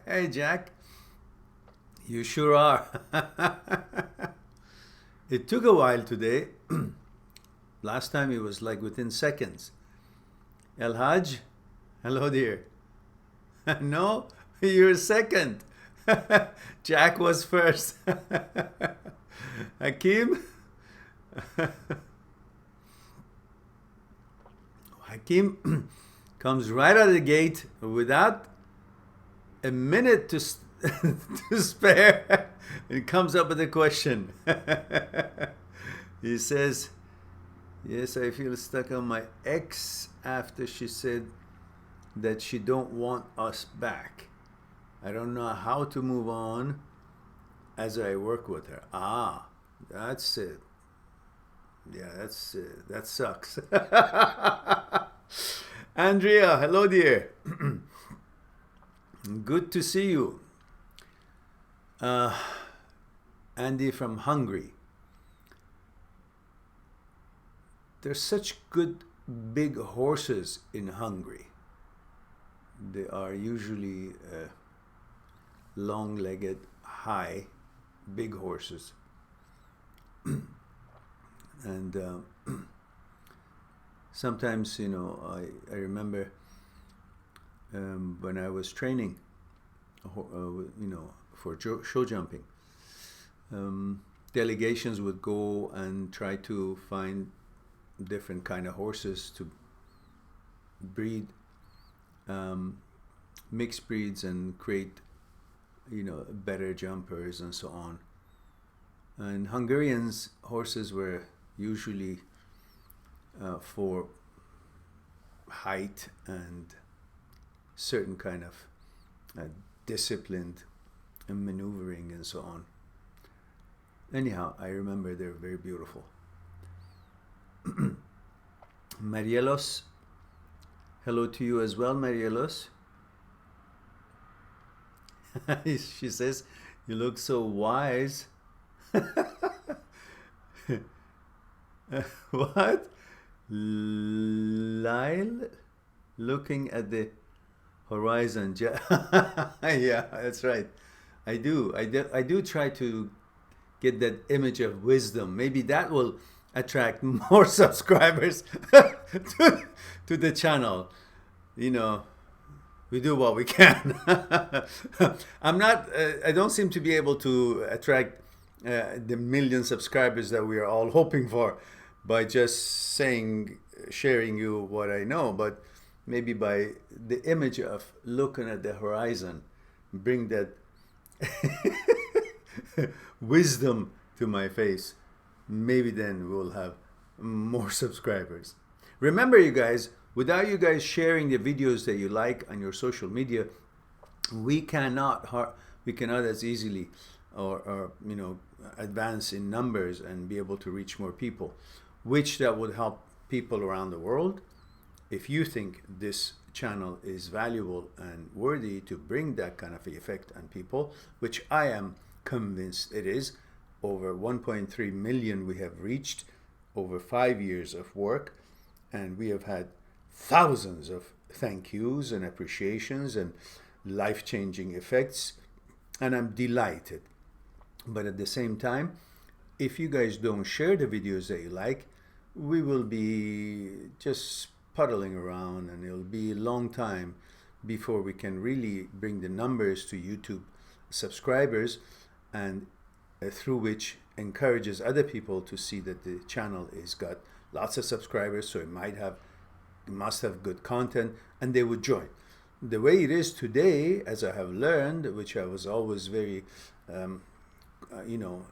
Hey, Jack, you sure are. It took a while today. Last time it was like within seconds. El Haj, hello, dear. No, you're second. Jack was first. Hakim, Hakim comes right out of the gate without a minute to spare. It comes up with a question. He says, "Yes, I feel stuck on my ex after she said that she don't want us back. I don't know how to move on as I work with her." Ah, that's it. Yeah, that sucks. Andrea, hello, dear. Good to see you. Uh, Andy from Hungary. There's such good big horses in Hungary. They are usually long-legged, high, big horses. And sometimes, I remember when I was training, for show jumping, delegations would go and try to find different kind of horses to breed, mixed breeds, and create, better jumpers and so on. And Hungarians' horses were usually for height and certain kind of disciplined maneuvering and so on. Anyhow, I remember they're very beautiful. Marielos, hello to you as well, Marielos. She says, "You look so wise." What? Lyle looking at the horizon. Yeah, that's right. I do try to get that image of wisdom. Maybe that will attract more subscribers to the channel. You know, we do what we can. I don't seem to be able to attract the million subscribers that we are all hoping for by just sharing you what I know, but maybe by the image of looking at the horizon, bring that wisdom to my face. Maybe then we'll have more subscribers. Remember, you guys, without you guys sharing the videos that you like on your social media, we cannot as easily or advance in numbers and be able to reach more people, which that would help people around the world. If you think this channel is valuable and worthy to bring that kind of effect on people, which I am convinced it is, over 1.3 million we have reached over 5 years of work, and we have had thousands of thank yous and appreciations and life-changing effects, and I'm delighted. But at the same time, if you guys don't share the videos that you like, we will be just puddling around, and it'll be a long time before we can really bring the numbers to YouTube subscribers, and through which encourages other people to see that the channel is got lots of subscribers, so it must have good content, and they would join. The way it is today, as I have learned, which I was always very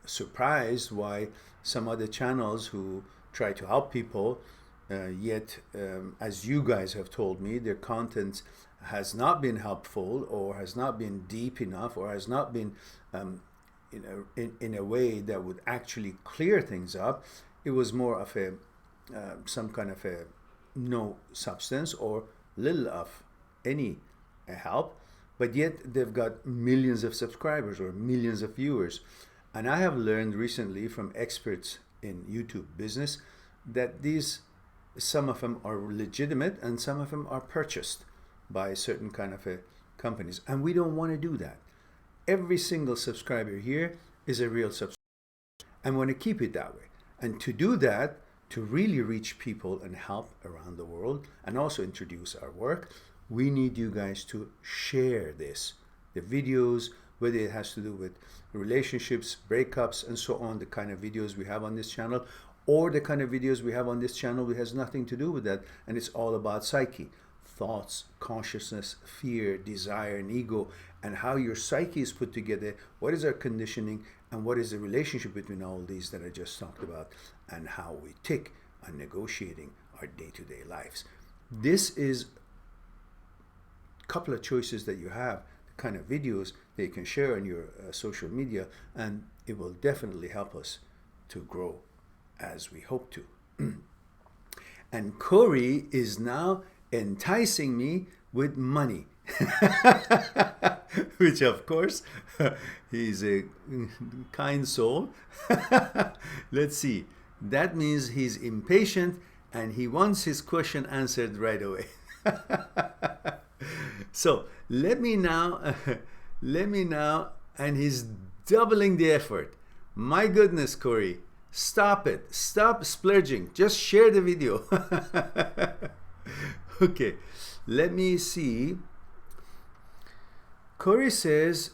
surprised why some other channels who try to help people, yet as you guys have told me, their content has not been helpful, or has not been deep enough, or has not been in a way that would actually clear things up. It was more of a some kind of a no substance or little of any help, but yet they've got millions of subscribers or millions of viewers. And I have learned recently from experts in YouTube business that some of them are legitimate and some of them are purchased by certain kind of a companies. And we don't want to do that. Every single subscriber here is a real subscriber. And want to keep it that way. And to do that, to really reach people and help around the world and also introduce our work, we need you guys to share this. The videos, whether it has to do with relationships, breakups, and so on, the kind of videos we have on this channel, or the kind of videos we have on this channel that has nothing to do with that, and it's all about psyche, thoughts, consciousness, fear, desire, and ego, and how your psyche is put together, what is our conditioning, and what is the relationship between all these that I just talked about, and how we tick on negotiating our day-to-day lives. This is a couple of choices that you have, the kind of videos that you can share on your social media, and it will definitely help us to grow as we hope to. And Corey is now enticing me with money. Which of course, he's a kind soul. Let's see. That means he's impatient and he wants his question answered right away. So let me now, and he's doubling the effort. My goodness, Corey, stop it. Stop splurging. Just share the video. Okay, let me see. Corey says,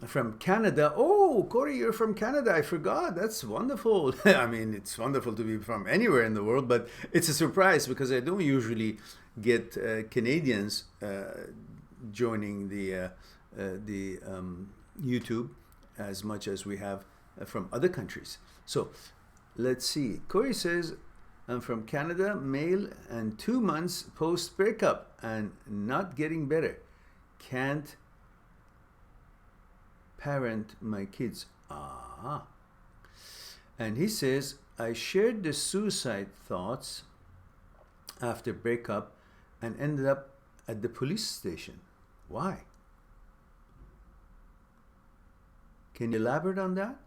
from Canada. Oh, Corey, you're from Canada. I forgot. That's wonderful. I mean, it's wonderful to be from anywhere in the world, but it's a surprise because I don't usually get Canadians joining the YouTube as much as we have from other countries. So let's see. Corey says, I'm from Canada, male, and 2 months post breakup and not getting better. Can't parent my kids. And he says, I shared the suicide thoughts after breakup and ended up at the police station. Why? Can you elaborate on that?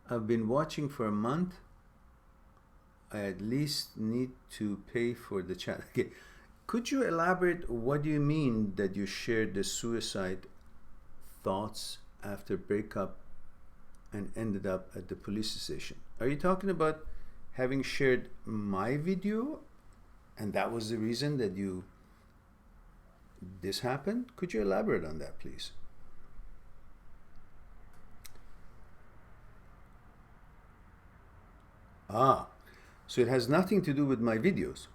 I've been watching for a month. I at least need to pay for the channel. Okay. Could you elaborate, what do you mean that you shared the suicide thoughts after breakup and ended up at the police station? Are you talking about having shared my video and that was the reason that this happened? Could you elaborate on that, please? So it has nothing to do with my videos.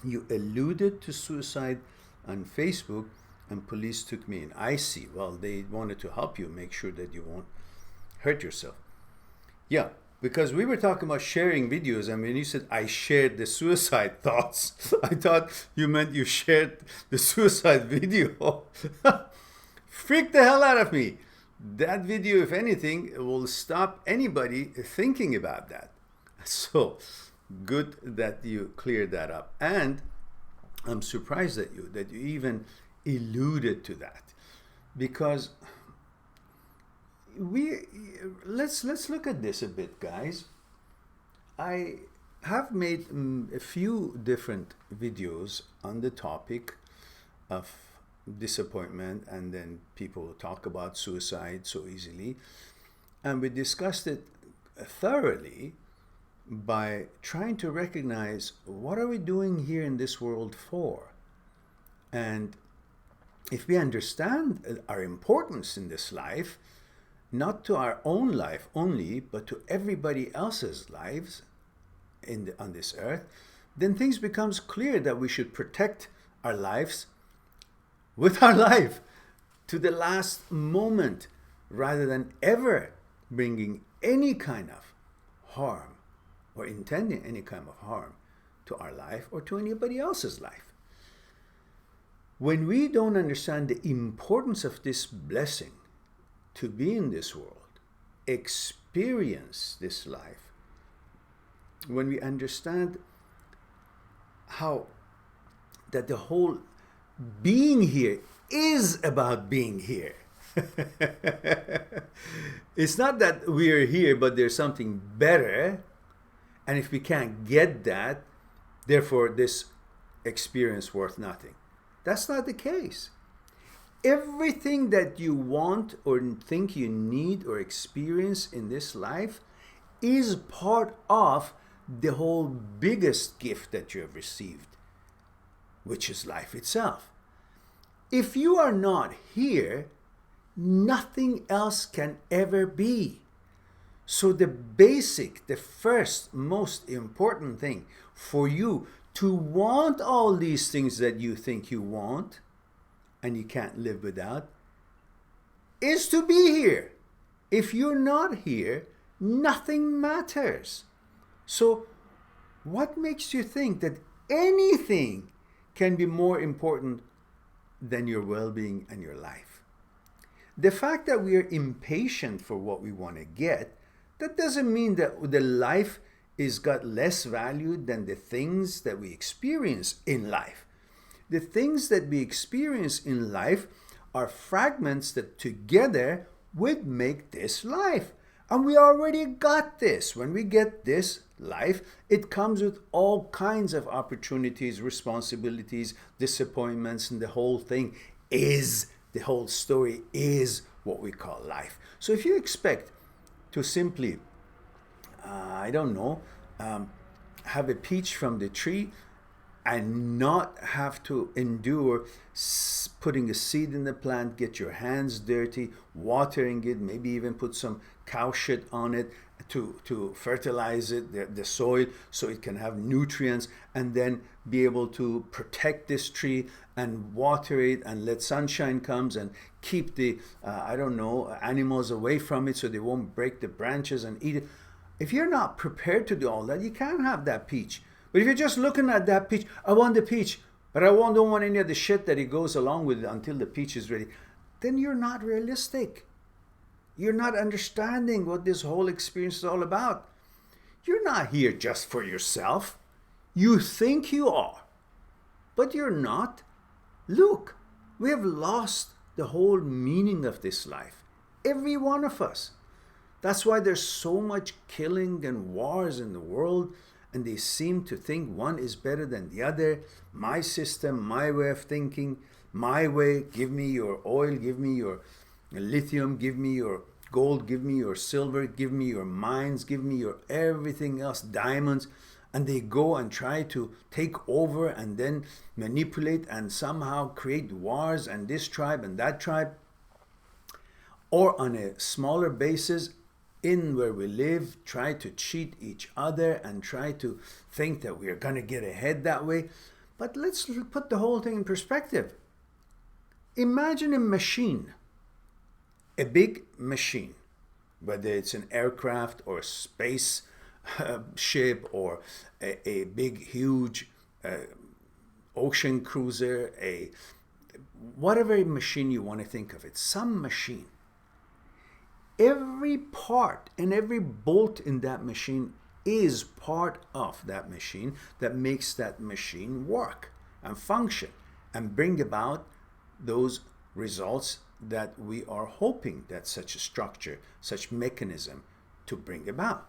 You alluded to suicide on Facebook and police took me in. I see. Well, they wanted to help you, make sure that you won't hurt yourself. Yeah, because we were talking about sharing videos, and when you said I shared the suicide thoughts, I thought you meant you shared the suicide video. Freaked the hell out of me. That video, if anything, will stop anybody thinking about that. So good that you cleared that up. And I'm surprised at you that you even alluded to that, because let's look at this a bit, guys. I have made a few different videos on the topic of disappointment, and then people talk about suicide so easily, and we discussed it thoroughly by trying to recognize what are we doing here in this world for. And if we understand our importance in this life, not to our own life only, but to everybody else's lives on this earth, then things becomes clear that we should protect our lives with our life to the last moment, rather than ever bringing any kind of harm or intending any kind of harm to our life or to anybody else's life. When we don't understand the importance of this blessing to be in this world, experience this life, when we understand how that the whole being here is about being here. It's not that we're here, but there's something better. And if we can't get that, therefore this experience worth nothing. That's not the case. Everything that you want or think you need or experience in this life is part of the whole biggest gift that you have received, which is life itself. If you are not here, nothing else can ever be. So the basic, the first most important thing for you to want all these things that you think you want and you can't live without is to be here. If you're not here, nothing matters. So what makes you think that anything can be more important than your well-being and your life? The fact that we are impatient for what we want to get, that doesn't mean that the life is got less value than the things that we experience in life. The things that we experience in life are fragments that together would make this life. And we already got this. When we get this life, it comes with all kinds of opportunities, responsibilities, disappointments, and the whole thing is, the whole story is what we call life. So if you expect to simply, have a peach from the tree and not have to endure putting a seed in the plant, get your hands dirty, watering it, maybe even put some cow shit on it to fertilize it, the soil, so it can have nutrients, and then be able to protect this tree and water it and let sunshine comes and keep the, animals away from it so they won't break the branches and eat it. If you're not prepared to do all that, you can't have that peach. But if you're just looking at that peach, I want the peach, but don't want any of the shit that it goes along with it until the peach is ready, then you're not realistic. You're not understanding what this whole experience is all about. You're not here just for yourself. You think you are, but you're not. Look, we have lost the whole meaning of this life. Every one of us. That's why there's so much killing and wars in the world, and they seem to think one is better than the other. My system, my way of thinking, my way, give me your oil, give me your lithium, give me your gold, give me your silver, give me your mines, give me your everything else, diamonds. And they go and try to take over and then manipulate and somehow create wars and this tribe and that tribe. Or on a smaller basis, in where we live, try to cheat each other and try to think that we are going to get ahead that way. But let's put the whole thing in perspective. Imagine a machine, a big machine, whether it's an aircraft or a space ship or a big, huge ocean cruiser, whatever machine you want to think of it, some machine. Every part and every bolt in that machine is part of that machine that makes that machine work and function and bring about those results that we are hoping that such a structure, such mechanism to bring about.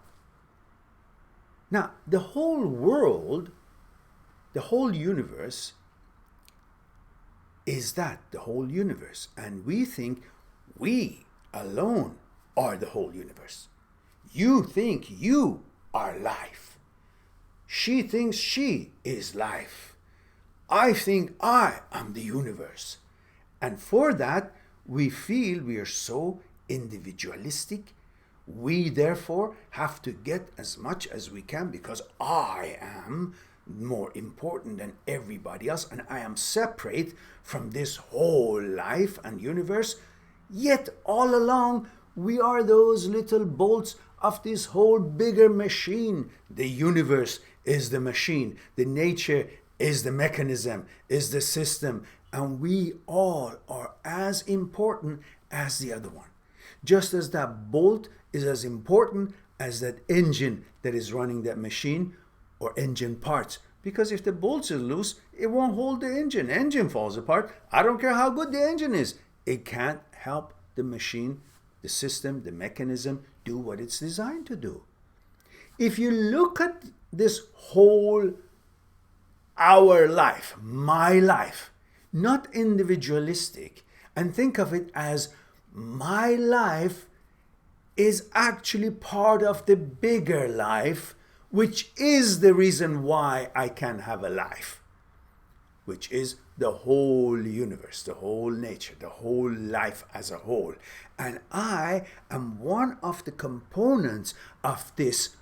Now, the whole world, the whole universe is that, the whole universe. And we think we alone are the whole universe. You think you are life. She thinks she is life. I think I am the universe. And for that, we feel we are so individualistic. We therefore have to get as much as we can because I am more important than everybody else and I am separate from this whole life and universe. Yet all along, we are those little bolts of this whole bigger machine. The universe is the machine. The nature is the mechanism, is the system. And we all are as important as the other one. Just as that bolt is as important as that engine that is running that machine or engine parts. Because if the bolts are loose, it won't hold the engine. Engine falls apart. I don't care how good the engine is. It can't help the machine, the system, the mechanism do what it's designed to do. If you look at this whole our life, my life, not individualistic, and think of it as my life is actually part of the bigger life, which is the reason why I can have a life, which is the whole universe, the whole nature, the whole life as a whole. And I am one of the components of this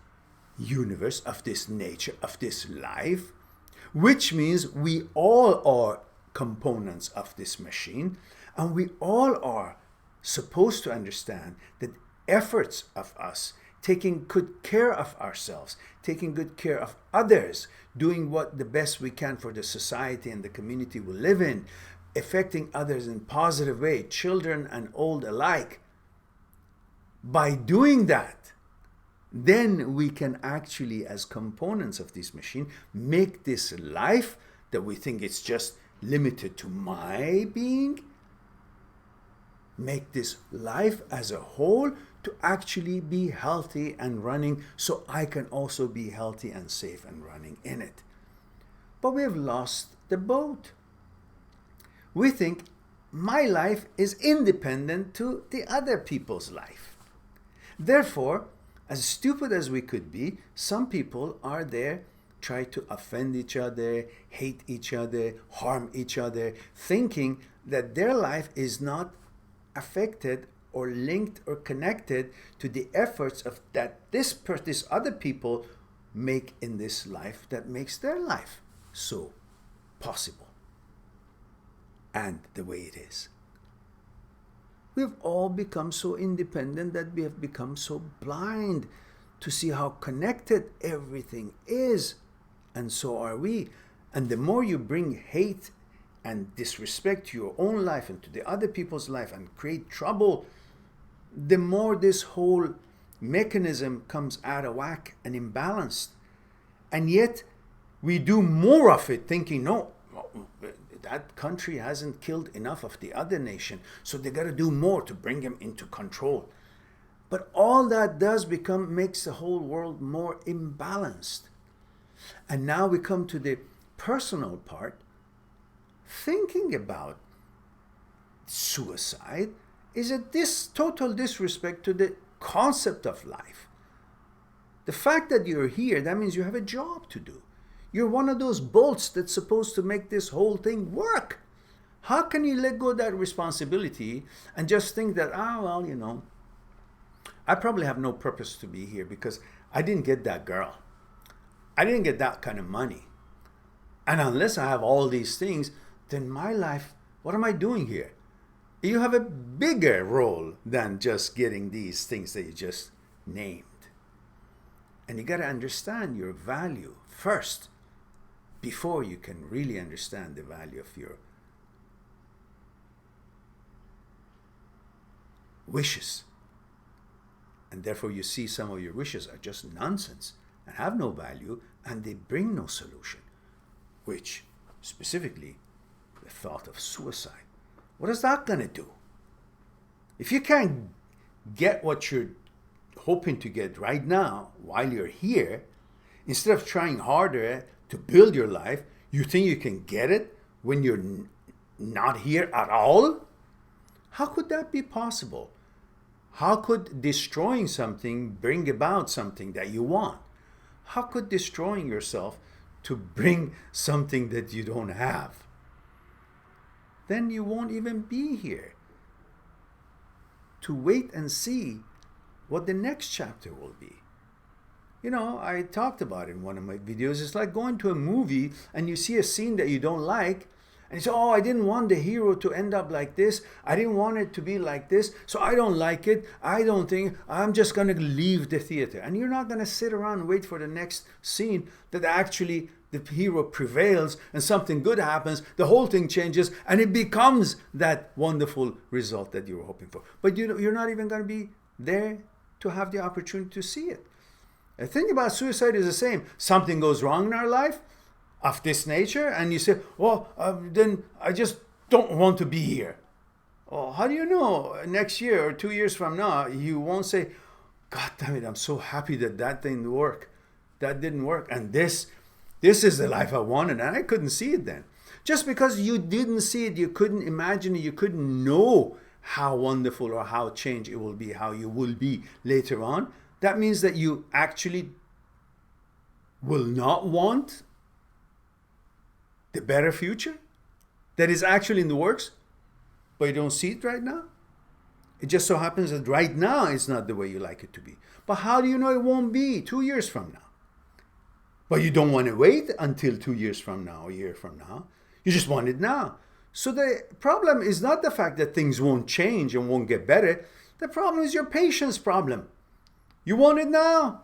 universe, of this nature, of this life, which means we all are components of this machine, and we all are supposed to understand that efforts of us taking good care of ourselves, taking good care of others, doing what the best we can for the society and the community we live in, affecting others in a positive way, children and old alike. By doing that, then we can actually, as components of this machine, make this life that we think it's just limited to my being, make this life as a whole to actually be healthy and running, so I can also be healthy and safe and running in it. But we have lost the boat. We think my life is independent to the other people's life. Therefore, as stupid as we could be, some people are there, try to offend each other, hate each other, harm each other, thinking that their life is not affected or linked or connected to the efforts of that this other people make in this life that makes their life so possible and the way it is. We've all become so independent that we have become so blind to see how connected everything is, and so are we. And the more you bring hate and disrespect to your own life and to the other people's life and create trouble, the more this whole mechanism comes out of whack and imbalanced. And yet we do more of it thinking, no, that country hasn't killed enough of the other nation, so they got to do more to bring them into control. But all that does makes the whole world more imbalanced. And now we come to the personal part. Thinking about suicide is a total disrespect to the concept of life. The fact that you're here, that means you have a job to do. You're one of those bolts that's supposed to make this whole thing work. How can you let go of that responsibility and just think that, well, I probably have no purpose to be here because I didn't get that girl. I didn't get that kind of money. And unless I have all these things, then my life, what am I doing here? You have a bigger role than just getting these things that you just named. And you got to understand your value first before you can really understand the value of your wishes. And therefore you see some of your wishes are just nonsense and have no value, and they bring no solution, which specifically the thought of suicide. What is that going to do? If you can't get what you're hoping to get right now while you're here, instead of trying harder to build your life, you think you can get it when you're not here at all? How could that be possible? How could destroying something bring about something that you want? How could destroying yourself to bring something that you don't have? Then you won't even be here to wait and see what the next chapter will be. I talked about it in one of my videos. It's like going to a movie and you see a scene that you don't like, and you say, I didn't want the hero to end up like this. I didn't want it to be like this, so I don't like it. I'm just going to leave the theater. And you're not going to sit around and wait for the next scene that actually the hero prevails and something good happens, the whole thing changes, and it becomes that wonderful result that you were hoping for. But you're not even going to be there to have the opportunity to see it. The thing about suicide is the same. Something goes wrong in our life of this nature, and you say, then I just don't want to be here. Well, how do you know next year or 2 years from now you won't say, God damn it, I'm so happy that didn't work. That didn't work. And this This is the life I wanted, and I couldn't see it then. Just because you didn't see it, you couldn't imagine it, you couldn't know how wonderful or how changed it will be, how you will be later on. That means that you actually will not want the better future that is actually in the works, but you don't see it right now. It just so happens that right now it's not the way you like it to be. But how do you know it won't be 2 years from now? But you don't want to wait until 2 years from now, a year from now. You just want it now. So the problem is not the fact that things won't change and won't get better. The problem is your patience problem. You want it now.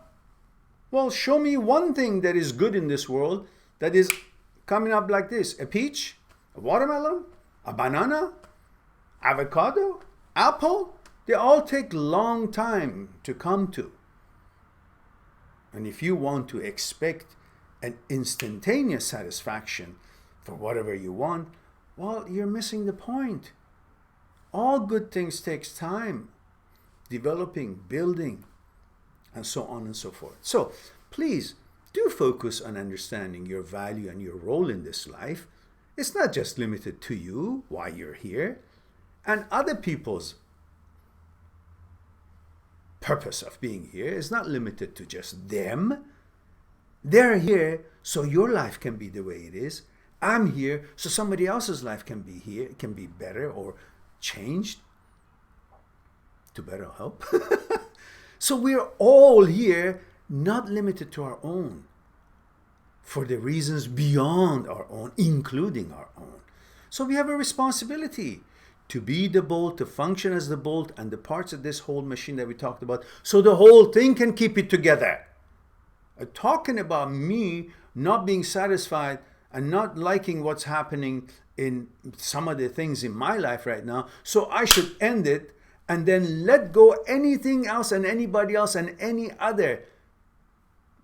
Well, show me one thing that is good in this world that is coming up like this. A peach, a watermelon, a banana, avocado, apple. They all take long time to come to. And if you want to expect an instantaneous satisfaction for whatever you want, well, you're missing the point. All good things takes time, developing, building, and so on and so forth. So please do focus on understanding your value and your role in this life. It's not just limited to you, why you're here, and other people's purpose of being here is not limited to just them. They're here so your life can be the way it is. I'm here so somebody else's life can be here, can be better or changed to better help. So we're all here, not limited to our own, for the reasons beyond our own, including our own. So we have a responsibility to be the bolt, to function as the bolt and the parts of this whole machine that we talked about, so the whole thing can keep it together. Talking about me not being satisfied and not liking what's happening in some of the things in my life right now, so I should end it and then let go anything else and anybody else and any other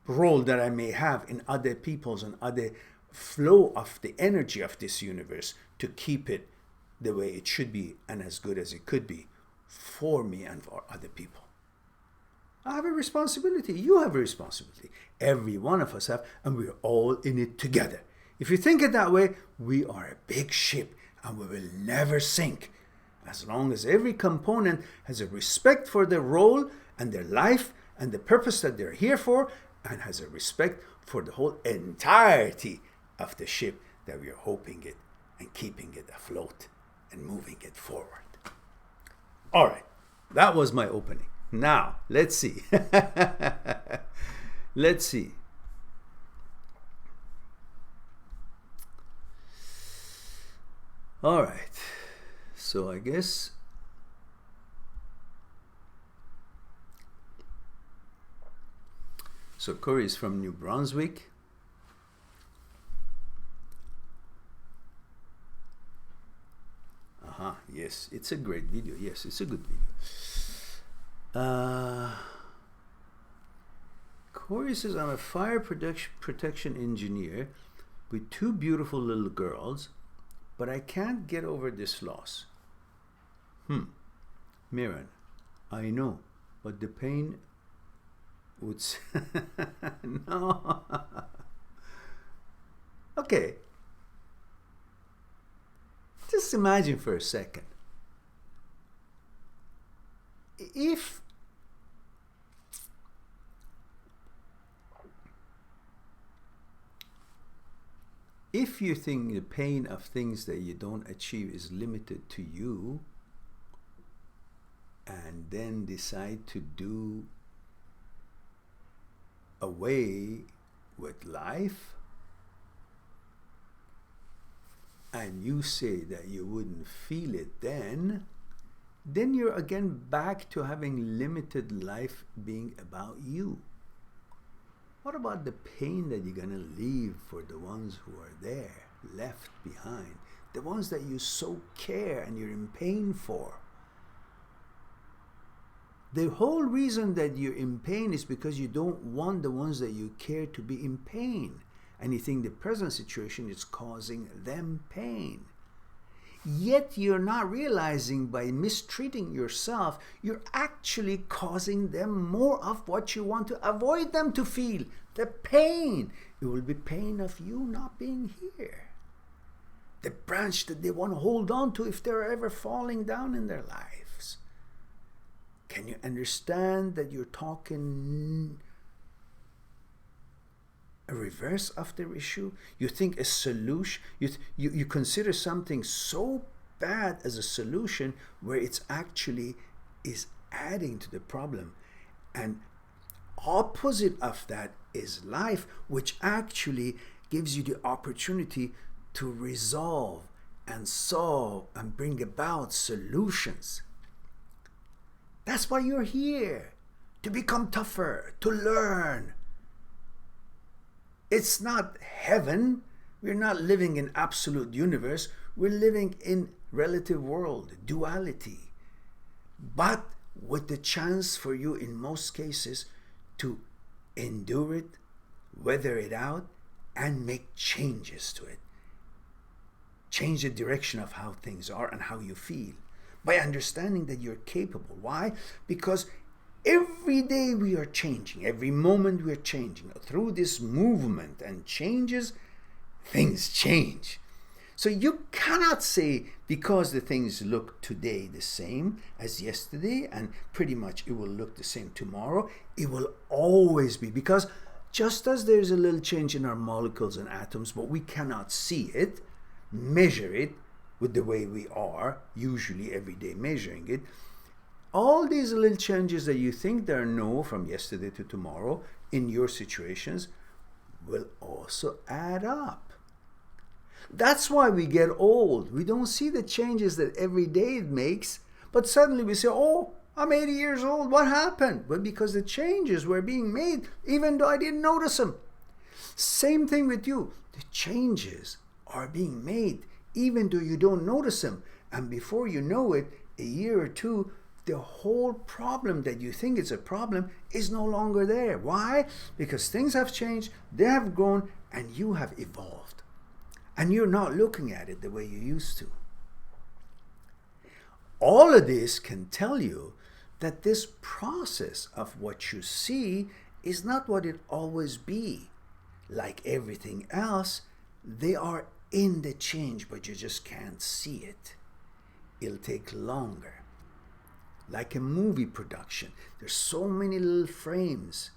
role that I may have in other people's and other flow of the energy of this universe to keep it the way it should be and as good as it could be for me and for other people. I have a responsibility. You have a responsibility. Every one of us have, and we're all in it together. If you think it that way, we are a big ship and we will never sink as long as every component has a respect for their role and their life and the purpose that they're here for, and has a respect for the whole entirety of the ship that we are hoping it and keeping it afloat and moving it forward. All right, that was my opening. Now, let's see. Let's see. All right, so I guess so. Corey is from New Brunswick. Yes, it's a great video. Yes, it's a good video. Corey says, I'm a fire protection engineer with 2 beautiful little girls, but I can't get over this loss. Mehran, I know, but the pain would... No. Okay. Just imagine for a second. If you think the pain of things that you don't achieve is limited to you, and then decide to do away with life, and you say that you wouldn't feel it then you're again back to having limited life being about you. What about the pain that you're going to leave for the ones who are there, left behind? The ones that you so care and you're in pain for. The whole reason that you're in pain is because you don't want the ones that you care to be in pain. And you think the present situation is causing them pain. Yet you're not realizing by mistreating yourself, you're actually causing them more of what you want to avoid them to feel, the pain. It will be pain of you not being here. The branch that they want to hold on to if they're ever falling down in their lives. Can you understand that you're talking a reverse of the issue? You think a solution, you consider something so bad as a solution where it's actually is adding to the problem. And opposite of that is life, which actually gives you the opportunity to resolve and solve and bring about solutions. That's why you're here, to become tougher, to learn. It's not heaven. We're not living in absolute universe. We're living in relative world, duality. But with the chance for you in most cases to endure it, weather it out, and make changes to it. Change the direction of how things are and how you feel by understanding that you're capable. Why? Because every day we are changing, every moment we are changing. Through this movement and changes, things change. So you cannot say because the things look today the same as yesterday and pretty much it will look the same tomorrow, it will always be. Because just as there's a little change in our molecules and atoms, but we cannot see it, measure it with the way we are, usually every day measuring it, all these little changes that you think there are no from yesterday to tomorrow in your situations will also add up. That's why we get old. We don't see the changes that every day it makes, but suddenly we say, oh, I'm 80 years old. What happened? Well, because the changes were being made, even though I didn't notice them. Same thing with you. The changes are being made, even though you don't notice them. And before you know it, a year or two, the whole problem that you think is a problem is no longer there. Why? Because things have changed, they have grown, and you have evolved. And you're not looking at it the way you used to. All of this can tell you that this process of what you see is not what it always be. Like everything else, they are in the change, but you just can't see it. It'll take longer. Like a movie production, there's so many little frames,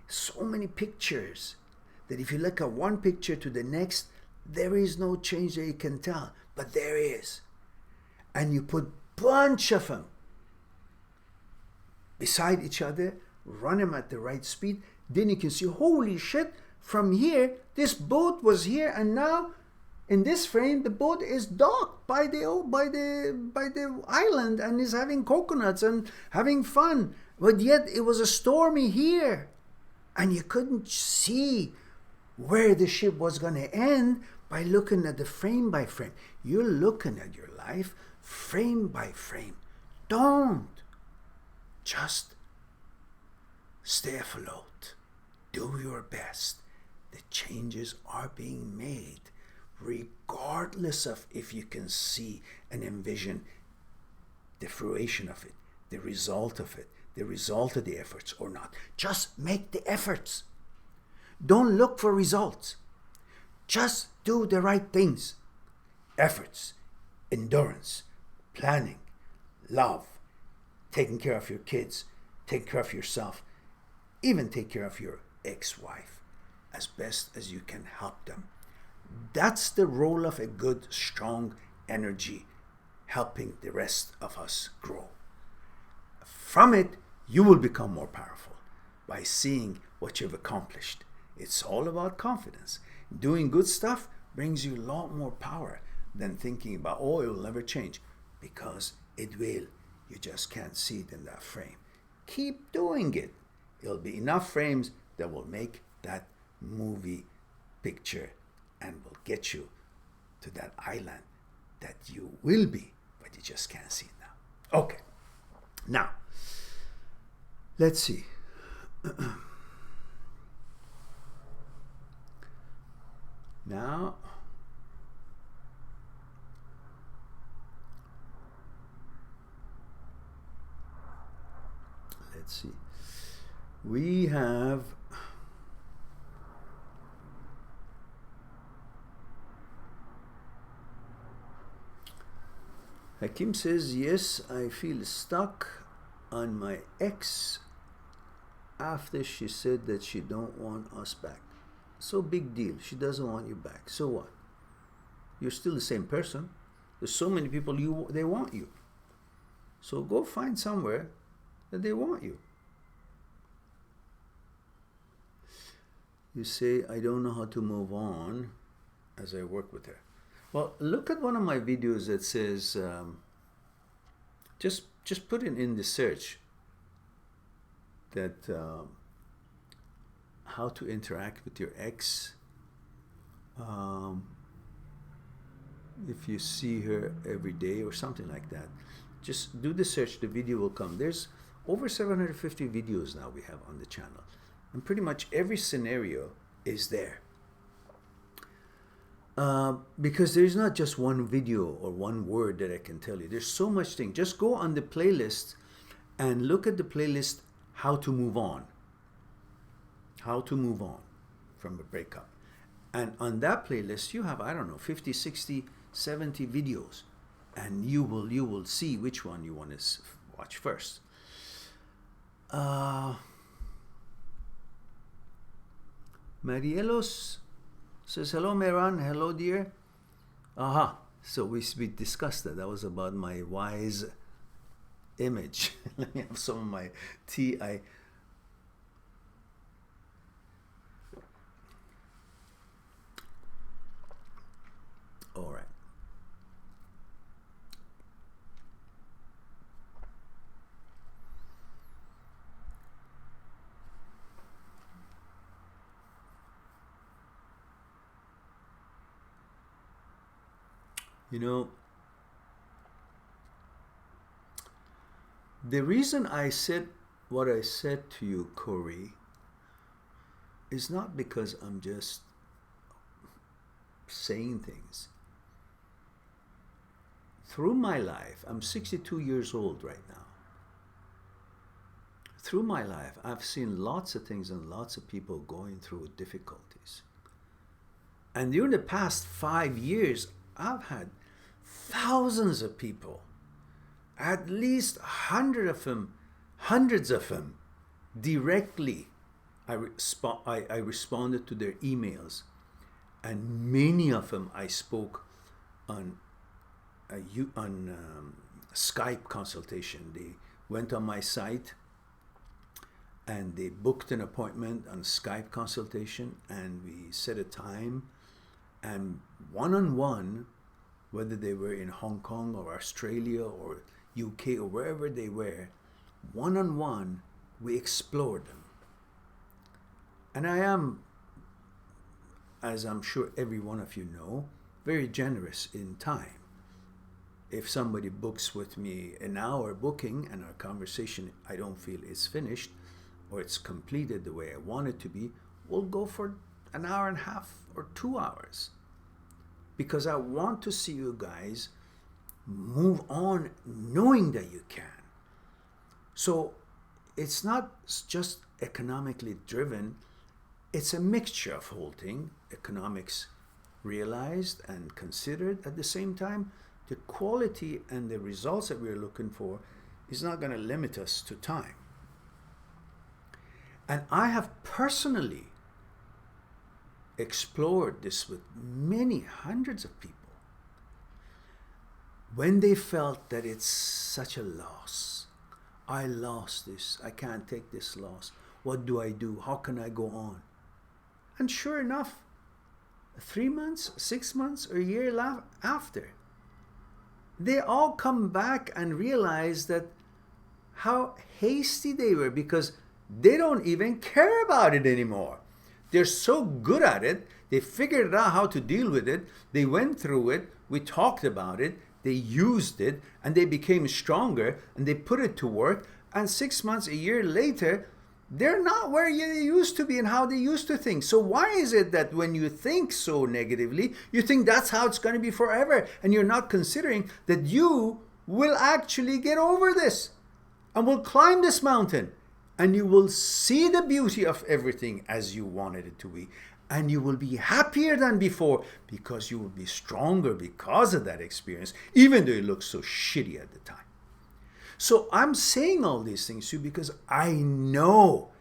so many pictures, that if you look at one picture to the next, there is no change that you can tell, but there is. And you put bunch of them beside each other, run them at the right speed, then you can see, holy shit, from here, this boat was here, and now in this frame, the boat is docked by the island and is having coconuts and having fun. But yet it was a stormy here, and you couldn't see where the ship was going to end by looking at the frame by frame. You're looking at your life frame by frame. Don't. Just stay afloat. Do your best. The changes are being made, regardless of if you can see and envision the fruition of it, the result of it, the result of the efforts or not. Just make the efforts. Don't look for results. Just do the right things. Efforts, endurance, planning, love, taking care of your kids, take care of yourself, even take care of your ex-wife as best as you can help them. That's the role of a good, strong energy helping the rest of us grow. From it, you will become more powerful by seeing what you've accomplished. It's all about confidence. Doing good stuff brings you a lot more power than thinking about, oh, it will never change, because it will. You just can't see it in that frame. Keep doing it. It'll be enough frames that will make that movie picture and will get you to that island that you will be, but you just can't see it now. Okay. Now, let's see. Now, let's see. We have Hakim says, yes, I feel stuck on my ex after she said that she don't want us back. So big deal. She doesn't want you back. So what? You're still the same person. There's so many people they want you. So go find somewhere that they want you. You say, I don't know how to move on as I work with her. Well, look at one of my videos that says, just put it in the search that how to interact with your ex if you see her every day or something like that. Just do the search, the video will come. There's over 750 videos now we have on the channel, and pretty much every scenario is there. Because there's not just one video or one word that I can tell you. There's so much thing. Just go on the playlist and look at the playlist, how to move on. How to move on from a breakup. And on that playlist, you have, I don't know, 50, 60, 70 videos. And you will see which one you want to watch first. Marielos says, hello, Mehran. Hello, dear. Aha. So we discussed that. That was about my wise image. Let me have some of my tea. All right. You know, the reason I said what I said to you, Corey, is not because I'm just saying things. Through my life, I'm 62 years old right now. Through my life, I've seen lots of things and lots of people going through difficulties. And during the past 5 years, I've had thousands of people, at least hundreds of them, directly. I responded to their emails, and many of them I spoke on Skype consultation. They went on my site and they booked an appointment on Skype consultation, and we set a time, and one-on-one, whether they were in Hong Kong or Australia or UK or wherever they were, one-on-one, we explored them. And I am, as I'm sure every one of you know, very generous in time. If somebody books with me an hour booking and our conversation I don't feel is finished or it's completed the way I want it to be, we'll go for an hour and a half or 2 hours. Because I want to see you guys move on knowing that you can. So it's not just economically driven, it's a mixture of whole thing. Economics realized and considered. At the same time, the quality and the results that we're looking for is not going to limit us to time. And I have personally explored this with many hundreds of people. When they felt that it's such a loss, I lost this, I can't take this loss, what do I do, how can I go on? And sure enough, 3 months, 6 months, or a year after, they all come back and realize that how hasty they were, because they don't even care about it anymore. They're so good at it. They figured out how to deal with it. They went through it. We talked about it. They used it, and they became stronger, and they put it to work. And 6 months, a year later, they're not where they used to be and how they used to think. So why is it that when you think so negatively, you think that's how it's going to be forever, and you're not considering that you will actually get over this and will climb this mountain, and you will see the beauty of everything as you wanted it to be, and you will be happier than before because you will be stronger because of that experience, even though it looks so shitty at the time. So I'm saying all these things to you because I know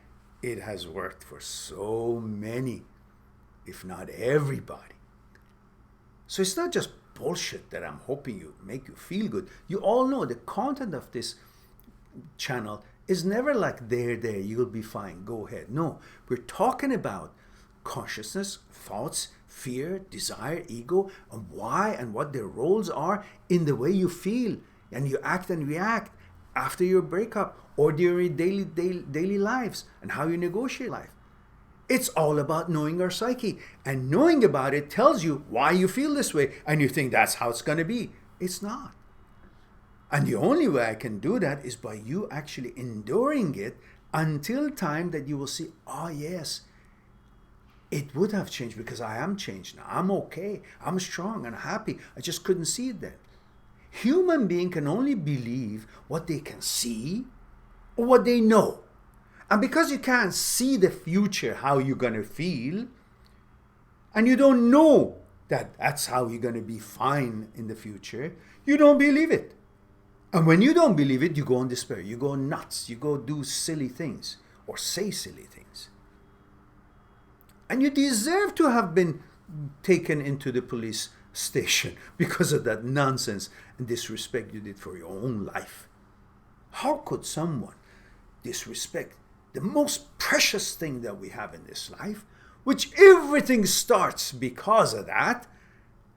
it has worked for so many, if not everybody. So it's not just bullshit that I'm hoping you make you feel good. You all know the content of this channel is never like there, you'll be fine, go ahead. No, we're talking about consciousness, thoughts, fear, desire, ego, and why and what their roles are in the way you feel and you act and react after your breakup or during daily lives and how you negotiate life. It's all about knowing our psyche, and knowing about it tells you why you feel this way and you think that's how it's going to be. It's not. And the only way I can do that is by you actually enduring it until time that you will see, oh yes, it would have changed because I am changed now. I'm okay. I'm strong and happy. I just couldn't see it then. Human being can only believe what they can see or what they know. And because you can't see the future, how you're going to feel, and you don't know that that's how you're going to be fine in the future, you don't believe it. And when you don't believe it, you go in despair. You go nuts. You go do silly things or say silly things. And you deserve to have been taken into the police station because of that nonsense and disrespect you did for your own life. How could someone disrespect the most precious thing that we have in this life, which everything starts because of that,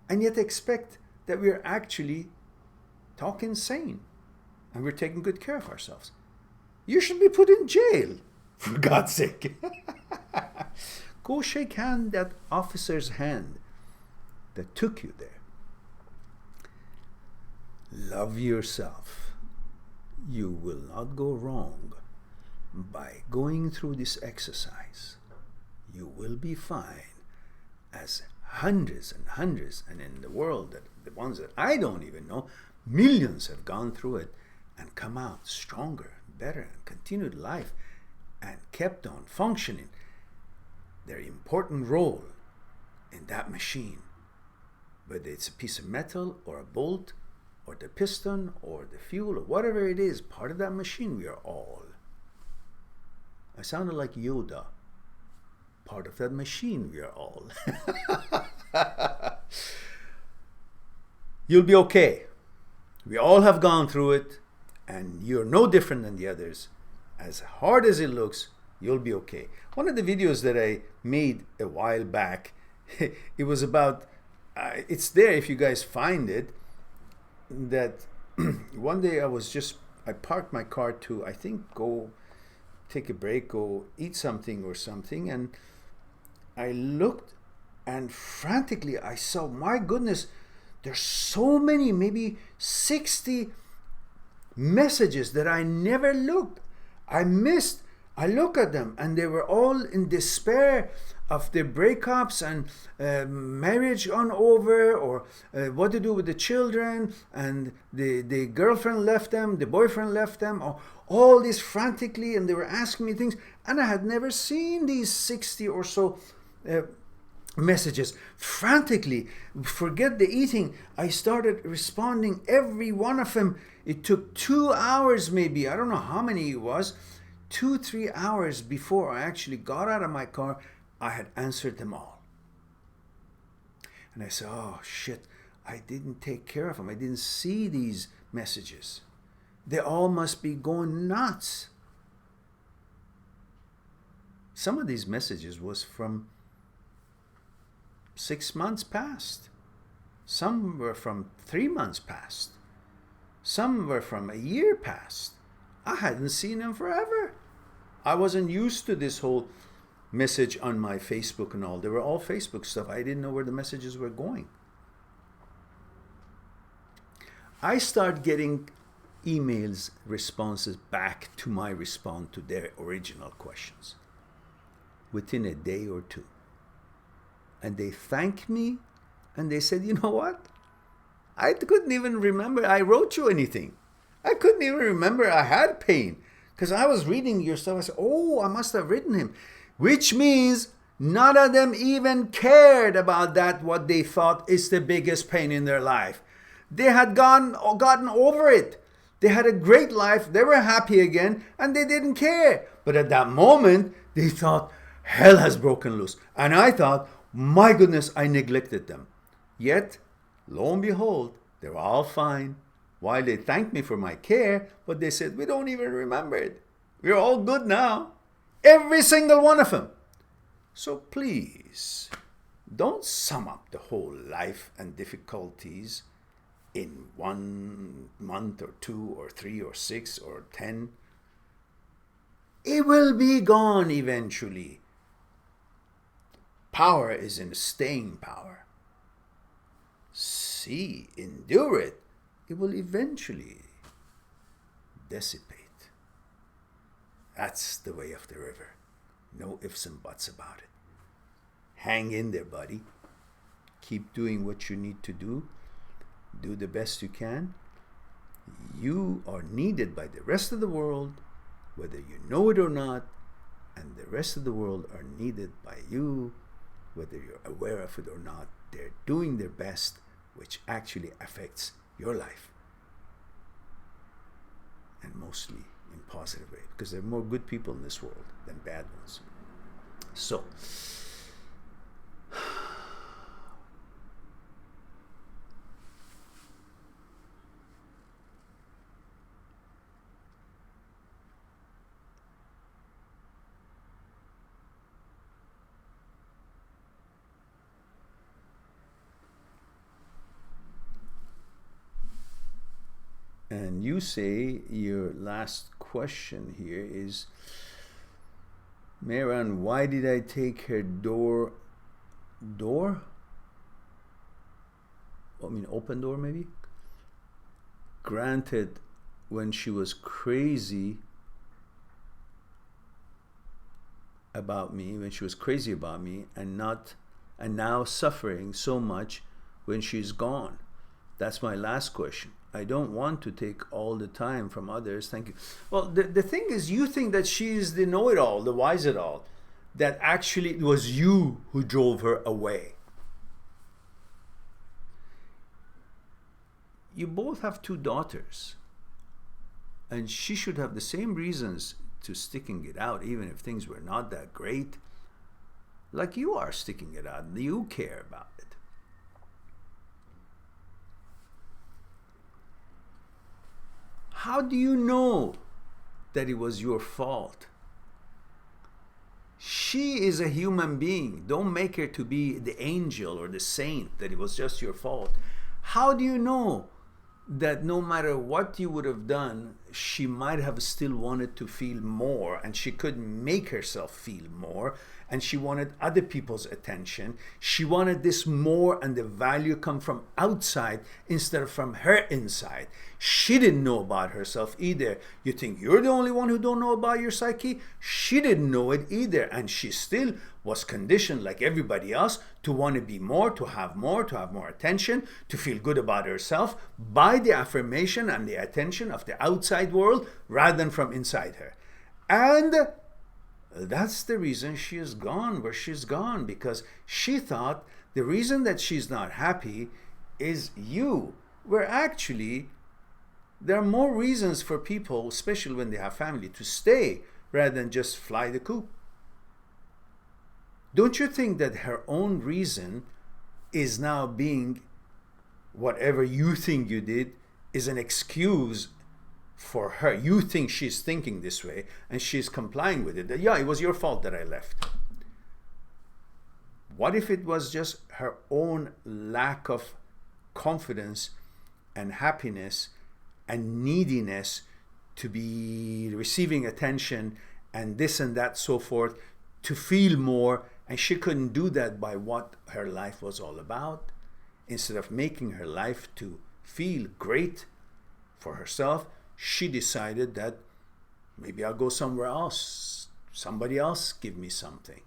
and yet expect that we're actually talking sane and we're taking good care of ourselves? You should be put in jail, for God's sake. Go shake that officer's hand that took you there. Love yourself. You will not go wrong by going through this exercise. You will be fine, as hundreds and hundreds, and in the world, that the ones that I don't even know, millions have gone through it and come out stronger, better, and continued life and kept on functioning their important role in that machine, whether it's a piece of metal or a bolt or the piston or the fuel or whatever it is, part of that machine. We are all. I sounded like Yoda. Part of that machine, we are all. You'll be okay. We all have gone through it, and you're no different than the others. As hard as it looks, you'll be okay. One of the videos that I made a while back, it was about, it's there if you guys find it, that one day I parked my car to, I think, go take a break, go eat something or something, and I looked and frantically I saw, my goodness, there's so many, maybe 60 messages that I never looked. I missed. I look at them and they were all in despair of their breakups and marriage gone over, or what to do with the children, and the girlfriend left them, the boyfriend left them, or all this frantically, and they were asking me things, and I had never seen these 60 or so messages. Frantically, forget the eating, I started responding every one of them. It took 2 hours, maybe, I don't know how many it was, 2-3 hours before I actually got out of my car. I had answered them all. And I said, oh shit, I didn't take care of them. I didn't see these messages. They all must be going nuts. Some of these messages was from 6 months past. Some were from 3 months past. Some were from a year past. I hadn't seen them forever. I wasn't used to this whole message on my Facebook and all. They were all Facebook stuff. I didn't know where the messages were going. I start getting emails, responses back to my response to their original questions within a day or two. And they thanked me and they said, you know what? I couldn't even remember I wrote you anything. I couldn't even remember I had pain, because I was reading your stuff. I said, oh, I must have written him, which means None of them even cared about that, what they thought is the biggest pain in their life. They had gotten over it. They had a great life, they were happy again, and they didn't care. But at that moment, they thought, hell has broken loose. And I thought, my goodness, I neglected them. Yet, lo and behold, they were all fine. While they thanked me for my care, but they said, we don't even remember it. We're all good now. Every single one of them. So please, don't sum up the whole life and difficulties in 1 month or 2 or 3 or 6 or 10. It will be gone eventually. Power is in staying power. See, endure it. It will eventually dissipate. That's the way of the river. No ifs and buts about it. Hang in there, buddy. Keep doing what you need to do. Do the best you can. You are needed by the rest of the world, whether you know it or not, and the rest of the world are needed by you, whether you're aware of it or not. They're doing their best, which actually affects your life. And mostly in a positive way, because there are more good people in this world than bad ones. So, and you say your last question here is, Mehran, why did I take her door? I mean, open door maybe? Granted, when she was crazy about me, and now suffering so much when she's gone. That's my last question. I don't want to take all the time from others. Thank you. Well, the thing is, you think that she's the know-it-all, the wise-it-all, that actually it was you who drove her away. You both have 2 daughters, and she should have the same reasons to sticking it out, even if things were not that great, like you are sticking it out. You care about it. How do you know that it was your fault? She is a human being. Don't make her to be the angel or the saint, that it was just your fault. How do you know that no matter what you would have done, she might have still wanted to feel more, and she couldn't make herself feel more, and she wanted other people's attention. She wanted this more, and the value come from outside instead of from her inside. She didn't know about herself either. You think you're the only one who don't know about your psyche? She didn't know it either, and she still was conditioned like everybody else to want to be more, to have more attention, to feel good about herself by the affirmation and the attention of the outside world rather than from inside her. And that's the reason she is gone where she's gone, because she thought the reason that she's not happy is you, where actually there are more reasons for people, especially when they have family, to stay rather than just fly the coop. Don't you think that her own reason is now being, whatever you think you did, is an excuse for her? You think she's thinking this way and she's complying with it. That, yeah, it was your fault that I left. What if it was just her own lack of confidence and happiness and neediness to be receiving attention and this and that, so forth, to feel more, and she couldn't do that by what her life was all about? Instead of making her life to feel great for herself, she decided that maybe I'll go somewhere else. Somebody else give me something.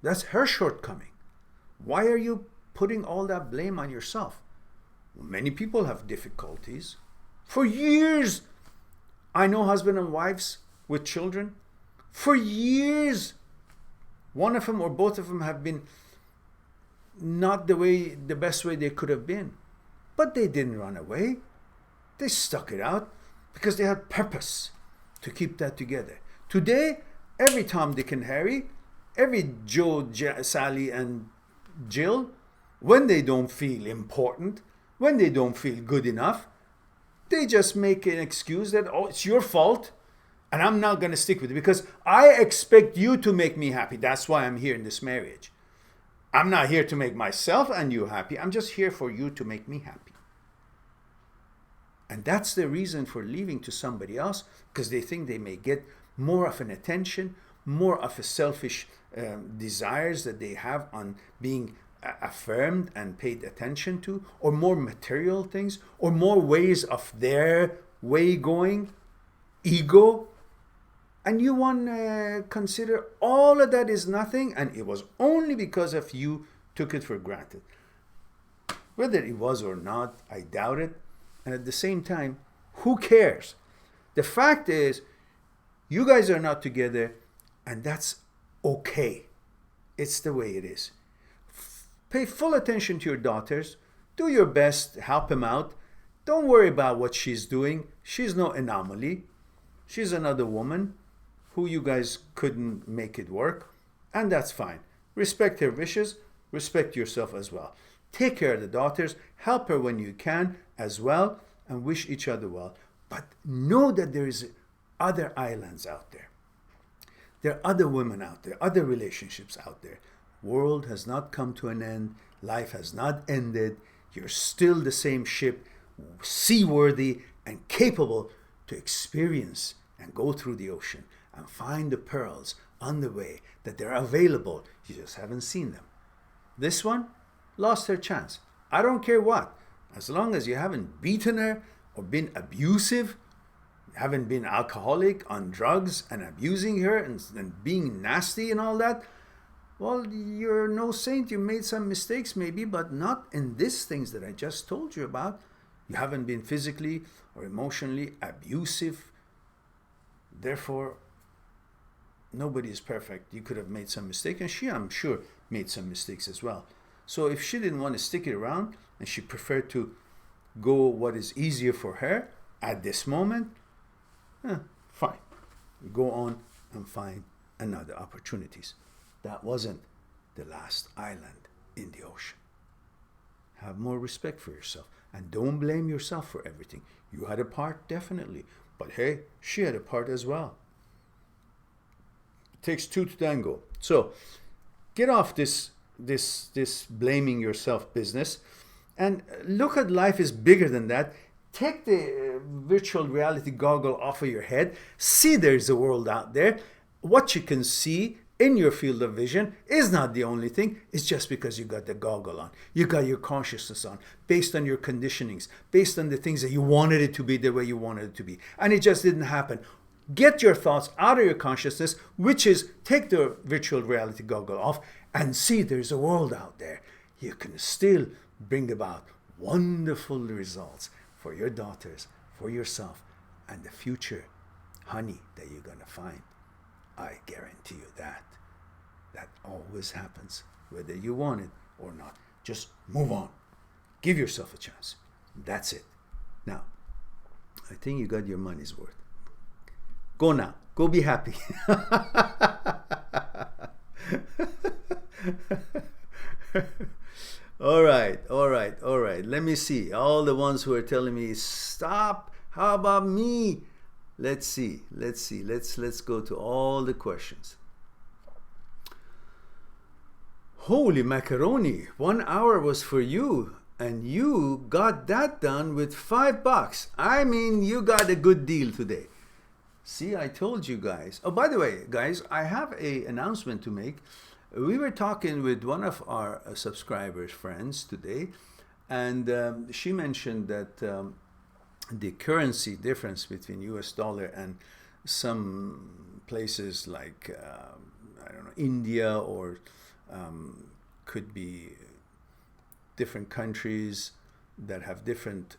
That's her shortcoming. Why are you putting all that blame on yourself? Many people have difficulties. For years, I know husband and wives with children. For years, One of them or both of them have been not the best way they could have been. But they didn't run away. They stuck it out because they had purpose to keep that together. Today, every Tom, Dick, and Harry, every Joe, Sally, and Jill, when they don't feel important, when they don't feel good enough, they just make an excuse that, oh, it's your fault, and I'm not going to stick with it because I expect you to make me happy. That's why I'm here in this marriage. I'm not here to make myself and you happy. I'm just here for you to make me happy. And that's the reason for leaving to somebody else, because they think they may get more of an attention, more of a selfish desires that they have on being affirmed and paid attention to, or more material things, or more ways of their way going, ego. And you want to consider all of that is nothing, and it was only because of you took it for granted. Whether it was or not, I doubt it. And at the same time, who cares? The fact is, you guys are not together, and that's okay. It's the way it is. Pay full attention to your daughters. Do your best to help them out. Don't worry about what she's doing. She's no anomaly. She's another woman who you guys couldn't make it work, and that's fine. Respect her wishes. Respect yourself as well. Take care of the daughters. Help her when you can as well, and wish each other well. But know that there is other islands out there. There are other women out there, other relationships out there. World has not come to an end. Life has not ended. You're still the same ship, seaworthy and capable to experience and go through the ocean and find the pearls on the way, that they're available. You just haven't seen them. This one lost her chance. I don't care what. As long as you haven't beaten her or been abusive, haven't been alcoholic on drugs and abusing her and being nasty and all that, well, you're no saint. You made some mistakes maybe, but not in these things that I just told you about. You haven't been physically or emotionally abusive. Therefore, nobody is perfect. You could have made some mistakes, and she, I'm sure, made some mistakes as well. So if she didn't want to stick it around and she preferred to go what is easier for her at this moment, fine. Go on and find another opportunities. That wasn't the last island in the ocean. Have more respect for yourself, and don't blame yourself for everything. You had a part, definitely, but hey, she had a part as well. It takes two to tango. So get off this blaming yourself business, and look at life as bigger than that. Take the virtual reality goggle off of your head. See there's a world out there. What you can see in your field of vision is not the only thing. It's just because you got the goggle on. You got your consciousness on, based on your conditionings, based on the things that you wanted it to be the way you wanted it to be. And it just didn't happen. Get your thoughts out of your consciousness, which is take the virtual reality goggle off and see there's a world out there. You can still bring about wonderful results for your daughters, for yourself, and the future honey that you're going to find. I guarantee you that. That always happens, whether you want it or not. Just move on. Give yourself a chance. That's it. Now, I think you got your money's worth. Go now. Go be happy. All right. Let me see. All the ones who are telling me, stop. How about me? Let's see. Let's go to all the questions. Holy macaroni, 1 hour was for you, and you got that done with $5. I mean, you got a good deal today. See, I told you guys. Oh, by the way, guys, I have an announcement to make. We were talking with one of our subscribers, friends, today, and she mentioned that the currency difference between US dollar and some places like, I don't know, India, or could be different countries that have different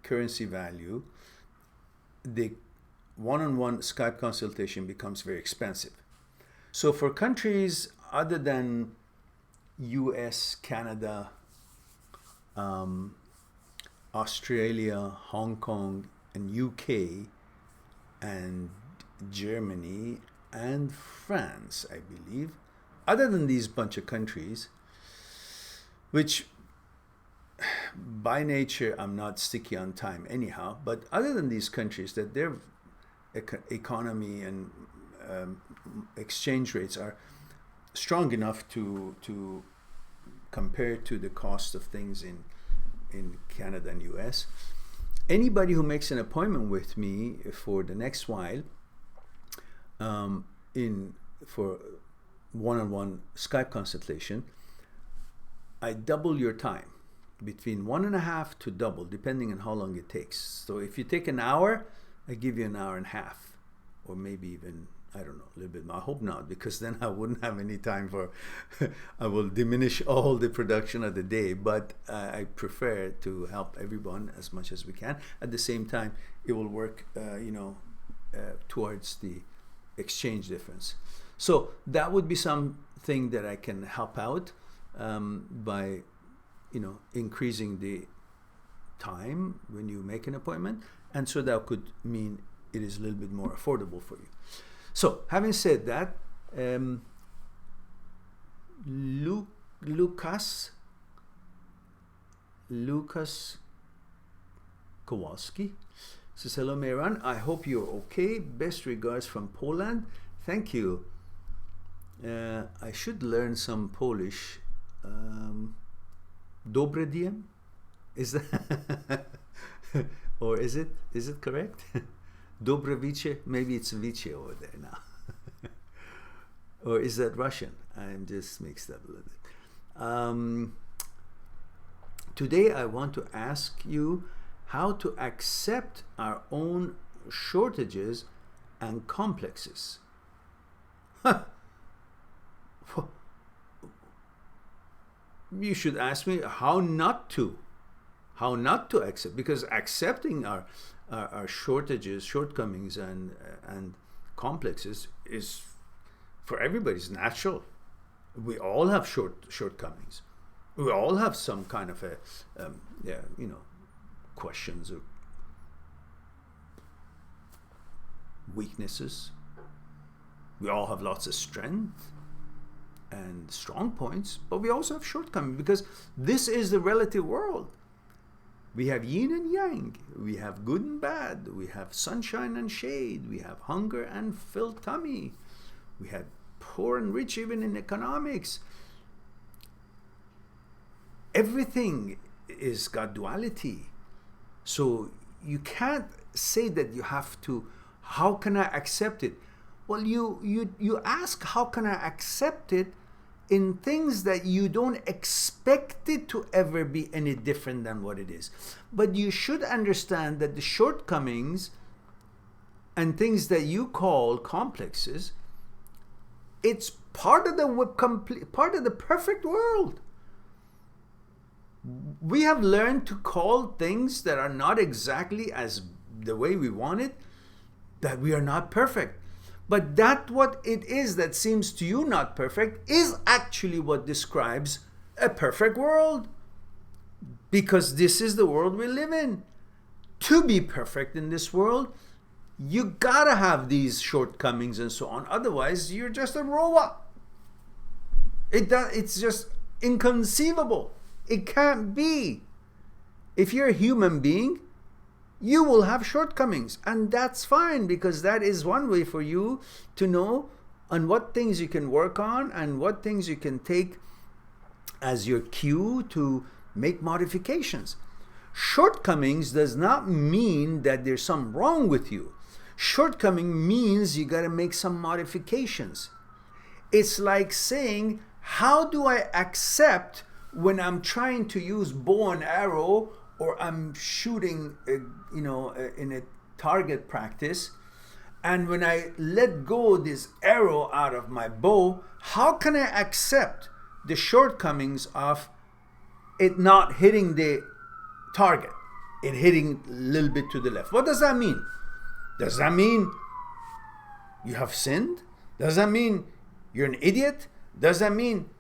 currency value, the one-on-one Skype consultation becomes very expensive. So for countries other than US, Canada, Australia, Hong Kong, and UK, and Germany, and France, I believe, other than these bunch of countries, which by nature I'm not sticky on time anyhow, but other than these countries, that their economy and exchange rates are strong enough to compare to the cost of things in Canada and US. Anybody who makes an appointment with me for the next while, for one-on-one Skype consultation, I double your time, between 1.5 to double, depending on how long it takes. So if you take an hour, I give you an hour and a half, or maybe even, I don't know, a little bit more. I hope not, because then I wouldn't have any time for, I will diminish all the production of the day, but I prefer to help everyone as much as we can. At the same time, it will work, towards the exchange difference. So that would be something that I can help out by, increasing the time when you make an appointment. And so that could mean it is a little bit more affordable for you. So having said that, Lucas Kowalski says, hello Mehran, I hope you're okay. Best regards from Poland. Thank you. I should learn some Polish. Dobre diem? Is that or is it correct? Dobre vice? Maybe it's vice over there now. Or is that Russian? I'm just mixed up a little bit. Today I want to ask you how to accept our own shortages and complexes. You should ask me how not to accept, because accepting our shortages, shortcomings, and complexes is for everybody's natural. We all have shortcomings. We all have some kind of questions or weaknesses. We all have lots of strength and strong points, but we also have shortcomings, because this is the relative world. We have yin and yang, we have good and bad, we have sunshine and shade, we have hunger and filled tummy, we have poor and rich, even in economics. Everything is got duality. So you can't say that you have to, how can I accept it? Well, you ask, how can I accept it in things that you don't expect it to ever be any different than what it is. But you should understand that the shortcomings and things that you call complexes, it's part of the perfect world. We have learned to call things that are not exactly as the way we want it, that we are not perfect. But that what it is that seems to you not perfect is actually what describes a perfect world. Because this is the world we live in. To be perfect in this world, you gotta have these shortcomings and so on. Otherwise, you're just a robot. It's just inconceivable. It can't be. If you're a human being, you will have shortcomings, and that's fine, because that is one way for you to know on what things you can work on and what things you can take as your cue to make modifications. Shortcomings does not mean that there's something wrong with you. Shortcoming means you got to make some modifications. It's like saying, how do I accept when I'm trying to use bow and arrow, or I'm shooting, in a target practice, and when I let go this arrow out of my bow, how can I accept the shortcomings of it not hitting the target, it hitting a little bit to the left? What does that mean? Does that mean you have sinned? Does that mean You're an idiot? Does that mean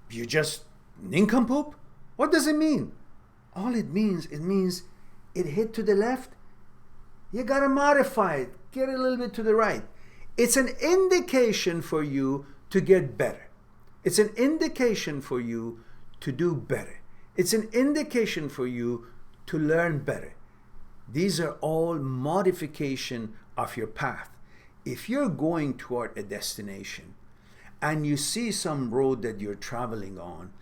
you're just nincompoop? What does it mean? All it means it hit to the left. You gotta modify it. Get a little bit to the right. It's an indication for you to get better. It's an indication for you to do better. It's an indication for you to learn better. These are all modification of your path. If you're going toward a destination and you see some road that you're traveling on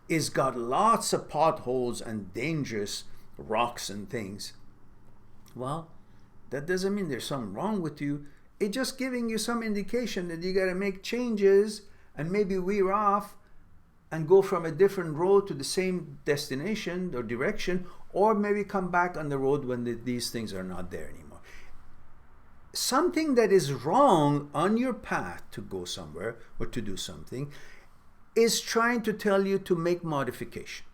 is got lots of potholes and dangerous rocks and things, well, that doesn't mean there's something wrong with you. It's just giving you some indication that you got to make changes and maybe veer off and go from a different road to the same destination or direction, or maybe come back on the road when these things are not there anymore. Something that is wrong on your path to go somewhere or to do something is trying to tell you to make modification,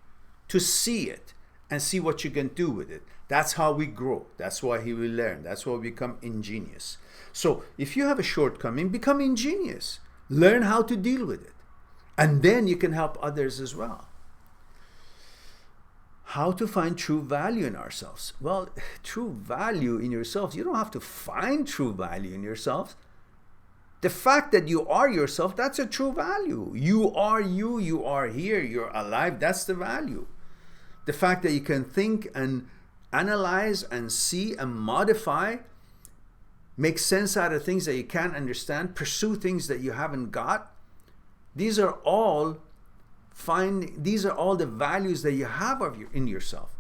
to see it and see what you can do with it. That's how we grow. That's why we learn. That's why we become ingenious. So if you have a shortcoming, become ingenious. Learn how to deal with it. And then you can help others as well. How to find true value in ourselves? Well, true value in yourselves, you don't have to find true value in yourselves. The fact that you are yourself, that's a true value. You are you, you are here, you're alive, that's the value. The fact that you can think and analyze and see and modify, make sense out of things that you can't understand, pursue things that you haven't got, these are all the values that you have in yourself.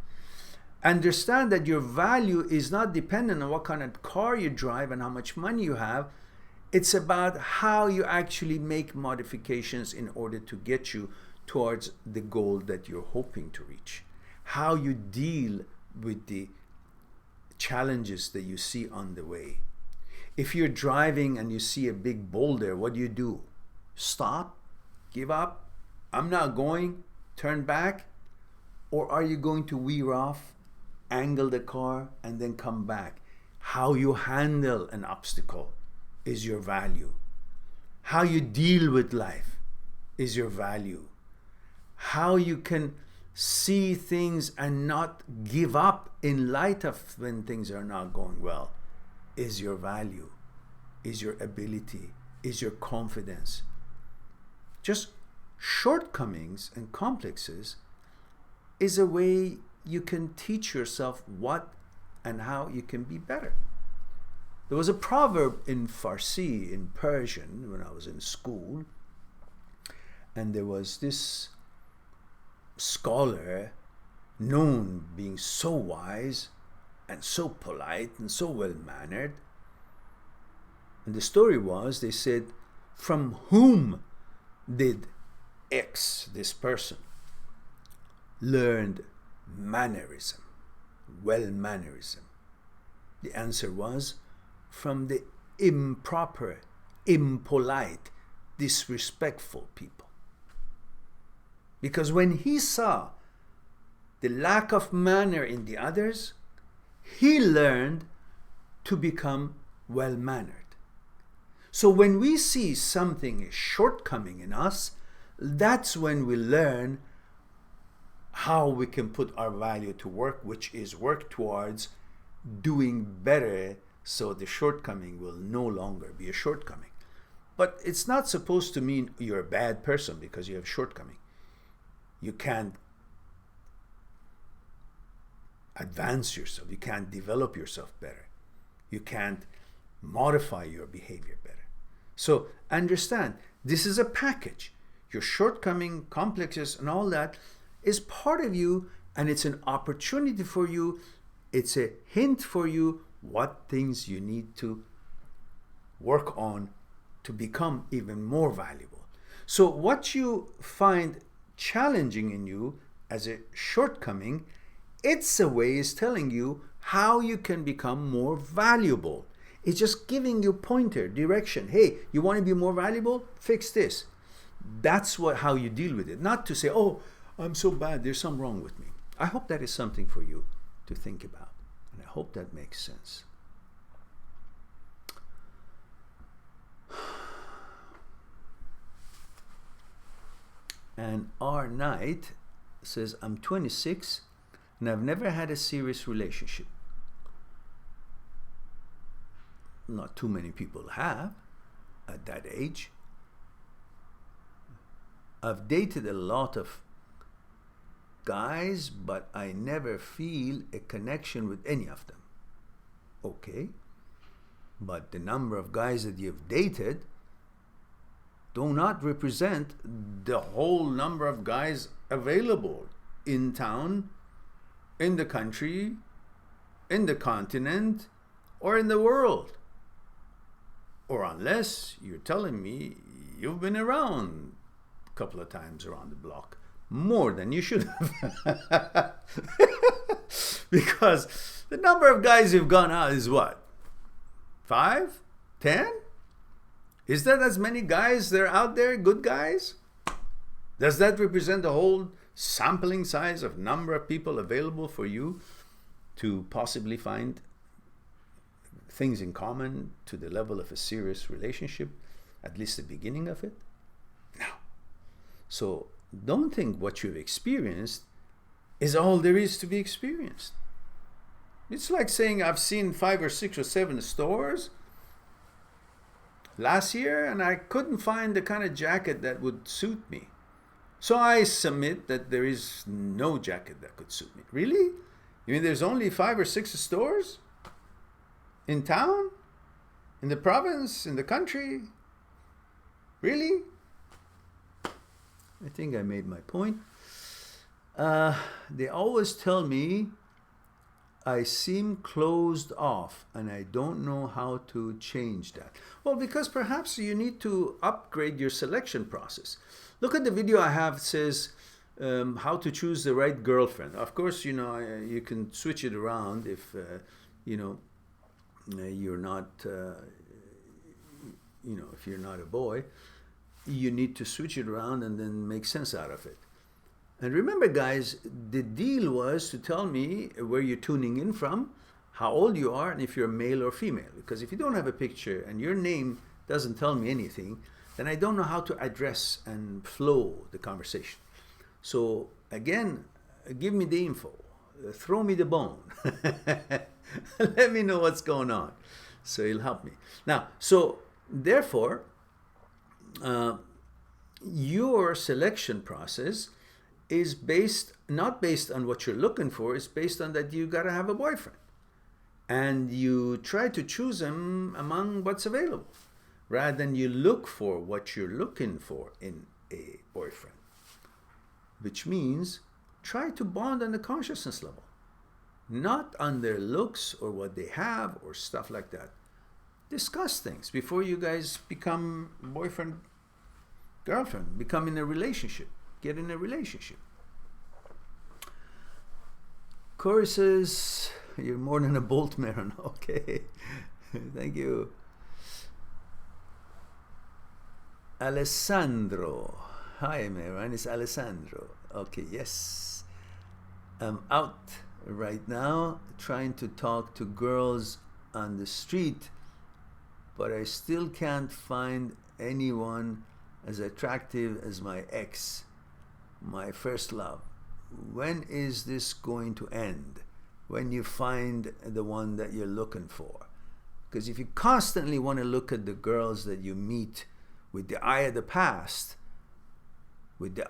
Understand that your value is not dependent on what kind of car you drive and how much money you have. It's about how you actually make modifications in order to get you towards the goal that you're hoping to reach. How you deal with the challenges that you see on the way. If you're driving and you see a big boulder, what do? Stop? Give up? I'm not going? Turn back? Or are you going to veer off, angle the car, and then come back? How you handle an obstacle is your value. How you deal with life is your value. How you can see things and not give up in light of when things are not going well is your value, is your ability, is your confidence. Just shortcomings and complexes is a way you can teach yourself what and how you can be better. There was a proverb in Farsi, in Persian, when I was in school, and there was this scholar known being so wise and so polite and so well-mannered. And the story was, they said, from whom did X, this person, learned mannerism, well-mannerism? The answer was, from the improper, impolite, disrespectful people. Because when he saw the lack of manner in the others, he learned to become well-mannered. So when we see something, a shortcoming in us, that's when we learn how we can put our value to work, which is work towards doing better so the shortcoming will no longer be a shortcoming. But it's not supposed to mean you're a bad person because you have shortcoming. You can't advance yourself. You can't develop yourself better. You can't modify your behavior better. So understand, this is a package. Your shortcoming, complexes, and all that is part of you, and it's an opportunity for you. It's a hint for you what things you need to work on to become even more valuable. So what you find challenging in you as a shortcoming, it's a way is telling you how you can become more valuable. It's just giving you pointer, direction. Hey, you want to be more valuable? Fix this. That's how you deal with it. Not to say, oh, I'm so bad, there's something wrong with me. I hope that is something for you to think about. And I hope that makes sense. And R Knight says, I'm 26 and I've never had a serious relationship. Not too many people have at that age. I've dated a lot of guys, but I never feel a connection with any of them. Okay, but the number of guys that you've dated do not represent the whole number of guys available in town, in the country, in the continent, or in the world. Or unless you're telling me you've been around a couple of times around the block, more than you should have. Because the number of guys you've gone out is what? 5? 10? Is that as many guys that are out there, good guys? Does that represent the whole sampling size of number of people available for you to possibly find things in common to the level of a serious relationship, at least the beginning of it? No. So don't think what you've experienced is all there is to be experienced. It's like saying I've seen 5 or 6 or 7 stores last year and I couldn't find the kind of jacket that would suit me. So I submit that there is no jacket that could suit me. Really? You mean there's only 5 or 6 stores in town, in the province, in the country? Really? I think I made my point. They always tell me I seem closed off and I don't know how to change that. Well, because perhaps you need to upgrade your selection process. Look at the video I have. It says how to choose the right girlfriend. Of course, you can switch it around if, you're not, if you're not a boy. You need to switch it around and then make sense out of it. And remember, guys, the deal was to tell me where you're tuning in from, how old you are, and if you're male or female. Because if you don't have a picture and your name doesn't tell me anything, then I don't know how to address and flow the conversation. So again, give me the info, throw me the bone. Let me know what's going on. So it'll help me. Now, so therefore, your selection process is not based on what you're looking for, it's based on that you got to have a boyfriend. And you try to choose him among what's available, rather than you look for what you're looking for in a boyfriend. Which means try to bond on the consciousness level, not on their looks or what they have or stuff like that. Discuss things before you guys become boyfriend, girlfriend, become in a relationship. Get in a relationship. Corey says, you're more than a bolt, Mehran. Okay. Thank you. Alessandro. Hi, Mehran. It's Alessandro. Okay, yes. I'm out right now trying to talk to girls on the street, but I still can't find anyone as attractive as my ex, my first love. When is this going to end? When you find the one that you're looking for? Because if you constantly want to look at the girls that you meet with the eye of the past, with the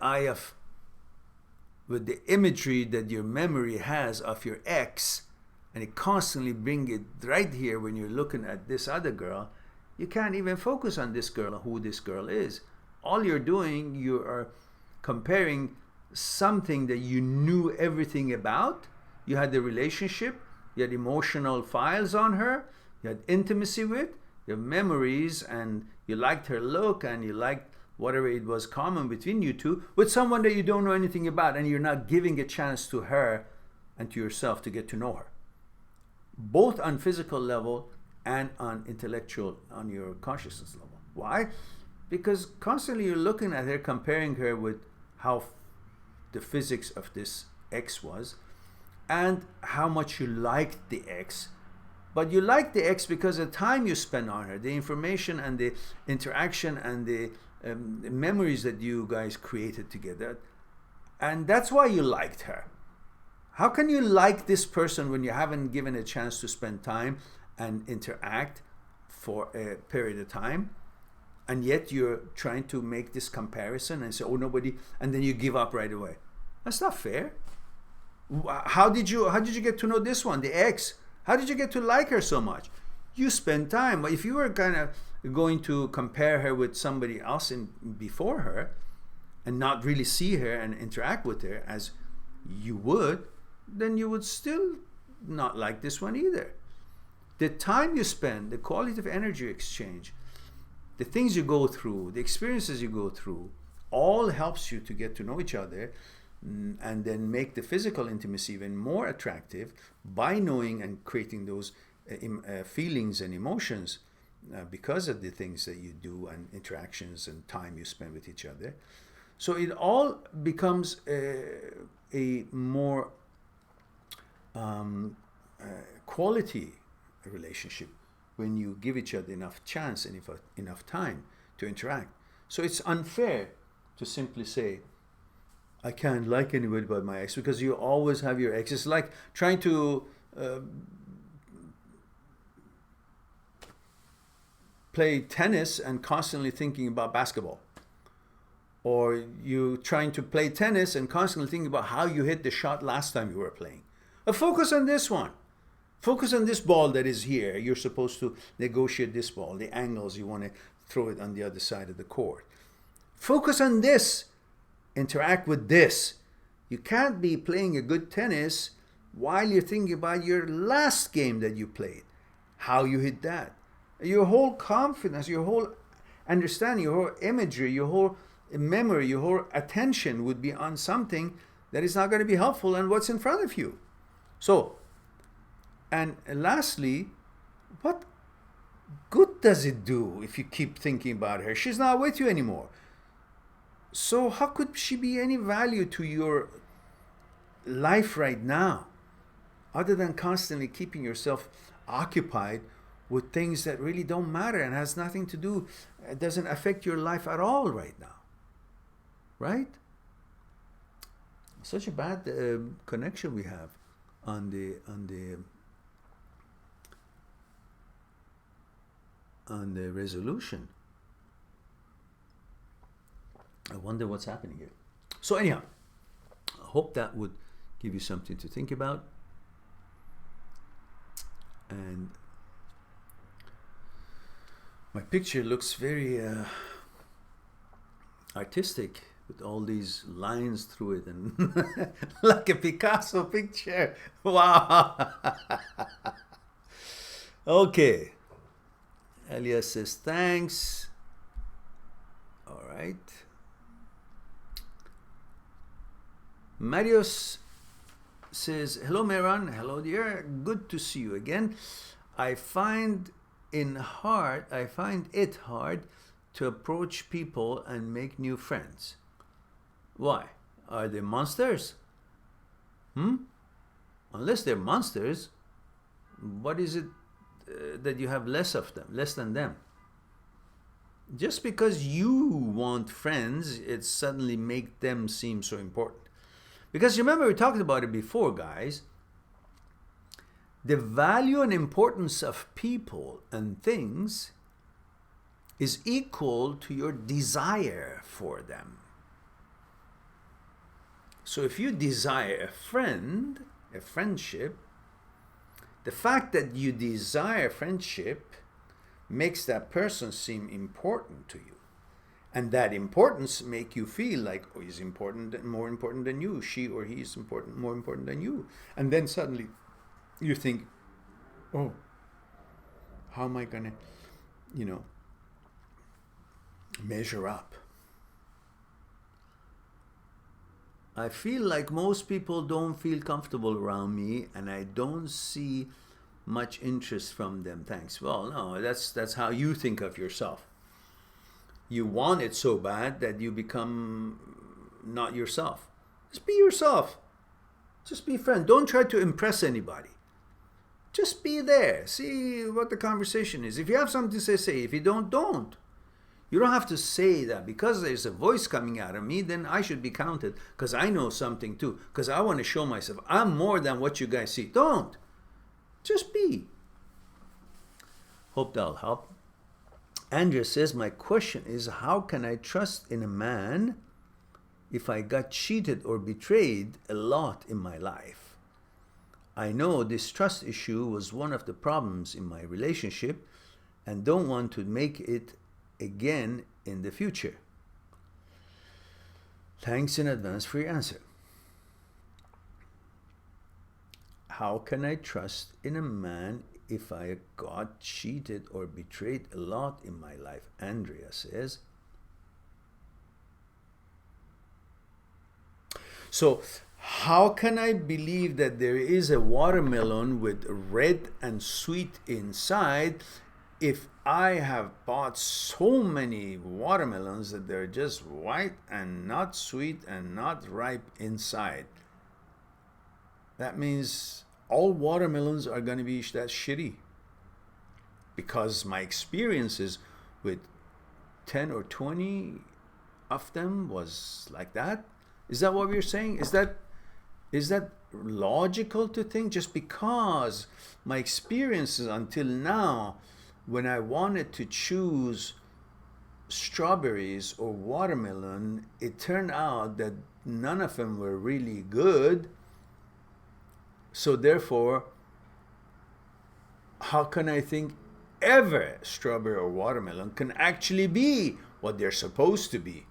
imagery that your memory has of your ex, and you constantly bring it right here when you're looking at this other girl, you can't even focus on this girl, who this girl is. All you're doing, you are comparing something that you knew everything about. You had the relationship, you had emotional files on her, you had intimacy with, you have memories, and you liked her look, and you liked whatever it was common between you two, with someone that you don't know anything about, and you're not giving a chance to her and to yourself to get to know her. Both on physical level and on intellectual, on your consciousness level. Why? Because constantly you're looking at her, comparing her with how the physics of this ex was, and how much you liked the ex. But you liked the ex because the time you spent on her, the information and the interaction and the memories that you guys created together. And that's why you liked her. How can you like this person when you haven't given a chance to spend time and interact for a period of time? And yet you're trying to make this comparison and say, oh, nobody, and then you give up right away. That's not fair. How did you get to know this one, the ex? How did you get to like her so much? You spend time. But if you were kind of going to compare her with somebody else before her and not really see her and interact with her as you would, then you would still not like this one either. The time you spend, the quality of energy exchange, the things you go through, the experiences you go through, all helps you to get to know each other and then make the physical intimacy even more attractive by knowing and creating those feelings and emotions because of the things that you do and interactions and time you spend with each other. So it all becomes a more quality relationship when you give each other enough chance and enough time to interact. So it's unfair to simply say, I can't like anybody but my ex, because you always have your ex. It's like trying to play tennis and constantly thinking about basketball. Or you trying to play tennis and constantly thinking about how you hit the shot last time you were playing. Focus on this one. Focus on this ball that is here. You're supposed to negotiate this ball, the angles you want to throw it on the other side of the court. Focus on this. Interact with this. You can't be playing a good tennis while you're thinking about your last game that you played, how you hit that. Your whole confidence, your whole understanding, your whole imagery, your whole memory, your whole attention would be on something that is not going to be helpful and what's in front of you. So, and lastly, what good does it do if you keep thinking about her? She's not with you anymore. So how could she be any value to your life right now, other than constantly keeping yourself occupied with things that really don't matter and has nothing to do, it doesn't affect your life at all right now, right? Such a bad connection we have on the resolution. I wonder what's happening here. So anyhow, I hope that would give you something to think about. And my picture looks very artistic with all these lines through it and like a Picasso picture. Wow. Okay. Elias says thanks. All right. Marius says, hello Mehran, hello dear, good to see you again. I find it hard to approach people and make new friends. Why? Are they monsters? Unless they're monsters, what is it that you have less than them? Just because you want friends, it suddenly makes them seem so important. Because remember, we talked about it before, guys. The value and importance of people and things is equal to your desire for them. So if you desire a friend, a friendship, the fact that you desire friendship makes that person seem important to you. And that importance make you feel like, oh, he's important, more important than you. She or he is important, more important than you. And then suddenly you think, oh, how am I going to, measure up? I feel like most people don't feel comfortable around me and I don't see much interest from them. Thanks. Well, no, that's how you think of yourself. You want it so bad that you become not yourself. Just be yourself. Just be a friend. Don't try to impress anybody. Just be there. See what the conversation is. If you have something to say, say. If you don't. You don't have to say that because there's a voice coming out of me, then I should be counted because I know something too, because I want to show myself I'm more than what you guys see. Don't. Just be. Hope that'll help. Andrea says, my question is, how can I trust in a man if I got cheated or betrayed a lot in my life? I know this trust issue was one of the problems in my relationship and don't want to make it again in the future. Thanks in advance for your answer. How can I trust in a man if I got cheated or betrayed a lot in my life? Andrea says. So, how can I believe that there is a watermelon with red and sweet inside if I have bought so many watermelons that they're just white and not sweet and not ripe inside? That means all watermelons are going to be that shitty, because my experiences with 10 or 20 of them was like that. Is that what we're saying? Is that logical to think? Just because my experiences until now, when I wanted to choose strawberries or watermelon, it turned out that none of them were really good. So therefore, how can I think ever strawberry or watermelon can actually be what they're supposed to be?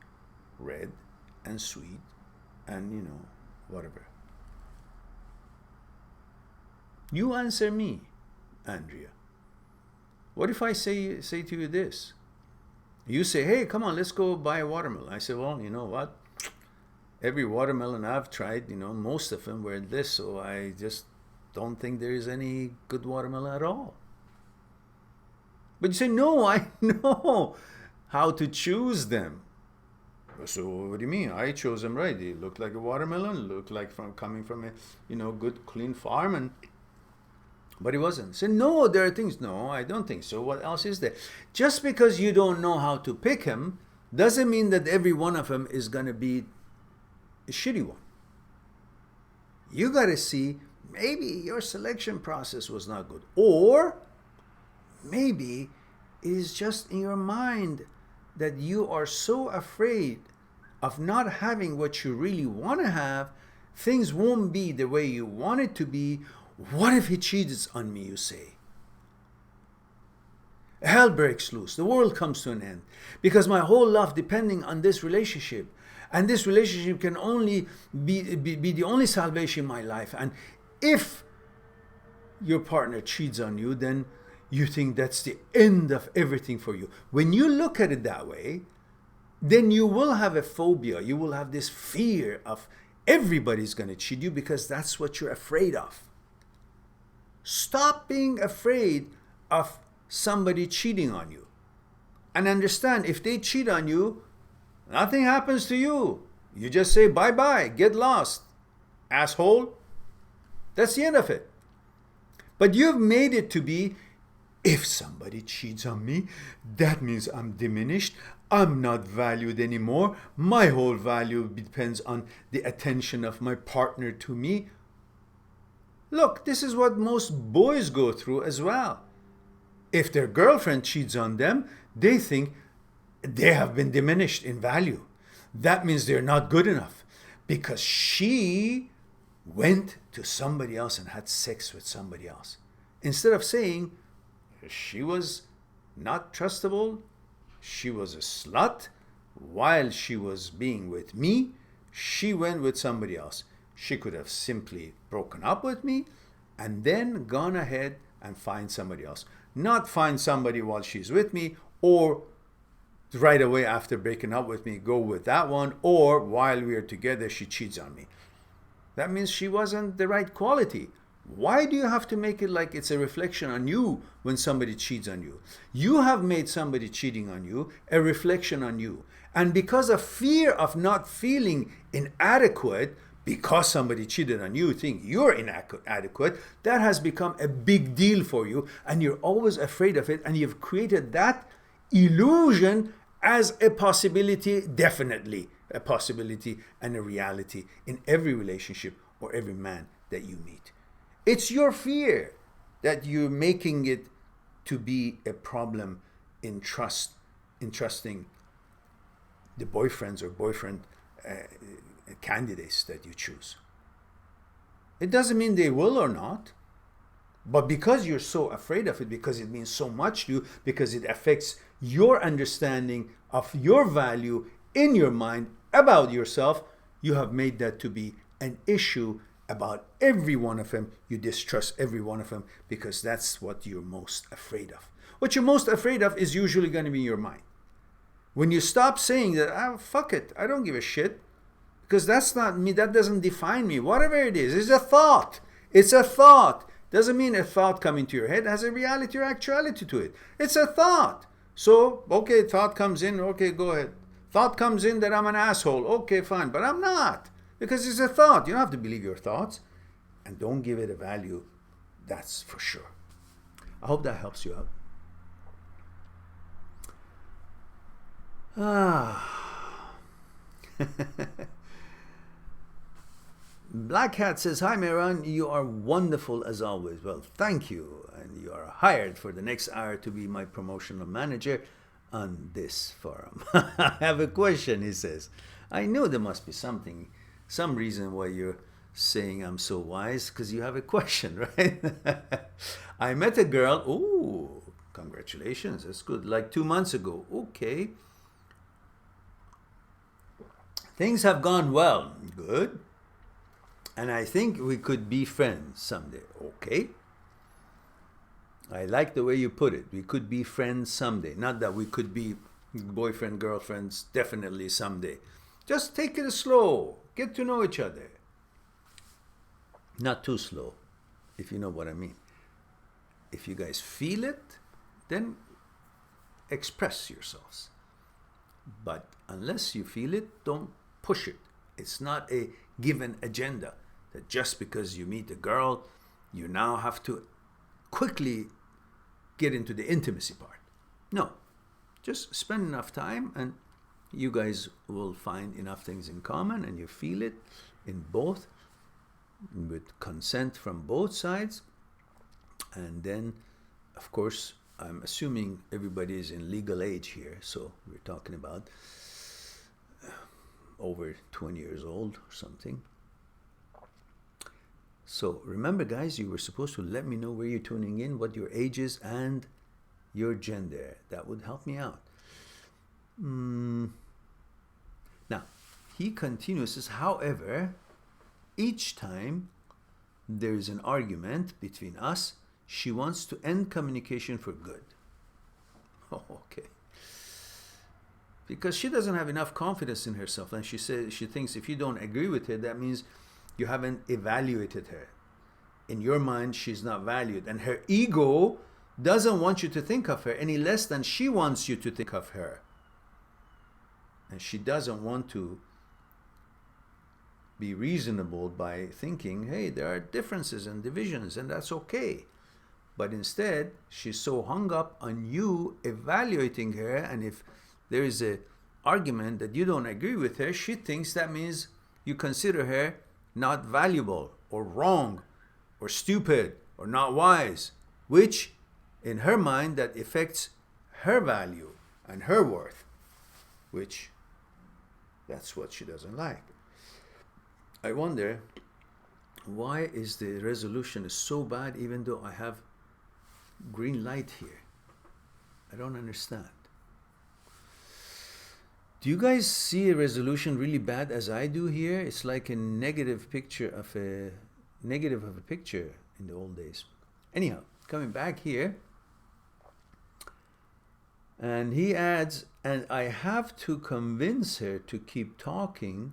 Red and sweet and, whatever. You answer me, Andrea. What if I say to you this? You say, hey, come on, let's go buy a watermelon. I say, well, you know what? Every watermelon I've tried, most of them were this, so I just don't think there is any good watermelon at all. But you say, no, I know how to choose them. So what do you mean? I chose them right. They look like a watermelon, look like coming from a good clean farm, but it wasn't. Say, no, there are things. No, I don't think so. What else is there? Just because you don't know how to pick them doesn't mean that every one of them is going to be a shitty one. You got to see, maybe your selection process was not good, or maybe it is just in your mind that you are so afraid of not having what you really want to have. Things won't be the way you want it to be. What if he cheats on me, you say? Hell breaks loose. The world comes to an end because my whole life depending on this relationship. And this relationship can only be the only salvation in my life. And if your partner cheats on you, then you think that's the end of everything for you. When you look at it that way, then you will have a phobia. You will have this fear of everybody's going to cheat you because that's what you're afraid of. Stop being afraid of somebody cheating on you. And understand, if they cheat on you, nothing happens to you. You just say, bye-bye, get lost, asshole. That's the end of it. But you've made it to be, if somebody cheats on me, that means I'm diminished. I'm not valued anymore. My whole value depends on the attention of my partner to me. Look, this is what most boys go through as well. If their girlfriend cheats on them, they think they have been diminished in value. That means they're not good enough because she went to somebody else and had sex with somebody else. Instead of saying, she was not trustable, she was a slut, while she was being with me, she went with somebody else. She could have simply broken up with me and then gone ahead and find somebody else. Not find somebody while she's with me, or right away after breaking up with me, go with that one, or while we are together, she cheats on me. That means she wasn't the right quality. Why do you have to make it like it's a reflection on you when somebody cheats on you? You have made somebody cheating on you a reflection on you. And because of fear of not feeling inadequate, because somebody cheated on you, think you're inadequate, that has become a big deal for you, and you're always afraid of it, and you've created that illusion as a possibility, definitely a possibility and a reality in every relationship or every man that you meet. It's your fear that you're making it to be a problem in trusting the boyfriends or boyfriend candidates that you choose. It doesn't mean they will or not, but because you're so afraid of it, because it means so much to you, because it affects your understanding of your value in your mind about yourself, you have made that to be an issue about every one of them. You distrust every one of them because that's what you're most afraid of. What you're most afraid of is usually going to be in your mind. When you stop saying that, oh, fuck it, I don't give a shit, because that's not me, that doesn't define me, whatever it is, it's a thought. It's a thought. Doesn't mean a thought coming to your head has a reality or actuality to it. It's a thought. So, okay, thought comes in, okay, go ahead. Thought comes in that I'm an asshole, okay, fine, but I'm not, because it's a thought. You don't have to believe your thoughts, and don't give it a value, that's for sure. I hope that helps you out. Black Hat says, hi Mehran, you are wonderful as always. Well, thank you. And you are hired for the next hour to be my promotional manager on this forum. I have a question, he says. I know there must be some reason why you're saying I'm so wise, because you have a question, right? I met a girl, ooh, congratulations, that's good, like 2 months ago. Okay. Things have gone well, good. And I think we could be friends someday. Okay. I like the way you put it. We could be friends someday. Not that we could be boyfriend, girlfriends, definitely someday. Just take it slow. Get to know each other. Not too slow, if you know what I mean. If you guys feel it, then express yourselves. But unless you feel it, don't push it. It's not a given agenda that just because you meet a girl, you now have to quickly get into the intimacy part. No, just spend enough time and you guys will find enough things in common, and you feel it in both, with consent from both sides. And then, of course, I'm assuming everybody is in legal age here, so we're talking about over 20 years old or something. So remember, guys, you were supposed to let me know where you're tuning in, what your age is, and your gender. That would help me out. Now, he continues, says, however, each time there is an argument between us, she wants to end communication for good. Oh, okay. Because she doesn't have enough confidence in herself, and she says, she thinks if you don't agree with her, that means you haven't evaluated her. In your mind, she's not valued, and her ego doesn't want you to think of her any less than she wants you to think of her. And she doesn't want to be reasonable by thinking, hey, there are differences and divisions, and that's okay. But instead, she's so hung up on you evaluating her, and if there is an argument that you don't agree with her, she thinks that means you consider her not valuable or wrong or stupid or not wise, which in her mind that affects her value and her worth, which that's what she doesn't like. I wonder, why is the resolution so bad even though I have green light here? I don't understand. Do you guys see a resolution really bad as I do here? It's like a negative picture of a picture in the old days. Anyhow, coming back here, and he adds, and I have to convince her to keep talking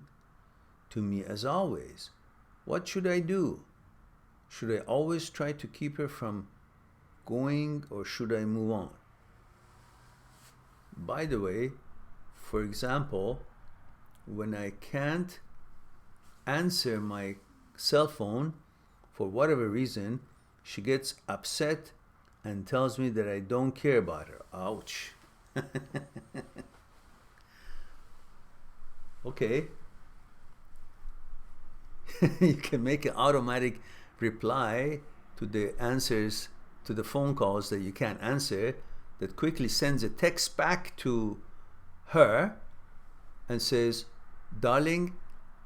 to me as always. What should I do? Should I always try to keep her from going, or should I move on? By the way, for example, when I can't answer my cell phone for whatever reason, she gets upset and tells me that I don't care about her. Ouch. Okay. You can make an automatic reply to the answers to the phone calls that you can't answer, that quickly sends a text back to her and says, darling,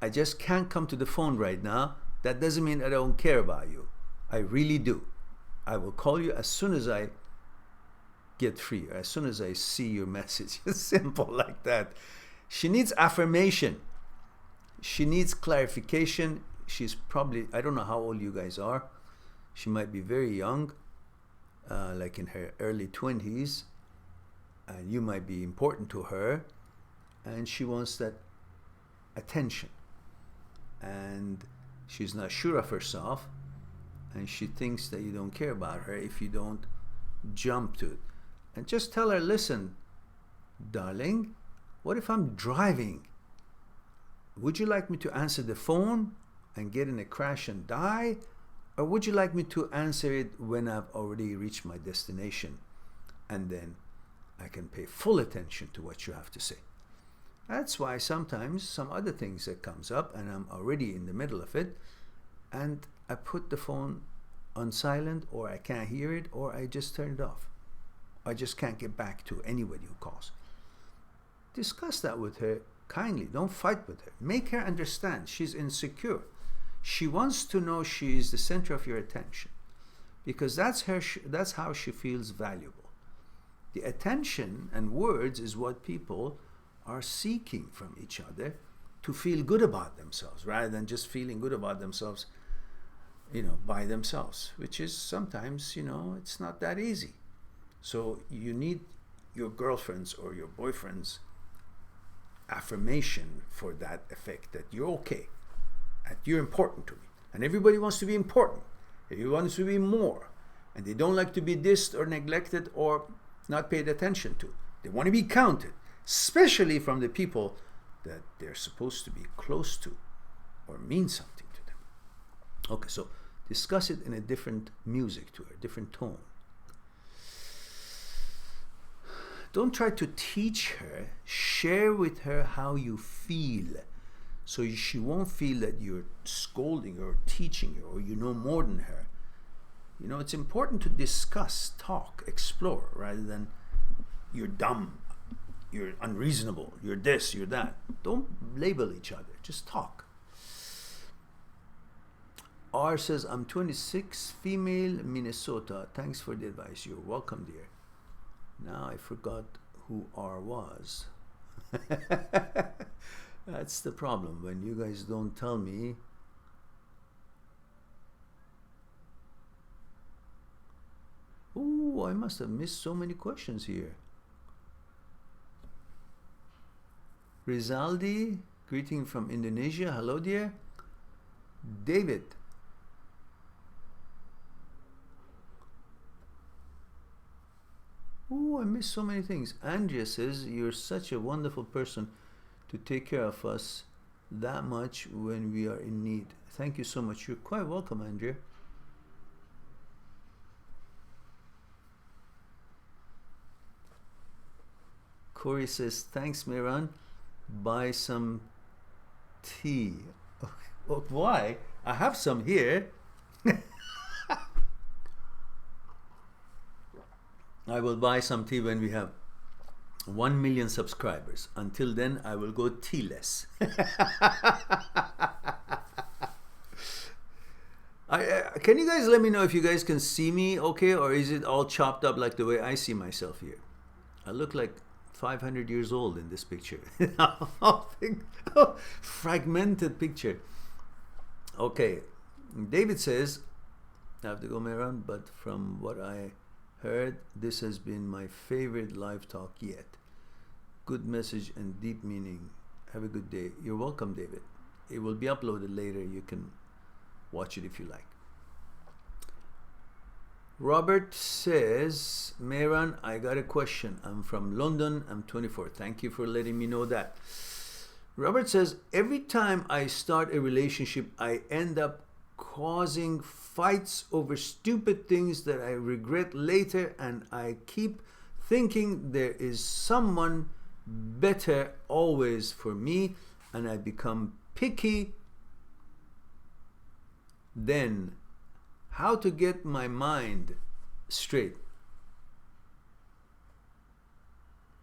I just can't come to the phone right now. That doesn't mean I don't care about you. I really do. I will call you as soon as I get free, or as soon as I see your message. It's simple like that. She needs affirmation. She needs clarification. She's probably, I don't know how old you guys are. She might be very young, like in her early 20s, and you might be important to her, and she wants that attention. And she's not sure of herself, and she thinks that you don't care about her if you don't jump to it. And just tell her, listen, darling, what if I'm driving? Would you like me to answer the phone and get in a crash and die? Or would you like me to answer it when I've already reached my destination? And then I can pay full attention to what you have to say. That's why sometimes some other things that comes up and I'm already in the middle of it, and I put the phone on silent, or I can't hear it, or I just turn it off. I just can't get back to anybody who calls. Discuss that with her kindly. Don't fight with her. Make her understand she's insecure. She wants to know she is the center of your attention, because that's how she feels valuable. The attention and words is what people are seeking from each other to feel good about themselves, rather than just feeling good about themselves, by themselves, which is sometimes, it's not that easy. So you need your girlfriend's or your boyfriend's affirmation for that effect, that you're okay, that you're important to me. And everybody wants to be important. Everybody wants to be more. And they don't like to be dissed or neglected or not paid attention to. They want to be counted, especially from the people that they're supposed to be close to or mean something to them. Okay, so discuss it in a different music to her, different tone. Don't try to teach her. Share with her how you feel, so she won't feel that you're scolding her or teaching her, or you know more than her. It's important to discuss, talk, explore, rather than you're dumb, you're unreasonable, you're this, you're that. Don't label each other. Just talk. R says, I'm 26, female, Minnesota. Thanks for the advice. You're welcome, dear. Now I forgot who R was. That's the problem, when you guys don't tell me. Oh, I must have missed so many questions here. Rizaldi, greeting from Indonesia. Hello, dear. David. Oh, I missed so many things. Andrea says, you're such a wonderful person to take care of us that much when we are in need. Thank you so much. You're quite welcome, Andrea. Corey says, thanks, Mehran. Buy some tea. Oh, why? I have some here. I will buy some tea when we have 1 million subscribers. Until then, I will go tealess. Can you guys let me know if you guys can see me okay, or is it all chopped up like the way I see myself here? I look like 500 years old in this picture. Fragmented picture. Okay. David says, I have to go, Mehran, but from what I heard, this has been my favorite live talk yet. Good message and deep meaning. Have a good day. You're welcome, David. It will be uploaded later. You can watch it if you like. Robert says, Mehran, I got a question. I'm from London. I'm 24. Thank you for letting me know that. Robert says, every time I start a relationship, I end up causing fights over stupid things that I regret later, and I keep thinking there is someone better always for me. and I become picky, then how to get my mind straight.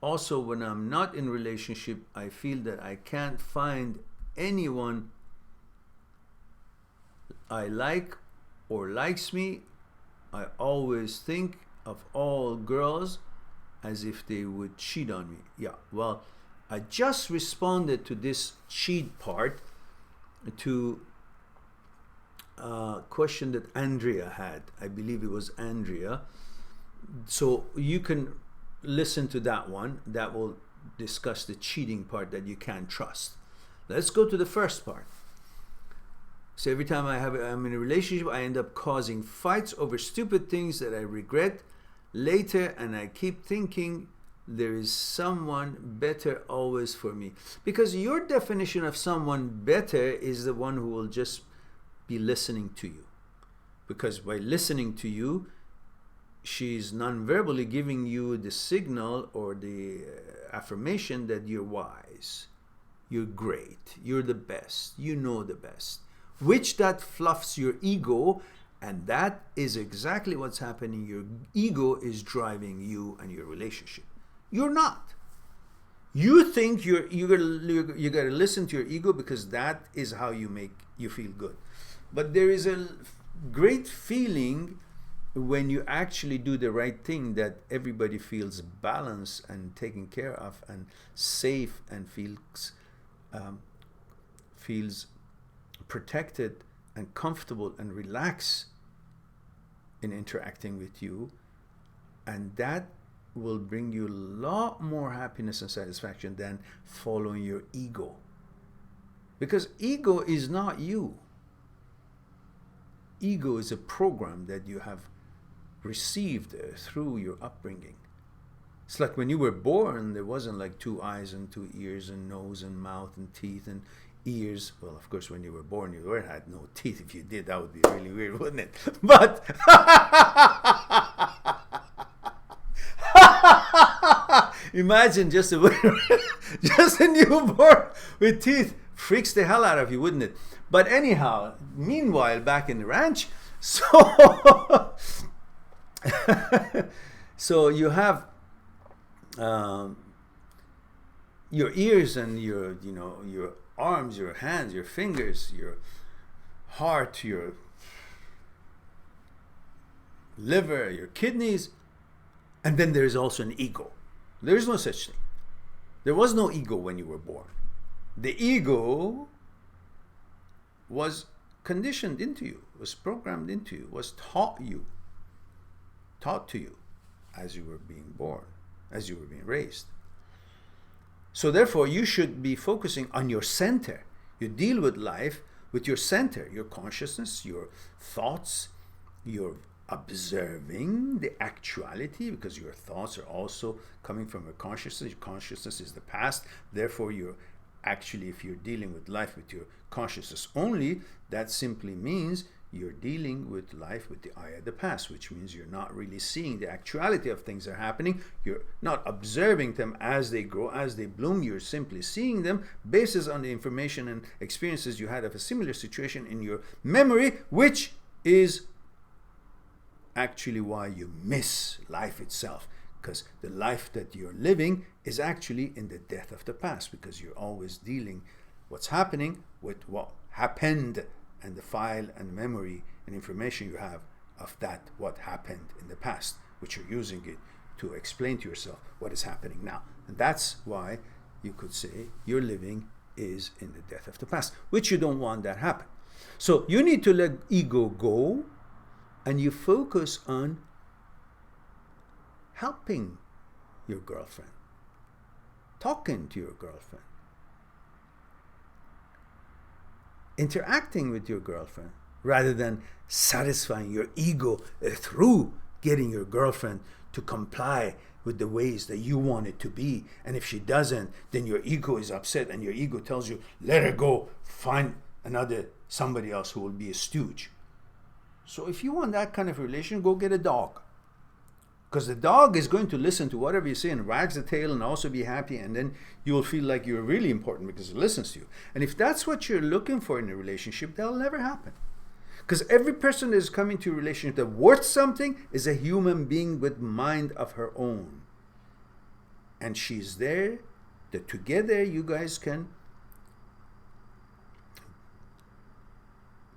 Also, when I'm not in relationship, I feel that I can't find anyone I like or likes me. I always think of all girls as if they would cheat on me. Yeah, well, I just responded to this cheat part to a question that Andrea had. I believe it was Andrea. So you can listen to that one. That will discuss the cheating part that you can't trust. Let's go to the first part. So every time I'm in a relationship, I end up causing fights over stupid things that I regret later, and I keep thinking there is someone better always for me. Because your definition of someone better is the one who will just be listening to you. Because by listening to you, she's non-verbally giving you the signal or the affirmation that you're wise, you're great, you're the best, you know the best, which that fluffs your ego, and that is exactly what's happening. Your ego is driving you and your relationship. You're not. You think you got to listen to your ego because that is how you make you feel good. But there is a great feeling when you actually do the right thing, that everybody feels balanced and taken care of and safe and feels protected and comfortable and relaxed in interacting with you, and that will bring you a lot more happiness and satisfaction than following your ego. Because ego is not you. Ego is a program that you have received through your upbringing. It's like when you were born, there wasn't like 2 eyes and 2 ears and nose and mouth and teeth and ears. Well, of course, when you were born, you had no teeth. If you did, that would be really weird, wouldn't it? But imagine just a newborn with teeth. Freaks the hell out of you, wouldn't it? But anyhow, meanwhile, back in the ranch, so so you have your ears and your arms, your hands, your fingers, your heart, your liver, your kidneys, and then there's also an ego. There is no such thing. There was no ego when you were born. The ego was conditioned into you, was programmed into you, was taught to you as you were being born, as you were being raised. So therefore, you should be focusing on your center. You deal with life with your center, your consciousness, your thoughts. You're observing the actuality, because your thoughts are also coming from your consciousness. Your consciousness is the past. Therefore, you're actually, if you're dealing with life with your consciousness only, that simply means you're dealing with life with the eye of the past, which means you're not really seeing the actuality of things that are happening. You're not observing them as they grow, as they bloom. You're simply seeing them based on the information and experiences you had of a similar situation in your memory, which is actually why you miss life itself, because the life that you're living is actually in the death of the past, because you're always dealing what's happening with what happened, and the file and memory and information you have of that, what happened in the past, which you're using it to explain to yourself what is happening now. And that's why you could say your living is in the death of the past, which you don't want that happen. So you need to let ego go, and you focus on helping your girlfriend, talking to your girlfriend, interacting with your girlfriend, rather than satisfying your ego through getting your girlfriend to comply with the ways that you want it to be. And if she doesn't, then your ego is upset, and your ego tells you, let her go, find somebody else who will be a stooge. So if you want that kind of relation, go get a dog. Because the dog is going to listen to whatever you say and wags the tail and also be happy, and then you will feel like you're really important because it listens to you. And if that's what you're looking for in a relationship, that'll never happen. Because every person that is coming to a relationship that worth something is a human being with mind of her own. And she's there that together you guys can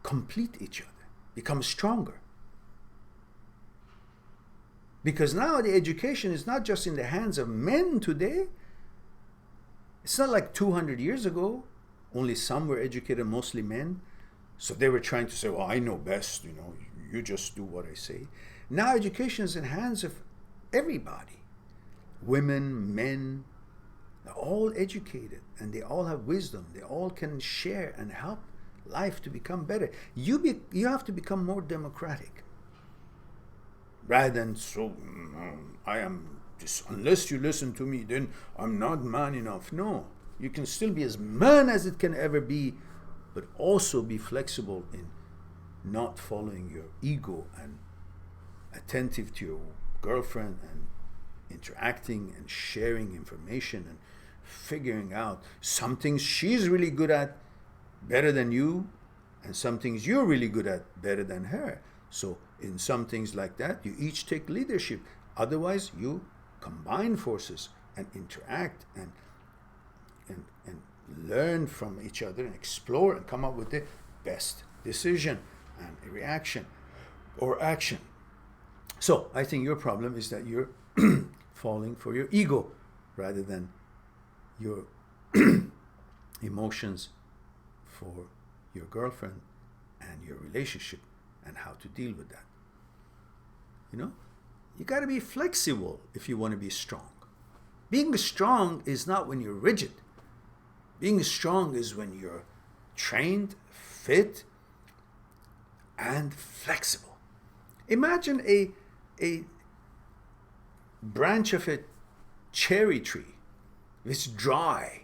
complete each other, become stronger. Because now the education is not just in the hands of men today. It's not like 200 years ago, only some were educated, mostly men. So they were trying to say, well, I know best, you just do what I say. Now education is in the hands of everybody. Women, men, they're all educated and they all have wisdom. They all can share and help life to become better. You have to become more democratic. Rather than I am just, unless you listen to me, then I'm not man enough. No, you can still be as man as it can ever be, but also be flexible in not following your ego and attentive to your girlfriend and interacting and sharing information and figuring out some things she's really good at better than you and some things you're really good at better than her. So in some things like that, you each take leadership. Otherwise, you combine forces and interact and learn from each other and explore and come up with the best decision and reaction or action. So I think your problem is that you're falling for your ego rather than your emotions for your girlfriend and your relationship and how to deal with that. You got to be flexible if you want to be strong. Being strong is not when you're rigid. Being strong is when you're trained, fit, and flexible. Imagine a branch of a cherry tree. It's dry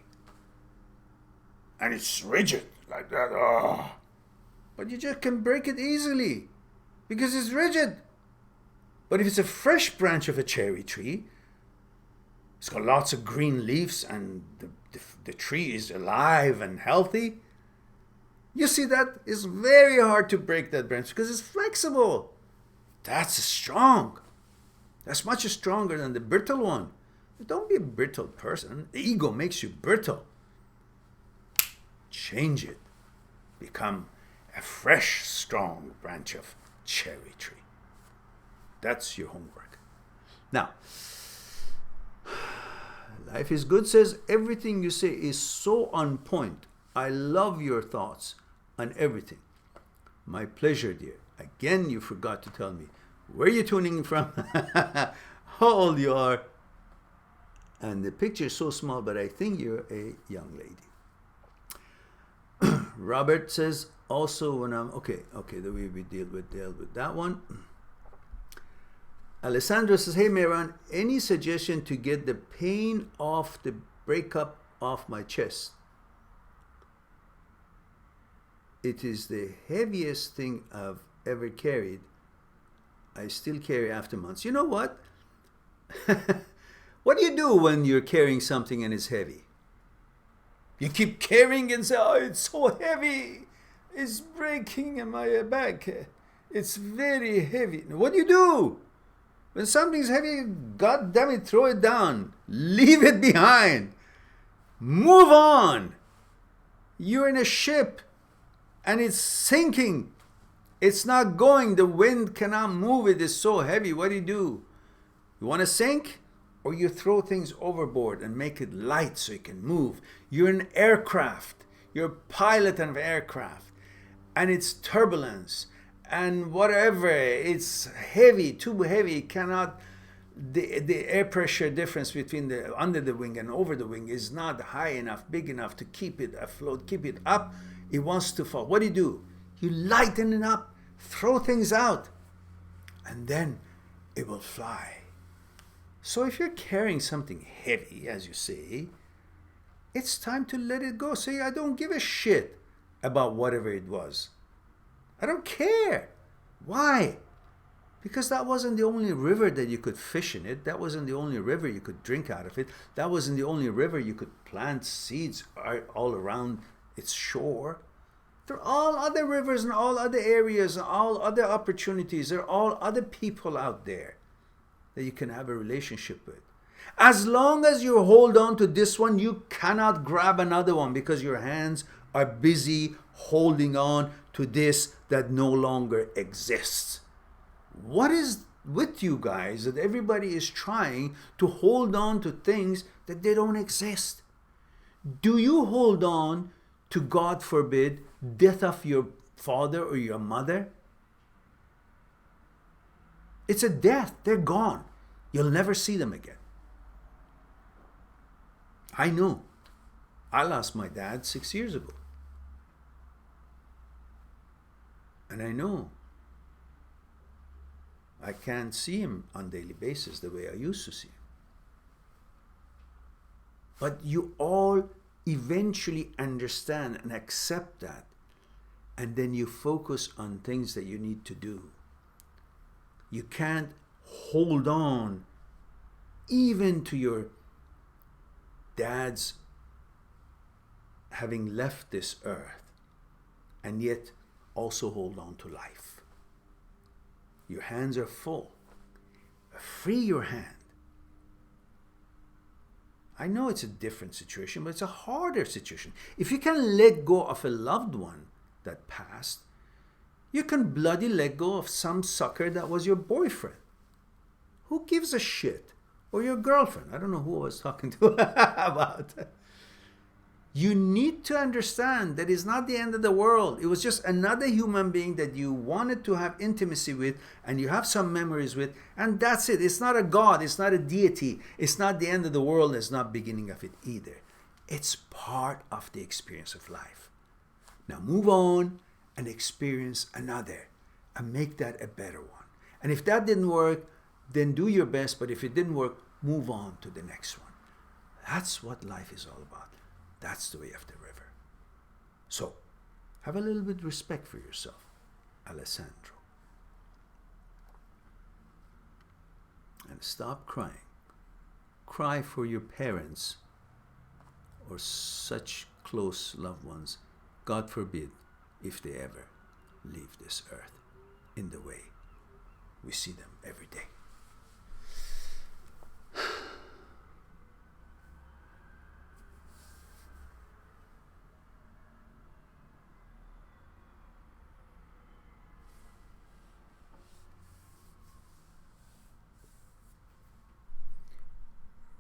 and it's rigid like that. Oh. But you just can break it easily because it's rigid. But if it's a fresh branch of a cherry tree, it's got lots of green leaves and the tree is alive and healthy, you see that it's very hard to break that branch because it's flexible. That's strong. That's much stronger than the brittle one. Don't be a brittle person. The ego makes you brittle. Change it. Become a fresh, strong branch of cherry tree. That's your homework. Now, Life is Good says, everything you say is so on point. I love your thoughts on everything. My pleasure, dear. Again, you forgot to tell me where you're tuning in from, how old you are, and the picture is so small, but I think you're a young lady. Robert says, also when I'm, okay, the way we dealt with that one. Alessandro says, hey Mehran, any suggestion to get the pain of the breakup off my chest? It is the heaviest thing I've ever carried. I still carry after months. You know what? What do you do when you're carrying something and it's heavy? You keep carrying and say, oh, it's so heavy. It's breaking in my back. It's very heavy. What do you do? When something's heavy, God damn it, throw it down. Leave it behind. Move on. You're in a ship and it's sinking. It's not going. The wind cannot move it. It's so heavy. What do? You want to sink? Or you throw things overboard and make it light so it can move. You're an aircraft. You're a pilot of an aircraft. And it's turbulence. And whatever, it's heavy, too heavy. It cannot, the air pressure difference between the under the wing and over the wing is not high enough, big enough to keep it afloat, keep it up. It wants to fall. What do? You lighten it up, throw things out, and then it will fly. So if you're carrying something heavy, as you say, it's time to let it go. Say, I don't give a shit about whatever it was. I don't care. Why? Because that wasn't the only river that you could fish in it. That wasn't the only river you could drink out of it. That wasn't the only river you could plant seeds all around its shore. There are all other rivers and all other areas and all other opportunities. There are all other people out there that you can have a relationship with. As long as you hold on to this one, you cannot grab another one because your hands are busy holding on to this that no longer exists. What is with you guys that everybody is trying to hold on to things that they don't exist? Do you hold on to, God forbid, death of your father or your mother? It's a death. They're gone. You'll never see them again. I know. I lost my dad 6 years ago. And I know I can't see him on a daily basis the way I used to see him. But you all eventually understand and accept that. And then you focus on things that you need to do. You can't hold on even to your dad's having left this earth and yet also hold on to life. Your hands are full. Free your hand. I know it's a different situation, but it's a harder situation. If you can let go of a loved one that passed, you can bloody let go of some sucker that was your boyfriend. Who gives a shit? Or your girlfriend. I don't know who I was talking to about. You need to understand that it's not the end of the world. It was just another human being that you wanted to have intimacy with and you have some memories with, and that's it. It's not a God. It's not a deity. It's not the end of the world. It's not beginning of it either. It's part of the experience of life. Now move on and experience another and make that a better one. And if that didn't work, then do your best. But if it didn't work, move on to the next one. That's what life is all about. That's the way of the river. So, have a little bit of respect for yourself, Alessandro. And stop crying. Cry for your parents or such close loved ones, God forbid, if they ever leave this earth in the way we see them every day.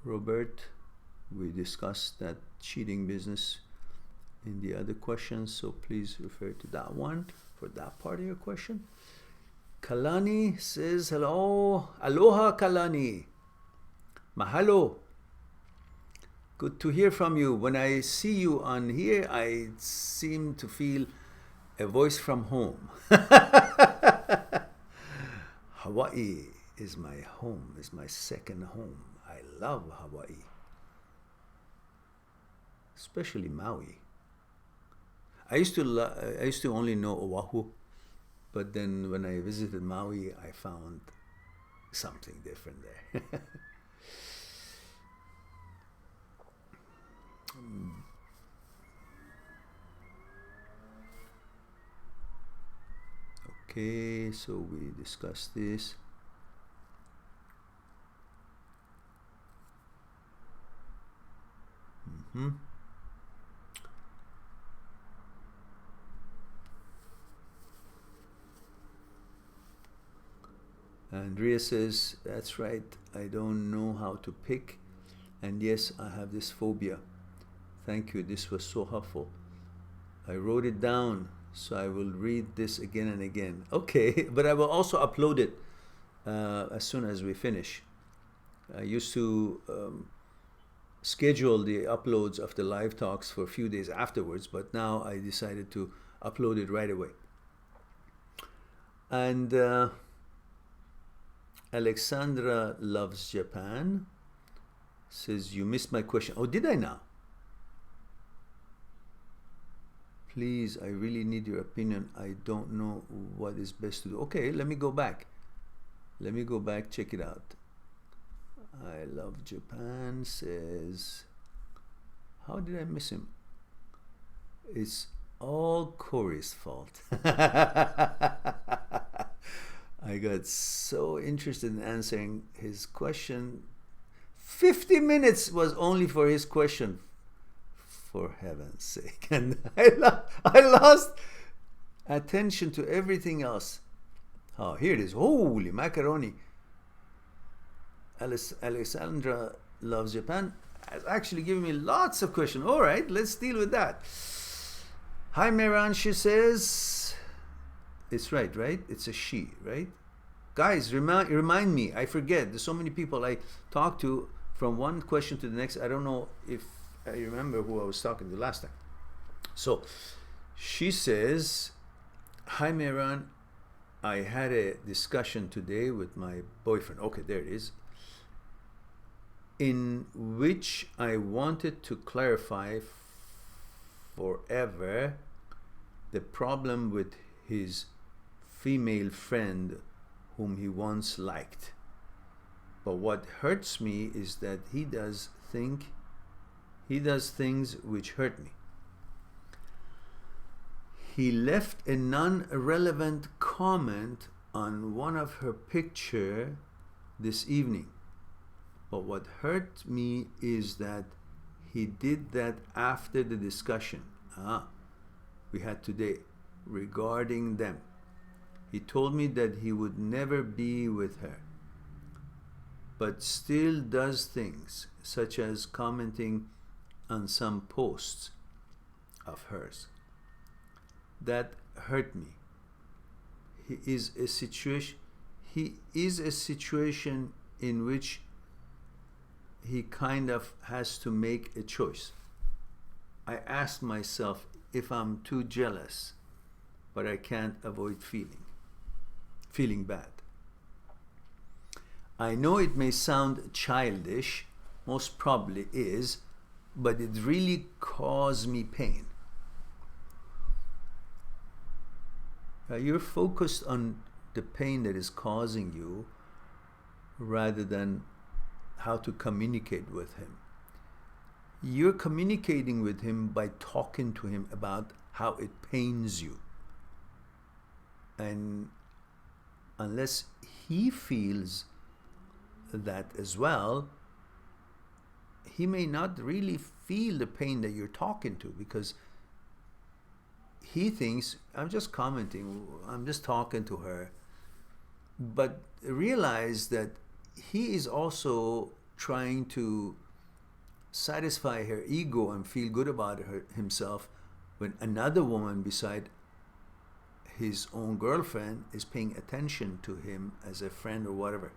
Robert, we discussed that cheating business in the other questions, so please refer to that one for that part of your question. Kalani says, hello, aloha Kalani, mahalo. Good to hear from you. When I see you on here, I seem to feel a voice from home. Hawaii is my home, is my second home. I love Hawaii, especially Maui. I used to only know Oahu, but then when I visited Maui, I found something different there. Okay, so we discussed this. Andrea says, that's right, I don't know how to pick, and yes, I have this phobia. Thank you, this was so helpful. I wrote it down, so I will read this again and again. Okay, but I will also upload it as soon as we finish. I used to schedule the uploads of the live talks for a few days afterwards, but now I decided to upload it right away. And Alexandra loves Japan says, you missed my question. Oh, did I now? Please, I really need your opinion. I don't know what is best to do. Okay, let me go back. Let me go back, check it out. I love Japan says, how did I miss him? It's all Corey's fault. I got so interested in answering his question. 50 minutes was only for his question, for heaven's sake. And I lost attention to everything else. Oh, here it is. Holy macaroni. Alexandra loves Japan has actually given me lots of questions. All right, let's deal with that. Hi, Mehran, she says. It's right? It's a she, right? Guys, remind me. I forget. There's so many people I talk to from one question to the next. I don't know if I remember who I was talking to last time. So she says, hi, Mehran. I had a discussion today with my boyfriend. Okay, there it is. In which I wanted to clarify forever the problem with his female friend whom he once liked. But what hurts me is that he does things which hurt me. He left a non-relevant comment on one of her picture this evening. But what hurt me is that he did that after the discussion we had today regarding them. He told me that he would never be with her, but still does things such as commenting on some posts of hers. That hurt me. He is a situation in which he kind of has to make a choice. I asked myself if I'm too jealous, but I can't avoid feeling bad. I know it may sound childish, most probably is, but it really caused me pain. You're focused on the pain that is causing you rather than how to communicate with him. You're communicating with him by talking to him about how it pains you. And unless he feels that as well, he may not really feel the pain that you're talking to, because he thinks, I'm just commenting, I'm just talking to her. But realize that he is also trying to satisfy her ego and feel good about himself when another woman beside his own girlfriend is paying attention to him as a friend or whatever.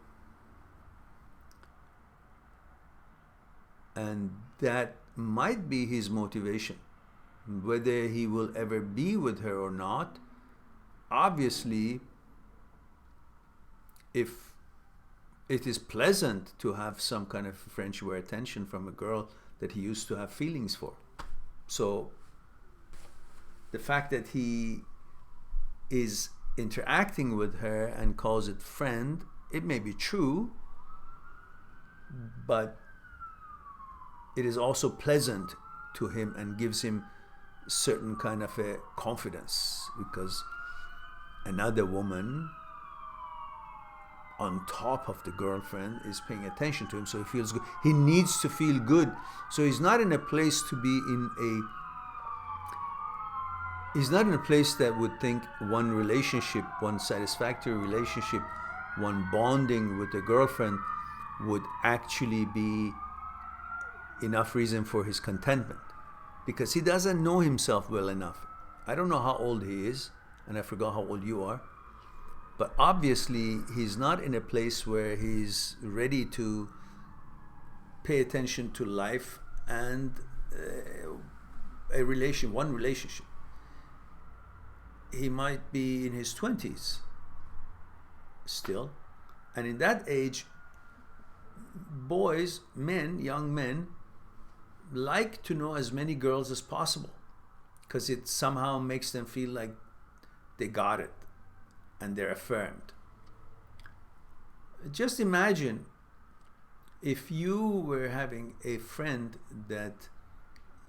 And that might be his motivation. Whether he will ever be with her or not, obviously, if it is pleasant to have some kind of friendship or attention from a girl that he used to have feelings for. So the fact that he is interacting with her and calls it friend, it may be true, but it is also pleasant to him and gives him certain kind of a confidence, because another woman on top of the girlfriend is paying attention to him, so he feels good. He needs to feel good. So he's not in a place to be he's not in a place that would think one relationship, one satisfactory relationship, one bonding with a girlfriend would actually be enough reason for his contentment, because he doesn't know himself well enough. I don't know how old he is, and I forgot how old you are, but obviously he's not in a place where he's ready to pay attention to life and one relationship. He might be in his 20s still, and in that age, boys, men, young men, like to know as many girls as possible, because it somehow makes them feel like they got it and they're affirmed. Just imagine if you were having a friend that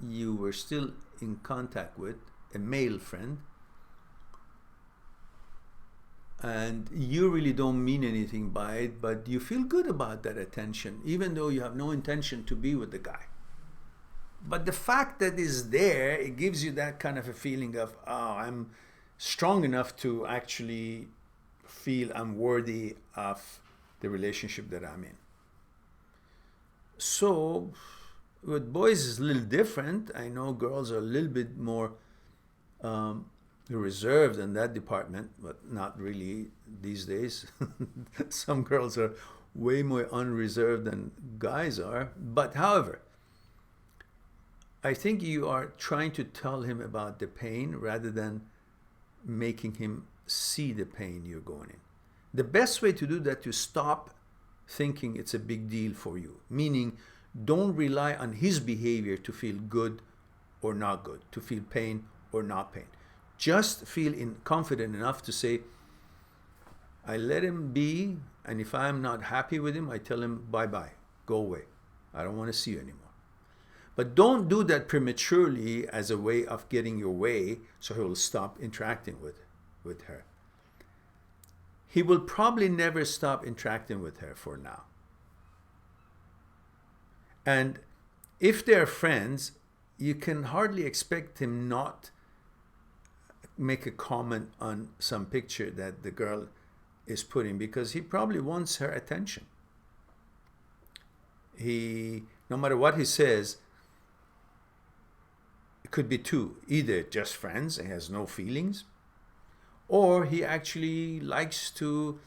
you were still in contact with, a male friend, and you really don't mean anything by it, but you feel good about that attention, even though you have no intention to be with the guy. But the fact that it's there, it gives you that kind of a feeling of, oh, I'm strong enough to actually feel I'm worthy of the relationship that I'm in. So with boys it's a little different. I know girls are a little bit more reserved in that department, but not really these days. Some girls are way more unreserved than guys are. But however, I think you are trying to tell him about the pain rather than making him see the pain you're going in. The best way to do that is to stop thinking it's a big deal for you, meaning don't rely on his behavior to feel good or not good, to feel pain or not pain. Just feel confident enough to say, I let him be, and if I'm not happy with him, I tell him, bye-bye, go away. I don't want to see you anymore. But don't do that prematurely as a way of getting your way so he will stop interacting with her. He will probably never stop interacting with her for now. And if they're friends, you can hardly expect him not make a comment on some picture that the girl is putting, because he probably wants her attention. No matter what he says, it could be two. Either just friends and has no feelings, or he actually likes to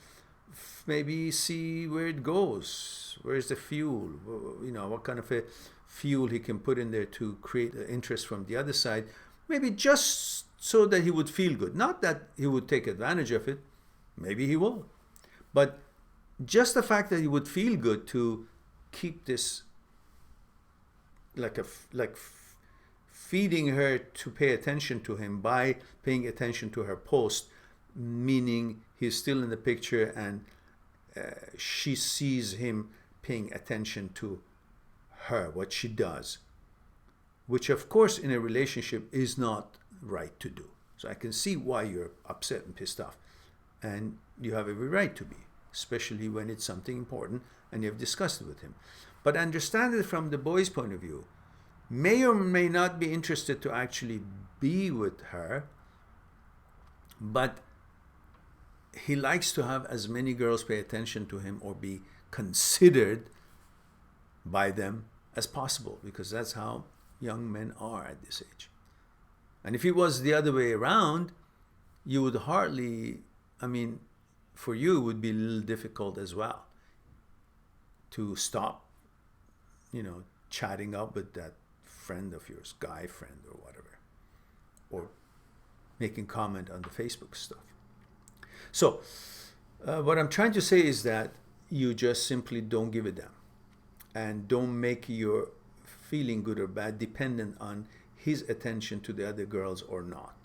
maybe see where it goes. Where's the fuel? You know, what kind of a fuel he can put in there to create interest from the other side. Maybe just so that he would feel good. Not that he would take advantage of it. Maybe he will. But just the fact that he would feel good to keep this like feeding her to pay attention to him by paying attention to her post, meaning he's still in the picture and she sees him paying attention to her, what she does, which of course in a relationship is not right to do. So I can see why you're upset and pissed off, and you have every right to be, especially when it's something important and you've discussed it with him. But understand it from the boy's point of view. May or may not be interested to actually be with her, but he likes to have as many girls pay attention to him or be considered by them as possible, because that's how young men are at this age. And if it was the other way around, you would hardly, for you it would be a little difficult as well to stop, chatting up with that friend of yours, guy friend or whatever, or making comment on the Facebook stuff. So what I'm trying to say is that you just simply don't give a damn, and don't make your feeling good or bad dependent on his attention to the other girls or not.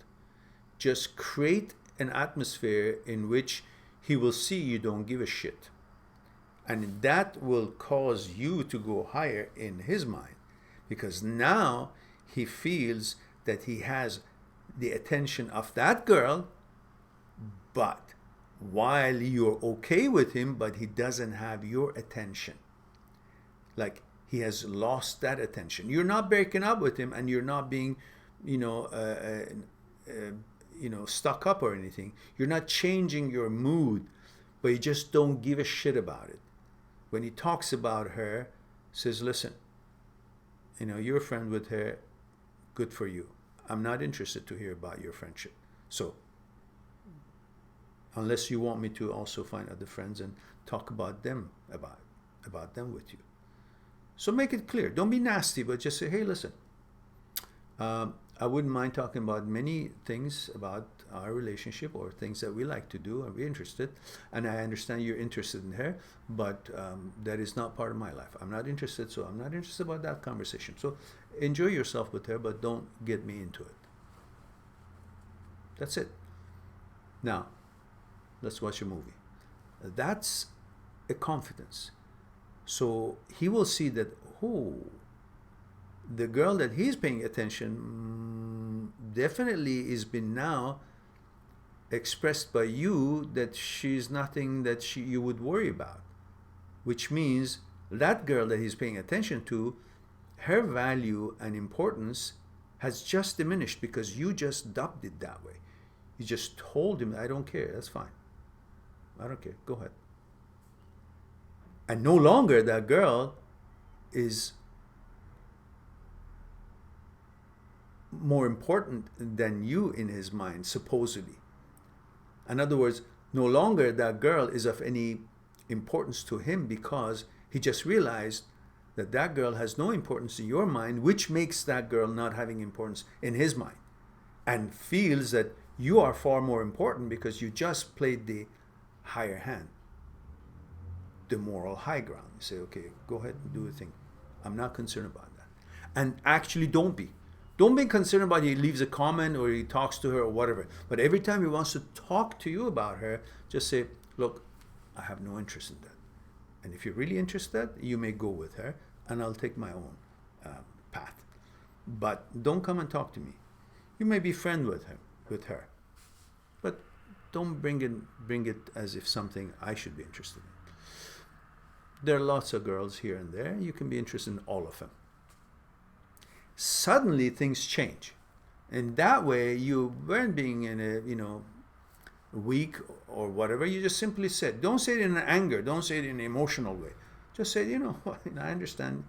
Just create an atmosphere in which he will see you don't give a shit, and that will cause you to go higher in his mind, because now he feels that he has the attention of that girl, but while you're okay with him, but he doesn't have your attention. Like he has lost that attention. You're not breaking up with him, and you're not being, stuck up or anything. You're not changing your mood, but you just don't give a shit about it. When he talks about her, says, listen, you're a friend with her, good for you. I'm not interested to hear about your friendship. So, unless you want me to also find other friends and talk about them, about them with you. So make it clear. Don't be nasty, but just say, hey, listen, I wouldn't mind talking about many things about our relationship or things that we like to do and we're interested. And I understand you're interested in her, but that is not part of my life. I'm not interested, so I'm not interested about that conversation. So enjoy yourself with her, but don't get me into it. That's it. Now, let's watch a movie. That's a confidence. So he will see that, oh, the girl that he's paying attention definitely is been now expressed by you that she's nothing that you would worry about, which means that girl that he's paying attention to, her value and importance has just diminished because you just dubbed it that way. You just told him, I don't care, that's fine. I don't care, go ahead. And no longer that girl is more important than you in his mind, supposedly. In other words, no longer that girl is of any importance to him because he just realized that that girl has no importance in your mind, which makes that girl not having importance in his mind, and feels that you are far more important because you just played the higher hand, the moral high ground. You say, okay, go ahead and do the thing. I'm not concerned about that. And actually don't be. Don't be concerned about he leaves a comment or he talks to her or whatever. But every time he wants to talk to you about her, just say, look, I have no interest in that. And if you're really interested, you may go with her and I'll take my own path. But don't come and talk to me. You may be friend with her. But don't bring it as if something I should be interested in. There are lots of girls here and there. You can be interested in all of them. Suddenly things change. And that way you weren't being in a weak or whatever. You just simply said, don't say it in anger. Don't say it in an emotional way. Just say, I understand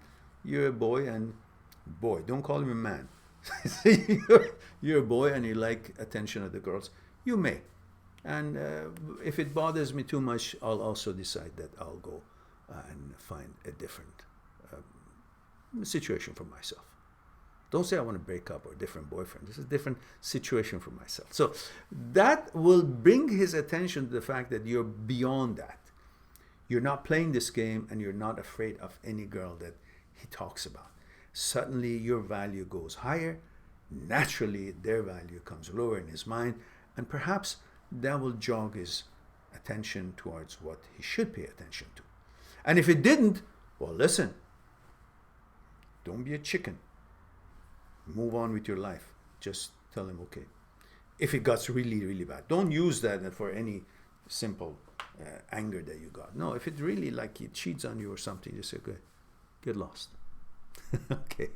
you're a boy and boy, don't call him a man. You're a boy and you like attention of the girls. You may. And if it bothers me too much, I'll also decide that I'll go and find a different situation for myself. Don't say I want to break up or a different boyfriend. This is a different situation for myself. So that will bring his attention to the fact that you're beyond that. You're not playing this game and you're not afraid of any girl that he talks about. Suddenly your value goes higher. Naturally, their value comes lower in his mind. And perhaps that will jog his attention towards what he should pay attention to. And if it didn't, well, listen, don't be a chicken. Move on with your life. Just tell him, okay. If it got really, really bad, don't use that for any simple anger that you got. No, if it really like he cheats on you or something, just say, okay, get lost. Okay.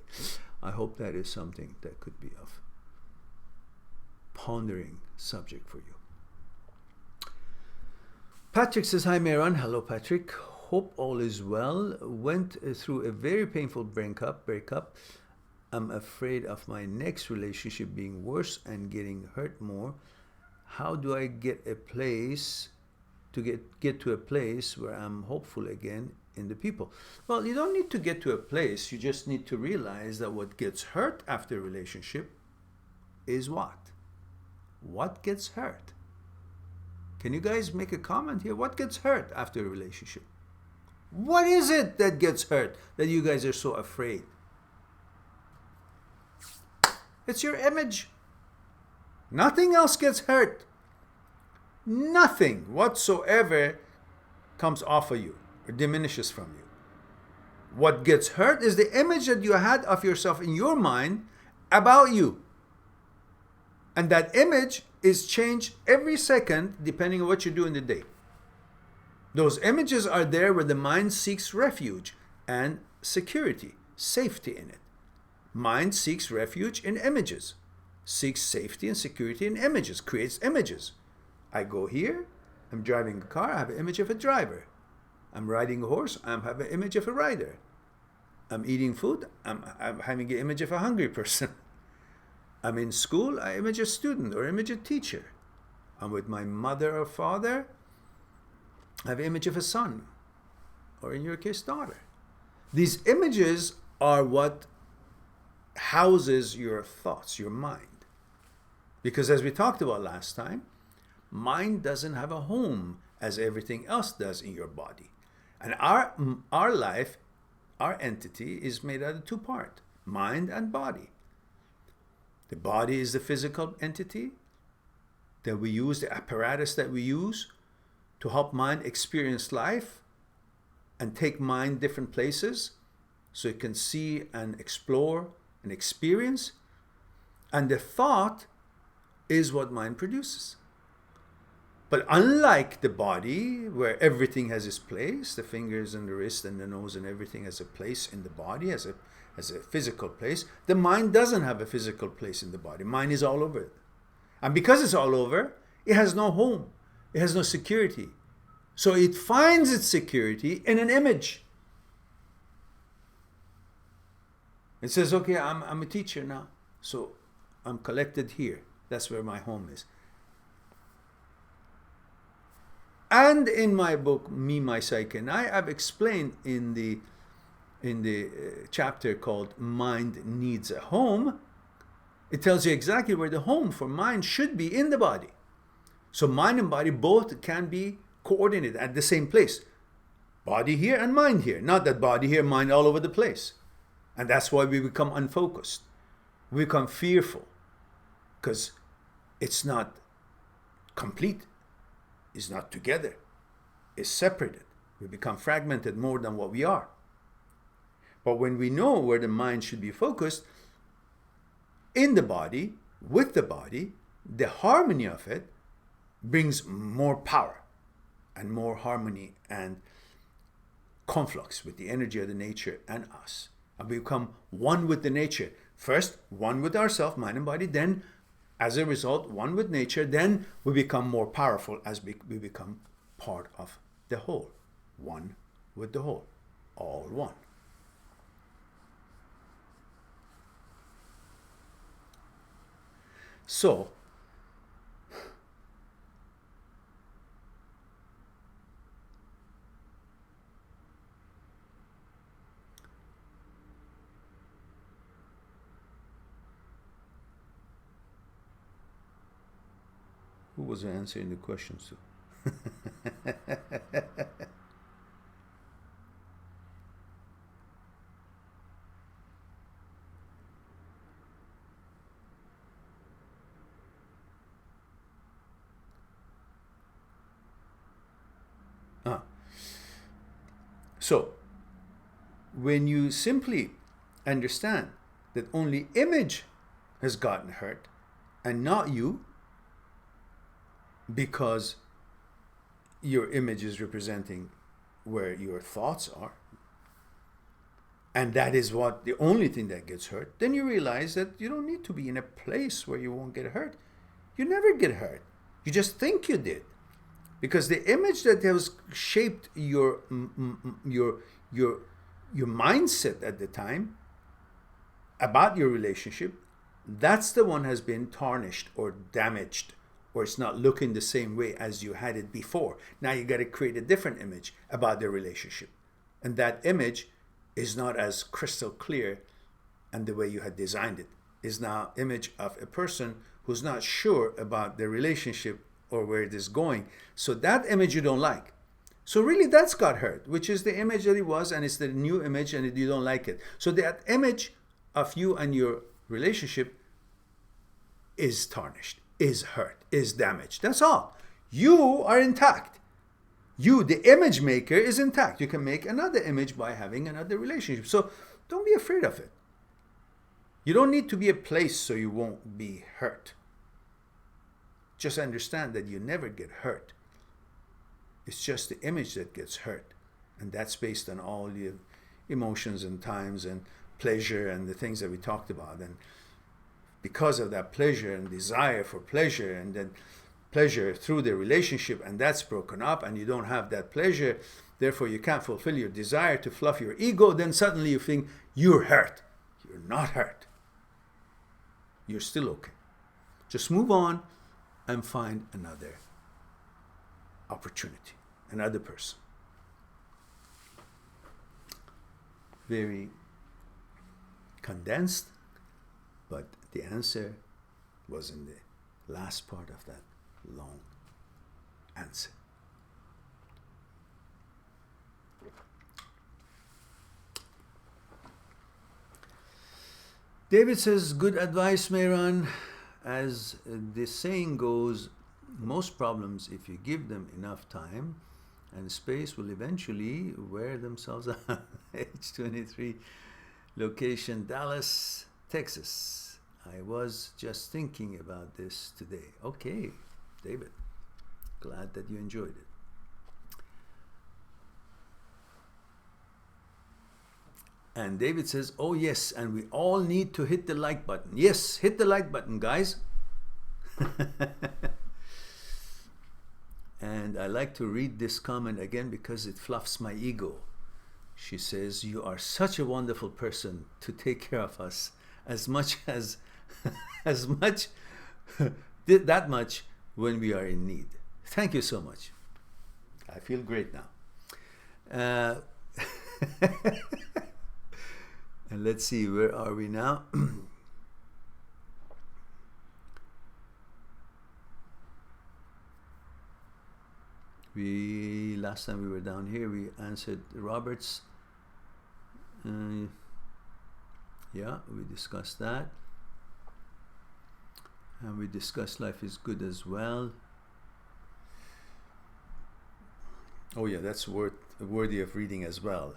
I hope that is something that could be of pondering subject for you. Patrick says, hi Mehran. Hello Patrick. Hope all is well. Went through a very painful breakup. I'm afraid of my next relationship being worse and getting hurt more. How do I get a place to get to a place where I'm hopeful again in the people? Well, you don't need to get to a place. You just need to realize that what gets hurt after a relationship is what? What gets hurt? Can you guys make a comment here? What gets hurt after a relationship? What is it that gets hurt that you guys are so afraid? It's your image. Nothing else gets hurt. Nothing whatsoever comes off of you or diminishes from you. What gets hurt is the image that you had of yourself in your mind about you. And that image is changed every second depending on what you do in the day. Those images are there where the mind seeks refuge and security, safety in it. Mind seeks refuge in images, seeks safety and security in images, creates images. I go here, I'm driving a car, I have an image of a driver. I'm riding a horse, I have an image of a rider. I'm eating food, I'm having an image of a hungry person. I'm in school, I image a student or image a teacher. I'm with my mother or father, I have an image of a son, or in your case, daughter. These images are what houses your thoughts, your mind. Because as we talked about last time, mind doesn't have a home as everything else does in your body. And our life, our entity is made out of two parts, mind and body. The body is the physical entity that we use, the apparatus that we use to help mind experience life and take mind different places so it can see and explore and experience. And the thought is what mind produces. But unlike the body, where everything has its place, the fingers and the wrist and the nose and everything has a place in the body, has a physical place, the mind doesn't have a physical place in the body. Mind is all over it. And because it's all over, it has no home. It has no security. So it finds its security in an image. It says, okay, I'm a teacher now. So I'm collected here. That's where my home is. And in my book, Me, My Psyche, and I've explained in the chapter called Mind Needs a Home, it tells you exactly where the home for mind should be in the body. So mind and body both can be coordinated at the same place. Body here and mind here. Not that body here, mind all over the place. And that's why we become unfocused. We become fearful. Because it's not complete. It's not together. It's separated. We become fragmented more than what we are. But when we know where the mind should be focused, in the body, with the body, the harmony of it brings more power and more harmony and conflux with the energy of the nature and us. And we become one with the nature. First, one with ourselves, mind and body. Then, as a result, one with nature. Then we become more powerful as we become part of the whole. One with the whole. All one. So, who was answering the questions to? So, when you simply understand that only image has gotten hurt and not you, because your image is representing where your thoughts are, and that is what the only thing that gets hurt, then you realize that you don't need to be in a place where you won't get hurt. You never get hurt. You just think you did. Because the image that has shaped your mindset at the time about your relationship, that's the one has been tarnished or damaged, or it's not looking the same way as you had it before. Now you got to create a different image about the relationship. And that image is not as crystal clear and the way you had designed it. Is now image of a person who's not sure about the relationship or where it is going. So that image you don't like. So really that's got hurt, which is the image that it was, and it's the new image and you don't like it. So that image of you and your relationship is tarnished, is hurt, is damaged. That's all. You are intact. You, the image maker, is intact. You can make another image by having another relationship. So don't be afraid of it. You don't need to be a place so you won't be hurt. Just understand that you never get hurt. It's just the image that gets hurt. And that's based on all the emotions and times and pleasure and the things that we talked about. And because of that pleasure and desire for pleasure, and then pleasure through the relationship, and that's broken up and you don't have that pleasure, therefore you can't fulfill your desire to fluff your ego, then suddenly you think you're hurt. You're not hurt. You're still okay. Just move on and find another opportunity, another person. Very condensed, but the answer was in the last part of that long answer. David says, good advice, Mehran. As the saying goes, most problems, if you give them enough time, and space will eventually wear themselves out. Age 23, location Dallas, Texas. I was just thinking about this today. Okay, David, glad that you enjoyed it. And David says, oh yes, and we all need to hit the like button. Yes, hit the like button, guys. And I like to read this comment again because it fluffs my ego. She says, you are such a wonderful person to take care of us as much as, that much when we are in need. Thank you so much. I feel great now. And let's see, where are we now? Last time we were down here, we answered Robert's. Yeah, we discussed that. And we discussed life is good as well. Oh yeah, that's worthy of reading as well.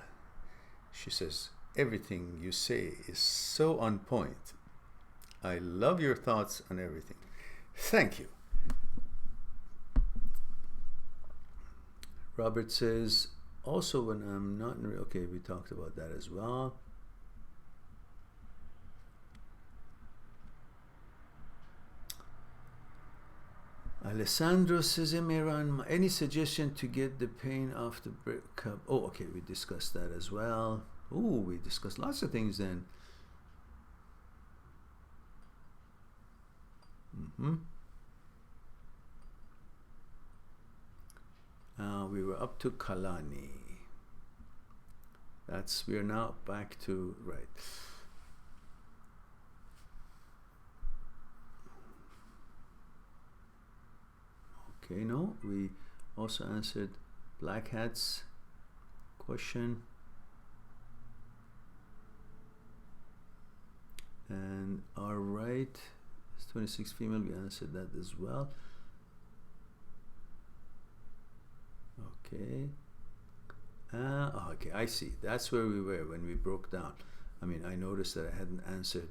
She says, everything you say is so on point. I love your thoughts on everything. Thank you. Robert says, also when I'm not in, okay, we talked about that as well. Alessandro says, Mehran, any suggestion to get the pain off the breakup? Oh, okay, we discussed that as well. Oh, we discussed lots of things then. We were up to Kalani. We are now back to, right. Okay, no, we also answered Black Hat's question. And all right, it's 26 female, we answered that as well. Okay. Okay, I see. That's where we were when we broke down. I mean, I noticed that I hadn't answered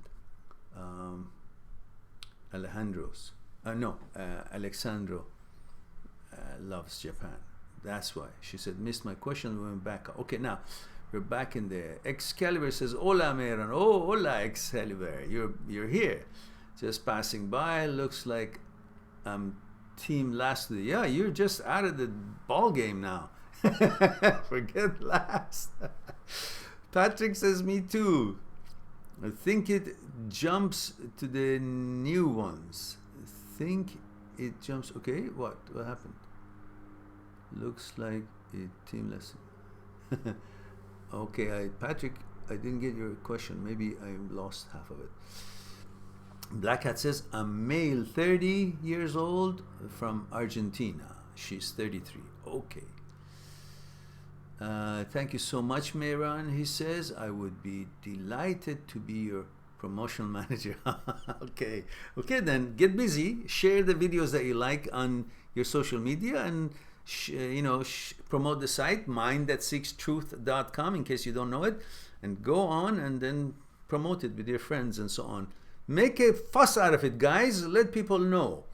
Alejandro's. Alexandro loves Japan. That's why. She said, missed my question, we went back. Okay, now we're back in there. Excalibur says, hola, Mehran. Oh, hola, Excalibur. You're here. Just passing by. Looks like team last. Yeah, you're just out of the ball game now. Forget last. Patrick says, me too. I think it jumps to the new ones. It jumps. Okay, what happened? Looks like a team lesson. Okay, Patrick, I didn't get your question. Maybe I lost half of it. Black Hat says, I'm male, 30 years old, from Argentina. She's 33. Okay. Thank you so much, Mehran. He says, I would be delighted to be your promotional manager. Okay. Okay, then get busy. Share the videos that you like on your social media and promote the site, mindthatseekstruth.com, in case you don't know it, and go on and then promote it with your friends and so on. Make a fuss out of it, guys. Let people know.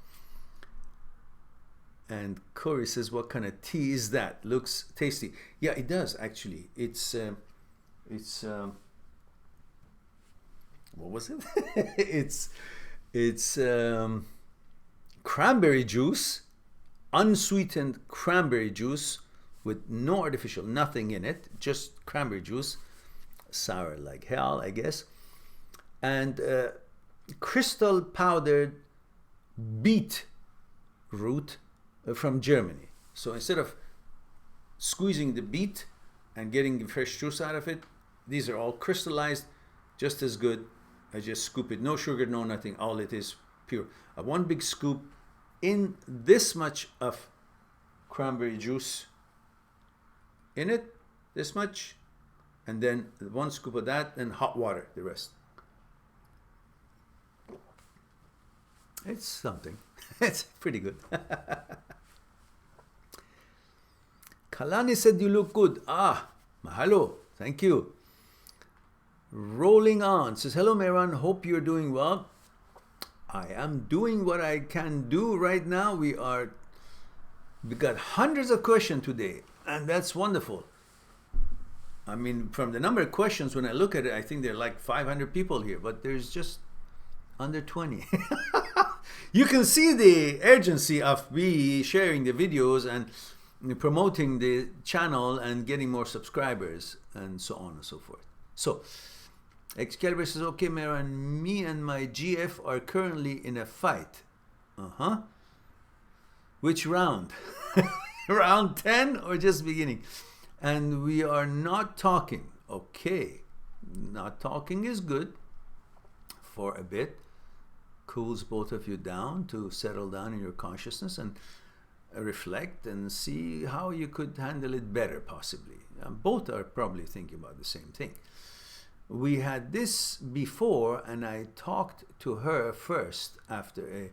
And Corey says, what kind of tea is that? Looks tasty. Yeah, it does, actually. It's what was it? it's cranberry juice, unsweetened cranberry juice with no artificial, nothing in it, just cranberry juice, sour like hell, I guess, and crystal powdered beet root from Germany. So instead of squeezing the beet and getting fresh juice out of it, these are all crystallized, just as good. I just scoop it, no sugar, no nothing, all it is pure. One big scoop in this much of cranberry juice in it, this much, and then one scoop of that, and hot water, the rest. It's something. It's pretty good. Kalani said you look good. Ah, mahalo. Thank you. Rolling on says, hello Mehran, hope you're doing well. I am doing what I can do right now. We got hundreds of questions today, and that's wonderful. I mean, from the number of questions, when I look at it, I think there are like 500 people here, but there's just under 20. You can see the urgency of me sharing the videos and promoting the channel and getting more subscribers and so on and so forth. So, Excalibur says, okay, Mehran, me and my GF are currently in a fight. Which round? Round 10 or just beginning? And we are not talking. Okay. Not talking is good for a bit. Cools both of you down to settle down in your consciousness and reflect and see how you could handle it better, possibly. Both are probably thinking about the same thing. We had this before, and I talked to her first after a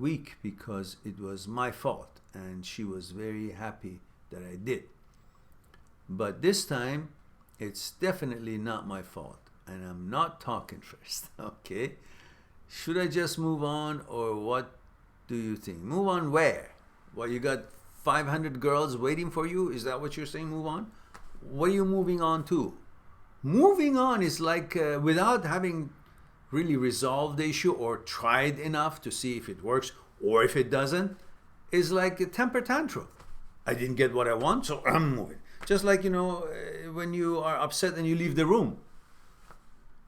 week because it was my fault, and she was very happy that I did. But this time, it's definitely not my fault, and I'm not talking first, okay? Should I just move on, or what do you think? Move on where? Well, you got 500 girls waiting for you? Is that what you're saying, move on? What are you moving on to? Moving on is like without having really resolved the issue or tried enough to see if it works or if it doesn't, is like a temper tantrum. I didn't get what I want, so I'm moving. Just like, you know, when you are upset and you leave the room.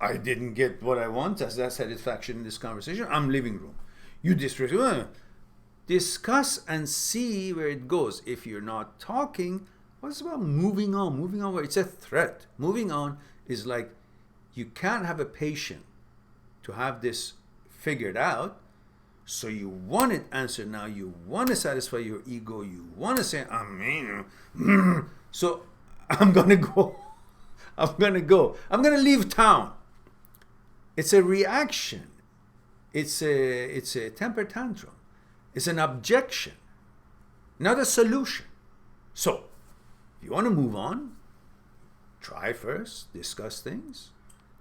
I didn't get what I want, as that satisfaction in this conversation, I'm leaving room. You discuss and see where it goes. If you're not talking, what's about moving on? Moving on where it's a threat. Moving on is like you can't have a patient to have this figured out. So you want it answered now. You want to satisfy your ego. You want to say, I mean, so I'm going to go. I'm going to go. I'm going to leave town. It's a reaction. It's a temper tantrum. It's an objection, not a solution. So, if you want to move on, try first, discuss things,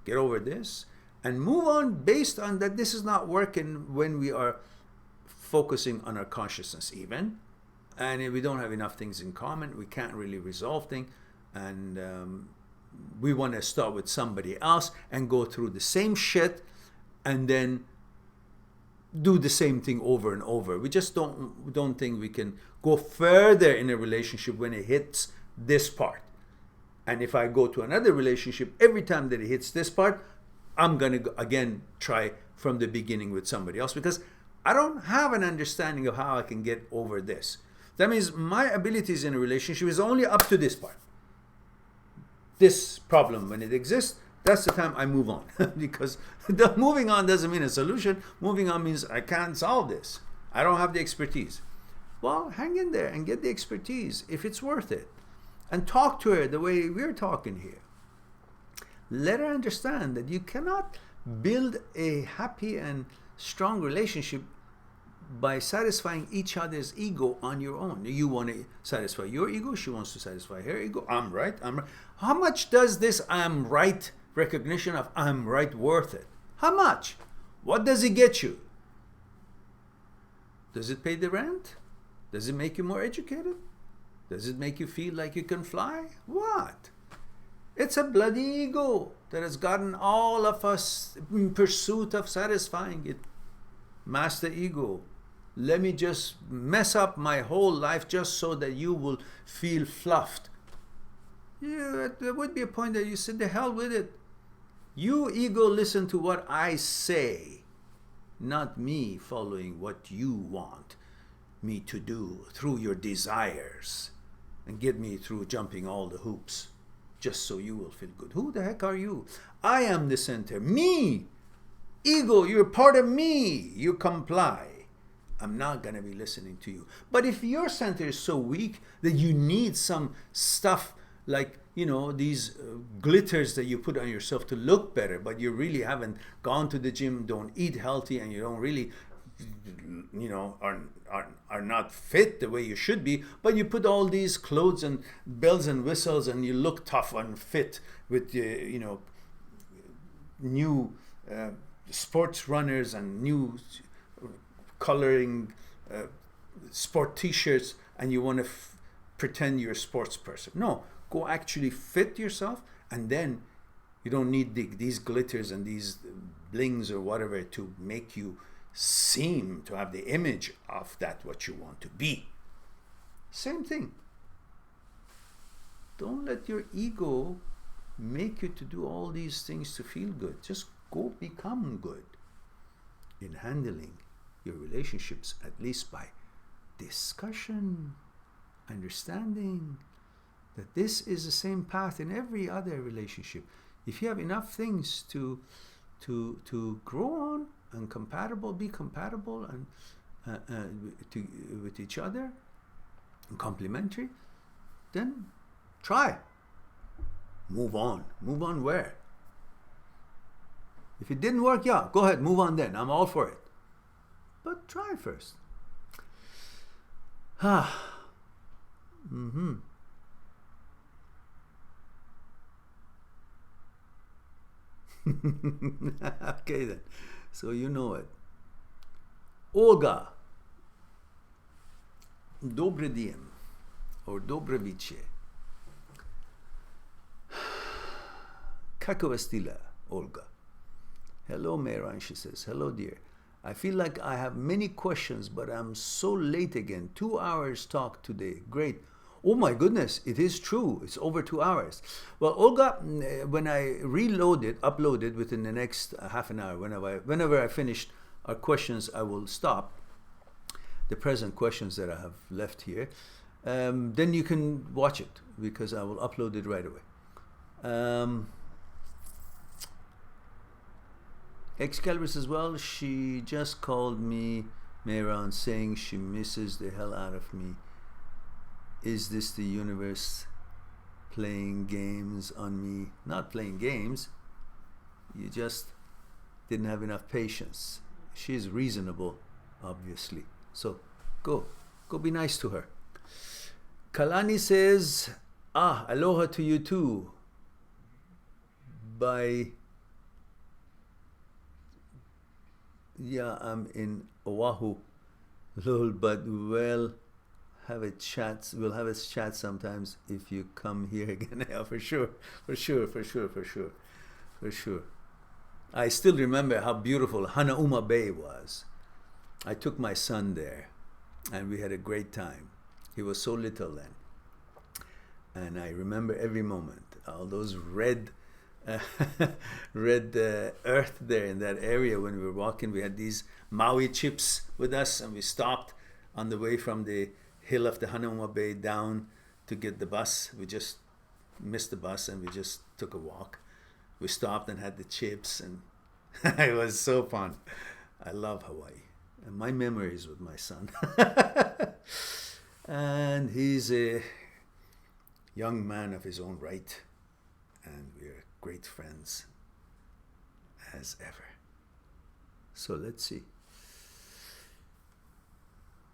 get over this, and move on based on that this is not working when we are focusing on our consciousness even. And if we don't have enough things in common, we can't really resolve things. And we want to start with somebody else and go through the same shit and then do the same thing over and over. We just don't think we can go further in a relationship when it hits this part. And if I go to another relationship, every time that it hits this part, I'm going to again try from the beginning with somebody else because I don't have an understanding of how I can get over this. That means my abilities in a relationship is only up to this part. This problem, when it exists, that's the time I move on. Because the moving on doesn't mean a solution. Moving on means I can't solve this. I don't have the expertise. Well, hang in there and get the expertise if it's worth it. And talk to her the way we're talking here. Let her understand that you cannot build a happy and strong relationship by satisfying each other's ego on your own. You want to satisfy your ego, she wants to satisfy her ego. I'm right, I'm right. How much does this I'm right recognition of I'm right worth it? How much? What does it get you? Does it pay the rent? Does it make you more educated? Does it make you feel like you can fly? What? It's a bloody ego that has gotten all of us in pursuit of satisfying it. Master ego, let me just mess up my whole life just so that you will feel fluffed. Yeah, there would be a point that you said, the hell with it. You, ego, listen to what I say, not me following what you want me to do through your desires and get me through jumping all the hoops just so you will feel good. Who the heck are you? I am the center. Me. Ego, you're part of me. You comply. I'm not going to be listening to you. But if your center is so weak that you need some stuff like, you know, these glitters that you put on yourself to look better, but you really haven't gone to the gym, don't eat healthy, and you don't really are not fit the way you should be, but you put all these clothes and bells and whistles and you look tough and fit with new sports runners and new coloring sport t-shirts, and you want to pretend you're a sports person. No, go actually fit yourself, and then you don't need these glitters and these blings or whatever to make you seem to have the image of that what you want to be. Same thing. Don't let your ego make you to do all these things to feel good. Just go become good in handling your relationships, at least by discussion, understanding that this is the same path in every other relationship. If you have enough things to grow on and be compatible and with each other and complementary, then try. Move on. Move on where? If it didn't work, yeah, go ahead, move on then. I'm all for it. But try first. Okay then. So you know it. Olga. Dobre diem. Or dobre vice. Kako stila, Olga. Hello, Mehran, she says. Hello, dear. I feel like I have many questions, but I'm so late again. 2 hours talk today. Great. Oh my goodness, it is true. It's over 2 hours. Well, Olga, when I uploaded within the next half an hour, whenever I finished our questions, I will stop the present questions that I have left here. Then you can watch it, because I will upload it right away. Excalibur says, well, she just called me, Mehran, saying she misses the hell out of me. Is this the universe playing games on me? Not playing games. You just didn't have enough patience. She's reasonable, obviously. So go be nice to her. Kalani says, aloha to you too. Yeah, I'm in Oahu, lol, but we'll have a chat sometimes if you come here again. Yeah, for sure. I still remember how beautiful Hanauma Bay was. I took my son there and we had a great time. He was so little then. And I remember every moment, all those red earth there in that area. When we were walking, we had these Maui chips with us, and we stopped on the way from the hill of the Hanauma Bay down to get the bus. We just missed the bus and we just took a walk. We stopped and had the chips, and it was so fun. I love Hawaii, and my memories with my son. And he's a young man of his own right, and we're great friends as ever. So let's see.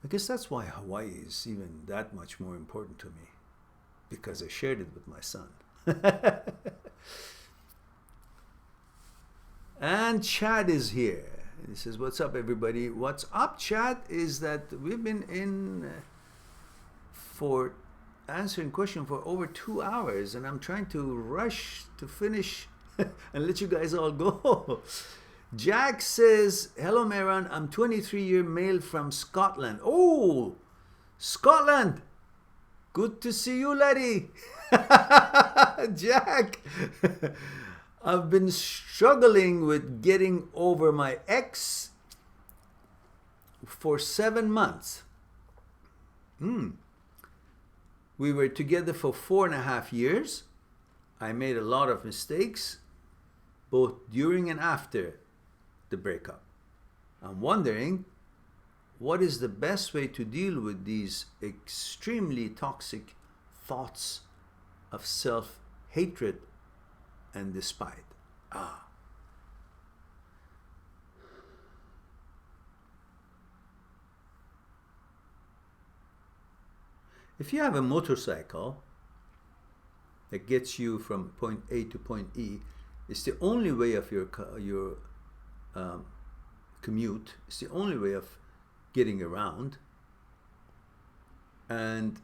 I guess that's why Hawaii is even that much more important to me, because I shared it with my son. And Chad is here. He says, what's up, everybody? What's up, Chad, is that we've been in for answering question for over 2 hours, and I'm trying to rush to finish and let you guys all go. Jack says, hello, Mehran. I'm 23-year male from Scotland. Oh, Scotland. Good to see you, laddie. Jack. I've been struggling with getting over my ex for 7 months. We were together for 4.5 years. I made a lot of mistakes, both during and after the breakup. I'm wondering, what is the best way to deal with these extremely toxic thoughts of self-hatred and despite? If you have a motorcycle that gets you from point A to point E, it's the only way of your commute. It's the only way of getting around. And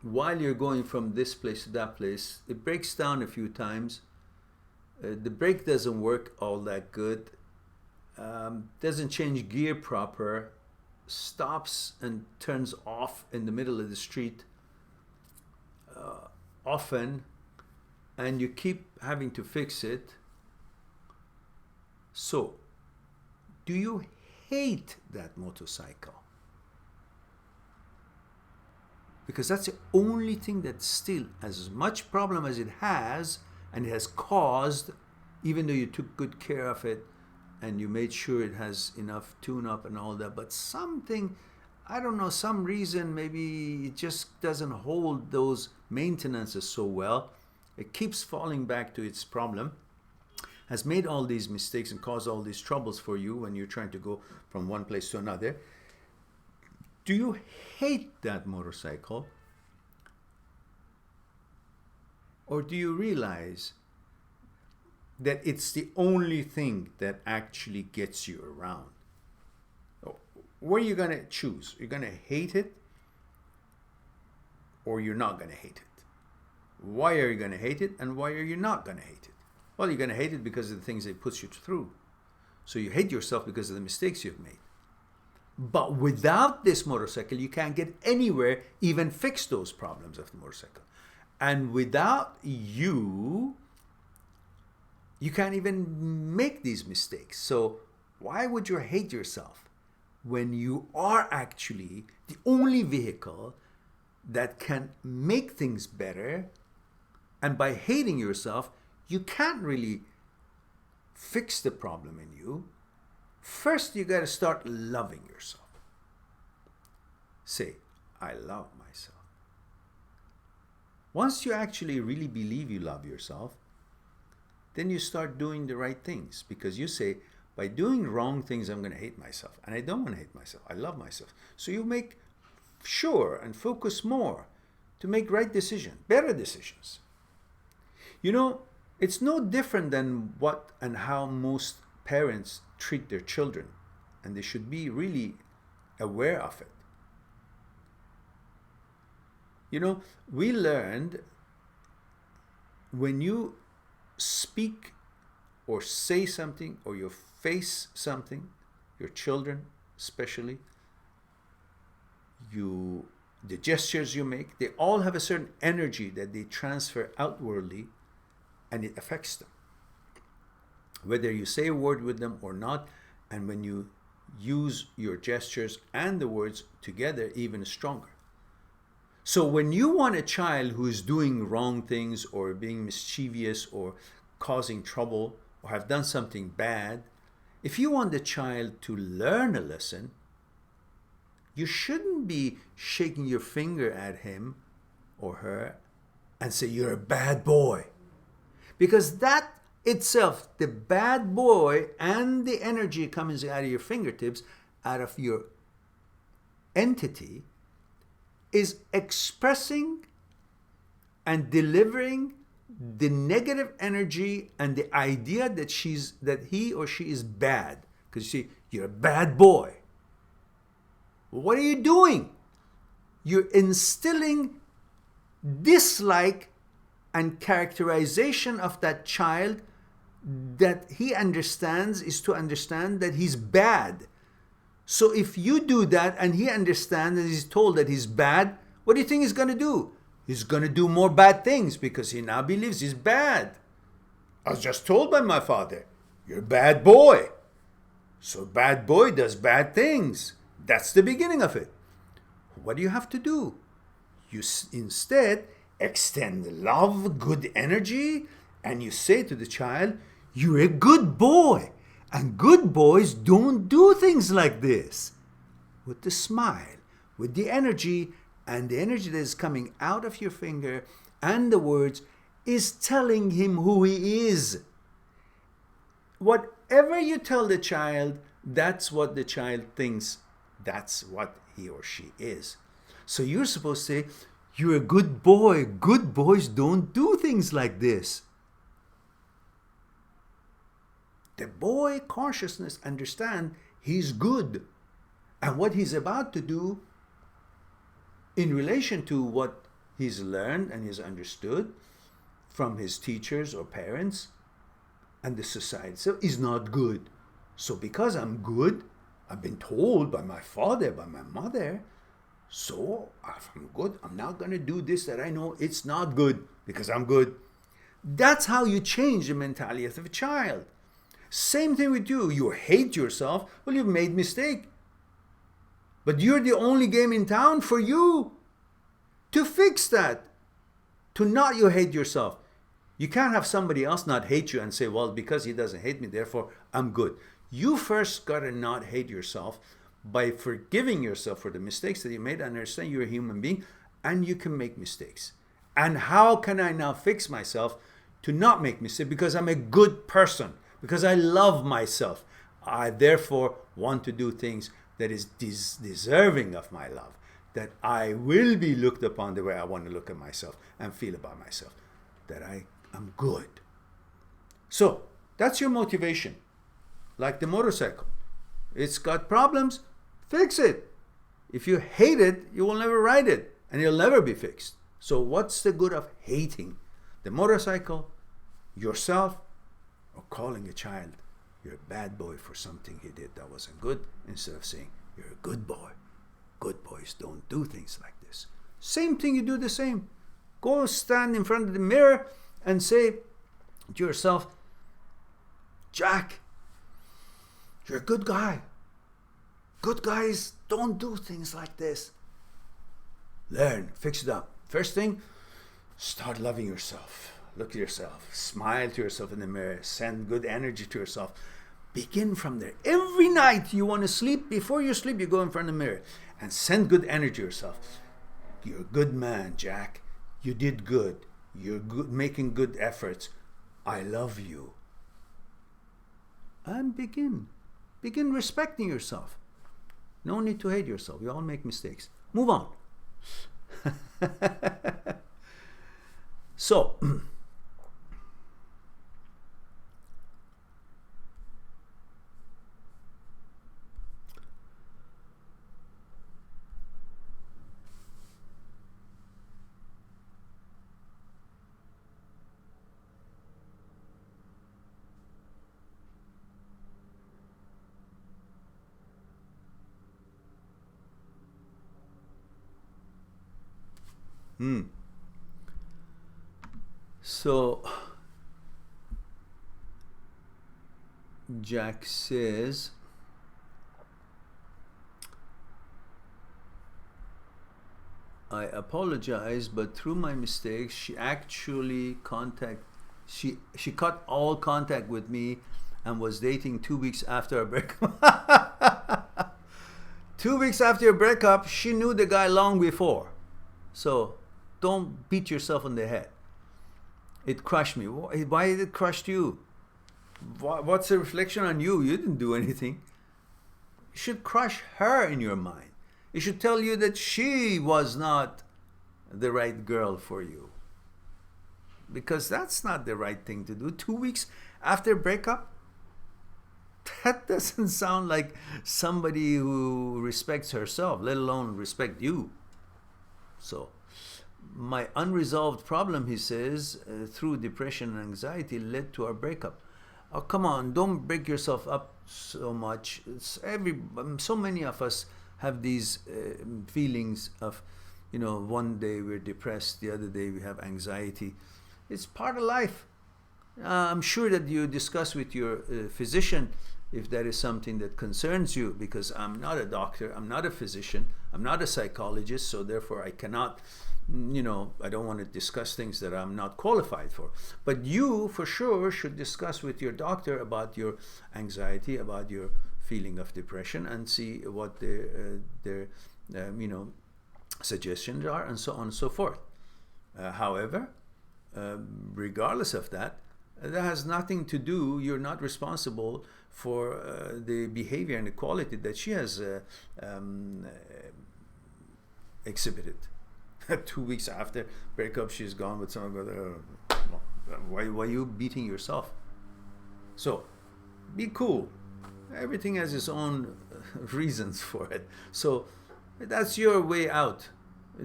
while you're going from this place to that place, it breaks down a few times. The brake doesn't work all that good. Doesn't change gear proper. Stops and turns off in the middle of the street often, and you keep having to fix it. So, do you hate that motorcycle? Because that's the only thing that still, as much problem as it has, and it has caused, even though you took good care of it, and you made sure it has enough tune-up and all that, but something, I don't know, some reason, maybe it just doesn't hold those maintenances so well. It keeps falling back to its problem, has made all these mistakes and caused all these troubles for you when you're trying to go from one place to another. Do you hate that motorcycle? Or do you realize that it's the only thing that actually gets you around? What are you going to choose? You're going to hate it, or you're not going to hate it? Why are you going to hate it, and why are you not going to hate it? Well, you're going to hate it because of the things it puts you through. So you hate yourself because of the mistakes you've made. But without this motorcycle, you can't get anywhere, even fix those problems of the motorcycle. And without you, you can't even make these mistakes. So why would you hate yourself when you are actually the only vehicle that can make things better? And by hating yourself, you can't really fix the problem in you. First, you got to start loving yourself. Say, I love myself. Once you actually really believe you love yourself, then you start doing the right things, because you say, by doing wrong things, I'm going to hate myself. And I don't want to hate myself. I love myself. So you make sure and focus more to make right decisions, better decisions. You know, it's no different than what and how most parents treat their children, and they should be really aware of it. You know, we learned when you speak or say something, or you face something, your children especially, the gestures you make, they all have a certain energy that they transfer outwardly, and it affects them, whether you say a word with them or not. And when you use your gestures and the words together, even stronger. So when you want a child who is doing wrong things, or being mischievous, or causing trouble, or have done something bad, if you want the child to learn a lesson, you shouldn't be shaking your finger at him or her and say, you're a bad boy. Because that itself, the bad boy and the energy coming out of your fingertips, out of your entity, is expressing and delivering the negative energy and the idea that he or she is bad. Because you see, you're a bad boy. What are you doing? You're instilling dislike and characterization of that child that he understands is to understand that he's bad. So if you do that and he understands and he's told that he's bad, what do you think he's going to do? He's going to do more bad things because he now believes he's bad. I was just told by my father, you're a bad boy. So bad boy does bad things. That's the beginning of it. What do you have to do? You instead extend love, good energy, and you say to the child, you're a good boy. And good boys don't do things like this. With the smile, with the energy, and the energy that is coming out of your finger and the words is telling him who he is. Whatever you tell the child, that's what the child thinks, that's what he or she is. So you're supposed to say, you're a good boy. Good boys don't do things like this. The boy consciousness understand he's good. And what he's about to do in relation to what he's learned and he's understood from his teachers or parents and the society so is not good. So because I'm good, I've been told by my father, by my mother, so if I'm good, I'm not going to do this that I know it's not good because I'm good. That's how you change the mentality of a child. Same thing with you. You hate yourself. Well, you've made mistake. But you're the only game in town for you to fix that. To not you hate yourself. You can't have somebody else not hate you and say, well, because he doesn't hate me, therefore I'm good. You first got to not hate yourself by forgiving yourself for the mistakes that you made and understand you're a human being and you can make mistakes. And how can I now fix myself to not make mistakes? Because I'm a good person. Because I love myself. I therefore want to do things that is deserving of my love. That I will be looked upon the way I want to look at myself and feel about myself. That I am good. So that's your motivation. Like the motorcycle. It's got problems, fix it. If you hate it, you will never ride it and it'll never be fixed. So what's the good of hating the motorcycle, yourself, or calling a child you're a bad boy for something he did that wasn't good, instead of saying you're a good boy. Good boys don't do things like this. Same thing, you do the same. Go stand in front of the mirror and say to yourself, Jack, you're a good guy. Good guys don't do things like this. Learn, fix it up. First thing, start loving yourself. Look at yourself. Smile to yourself in the mirror. Send good energy to yourself. Begin from there. Every night you want to sleep, before you sleep, you go in front of the mirror and send good energy to yourself. You're a good man, Jack. You did good. You're good, making good efforts. I love you. And begin. Begin respecting yourself. No need to hate yourself. We all make mistakes. Move on. So, So Jack says, I apologize, but through my mistakes, she actually she cut all contact with me and was dating 2 weeks after our breakup. 2 weeks after your breakup, she knew the guy long before. So don't beat yourself on the head. It crushed me. Why did it crush you? What's a reflection on you? You didn't do anything. It should crush her in your mind. It should tell you that she was not the right girl for you. Because that's not the right thing to do. 2 weeks after breakup? That doesn't sound like somebody who respects herself, let alone respect you. So, my unresolved problem, he says, through depression and anxiety led to our breakup. Oh, come on, don't break yourself up so much. So many of us have these feelings of, one day we're depressed, the other day we have anxiety. It's part of life. I'm sure that you discuss with your physician if that is something that concerns you, because I'm not a doctor, I'm not a physician, I'm not a psychologist, so therefore I cannot, I don't want to discuss things that I'm not qualified for. But you, for sure, should discuss with your doctor about your anxiety, about your feeling of depression, and see what their suggestions are, and so on and so forth. However, regardless of that, that has nothing to do, you're not responsible for the behavior and the quality that she has exhibit it. 2 weeks after breakup, she's gone with someone. Why are you beating yourself? So be cool. Everything has its own reasons for it. So that's your way out.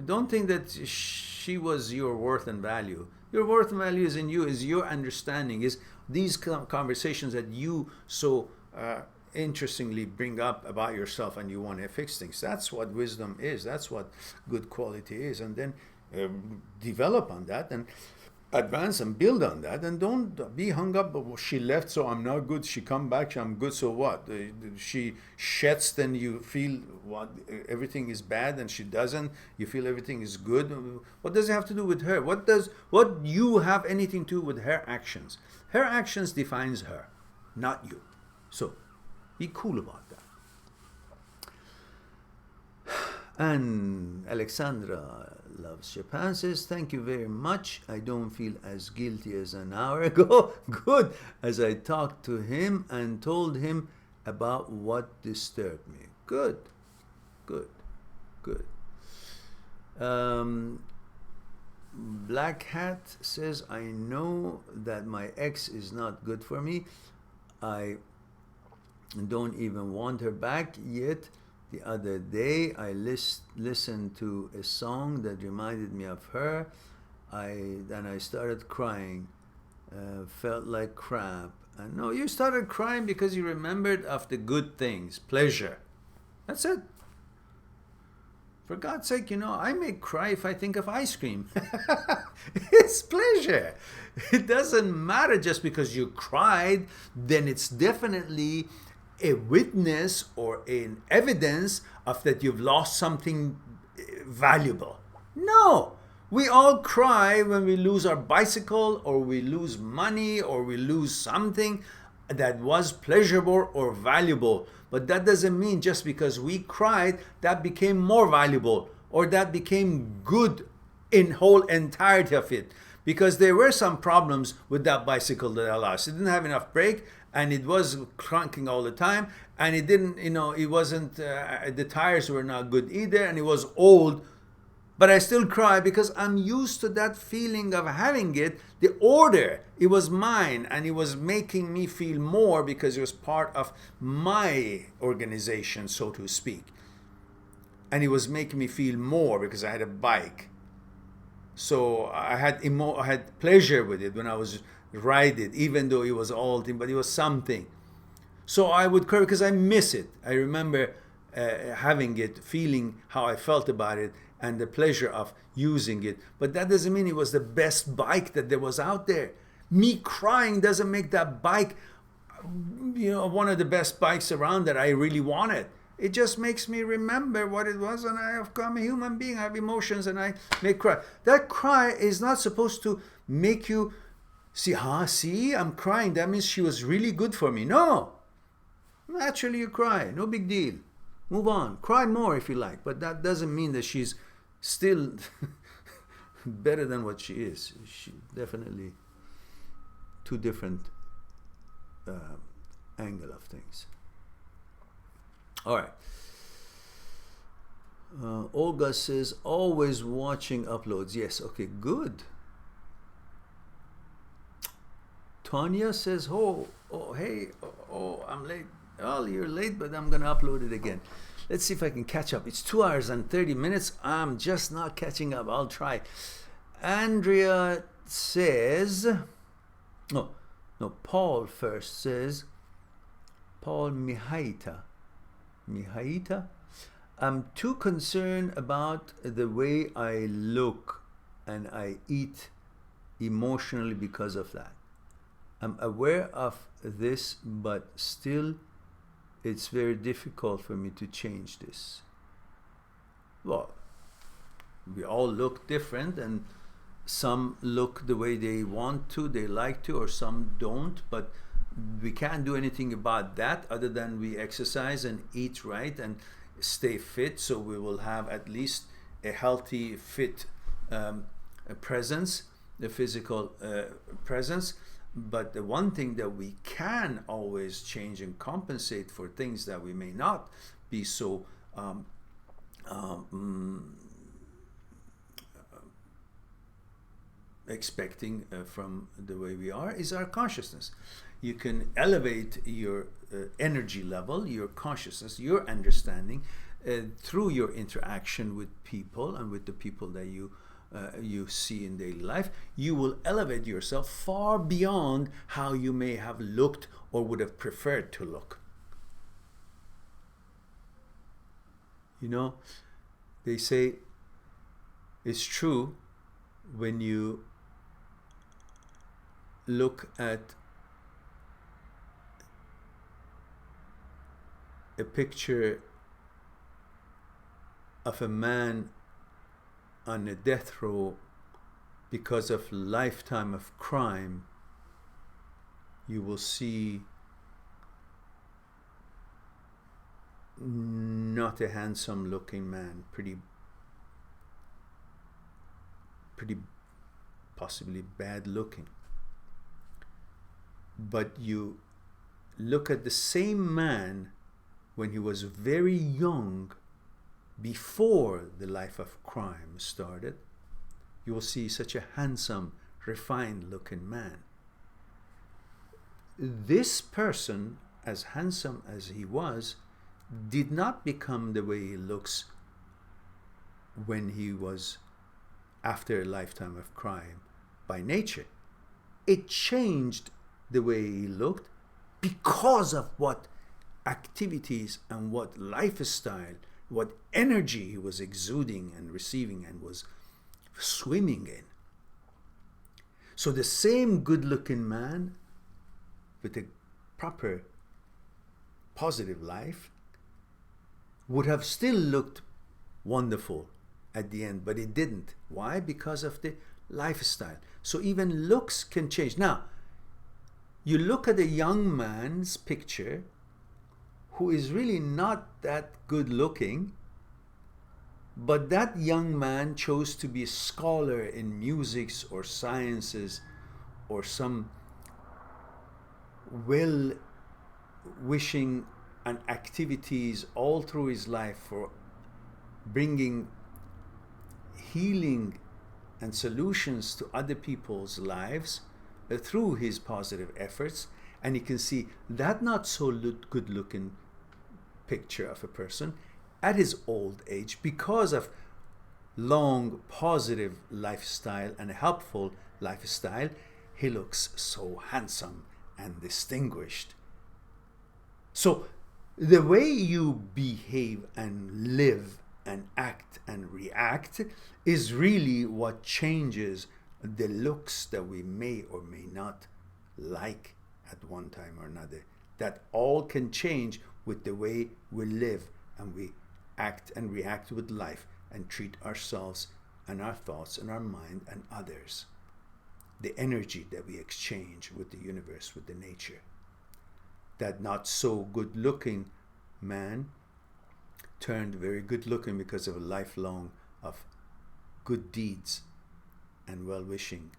Don't think that she was your worth and value. Your worth and value is in you, is your understanding, is these conversations that you so interestingly bring up about yourself, and you want to fix things. That's what wisdom is. That's what good quality is. And then develop on that and advance and build on that, and don't be hung up. She left, so I'm not good. She come back, I'm good, so what? She sheds, then you feel what everything is bad, and she doesn't, you feel everything is good. What does it have to do with her? What you have anything to do with her actions? Her actions defines her, not you. So be cool about that. And Alexandra loves Japan says, thank you very much. I don't feel as guilty as an hour ago. Good, as I talked to him and told him about what disturbed me. Good, good, good. Black Hat says, I know that my ex is not good for me. I don't even want her back yet. The other day, I listened to a song that reminded me of her. Then I started crying. Felt like crap. And no, you started crying because you remembered of the good things, pleasure. That's it. For God's sake, I may cry if I think of ice cream. It's pleasure. It doesn't matter just because you cried, then it's definitely a witness or an evidence of that you've lost something valuable. No, we all cry when we lose our bicycle, or we lose money, or we lose something that was pleasurable or valuable. But that doesn't mean just because we cried that became more valuable, or that became good in whole entirety of it. Because there were some problems with that bicycle that I lost. It didn't have enough brake, and it was clunking all the time, and it didn't, it wasn't, the tires were not good either, and it was old. But I still cry because I'm used to that feeling of having it, the order. It was mine, and it was making me feel more because it was part of my organization, so to speak. And it was making me feel more because I had a bike. So I had pleasure with it when I was ride it, even though it was old, but it was something. So I would cry because I miss it. I remember having it, feeling how I felt about it, and the pleasure of using it. But that doesn't mean it was the best bike that there was out there. Me crying doesn't make that bike, one of the best bikes around that I really wanted. It just makes me remember what it was, and I'm a human being. I have emotions, and I may cry. That cry is not supposed to make you see, I'm crying. That means she was really good for me. No. Naturally, you cry. No big deal. Move on. Cry more if you like. But that doesn't mean that she's still better than what she is. She definitely two different angle of things. All right. Olga says, always watching uploads. Yes. Okay, good. Tanya says, hey, I'm late. Well, you're late, but I'm going to upload it again. Let's see if I can catch up. It's 2 hours and 30 minutes. I'm just not catching up. I'll try. Andrea says, Paul first says, Paul Mihaita, I'm too concerned about the way I look and I eat emotionally because of that. I'm aware of this, but still it's very difficult for me to change this. Well, we all look different, and some look the way they want to, they like to, or some don't, but we can't do anything about that other than we exercise and eat right and stay fit, so we will have at least a healthy, fit presence, the physical presence. But the one thing that we can always change and compensate for things that we may not be so expecting from the way we are is our consciousness. You can elevate your energy level, your consciousness, your understanding through your interaction with people and with the people that you see in daily life. You will elevate yourself far beyond how you may have looked or would have preferred to look. You know, they say it's true when you look at a picture of a man on a death row because of lifetime of crime, you will see not a handsome looking man, pretty possibly bad looking. But you look at the same man when he was very young, before the life of crime started, you will see such a handsome, refined looking man. This person, as handsome as he was, did not become the way he looks when he was after a lifetime of crime by nature. It changed the way he looked because of what activities and what lifestyle, what energy he was exuding and receiving and was swimming in. So the same good-looking man with a proper positive life would have still looked wonderful at the end, but it didn't. Why? Because of the lifestyle. So even looks can change. Now, you look at a young man's picture who is really not that good looking, but that young man chose to be a scholar in musics or sciences or some well-wishing and activities all through his life for bringing healing and solutions to other people's lives through his positive efforts. And you can see that not so good looking picture of a person at his old age, because of long positive lifestyle and a helpful lifestyle, he looks so handsome and distinguished. So the way you behave and live and act and react is really what changes the looks that we may or may not like at one time or another. That all can change with the way we live and we act and react with life and treat ourselves and our thoughts and our mind and others. The energy that we exchange with the universe, with the nature. That not so good looking man turned very good looking because of a lifelong of good deeds and well-wishing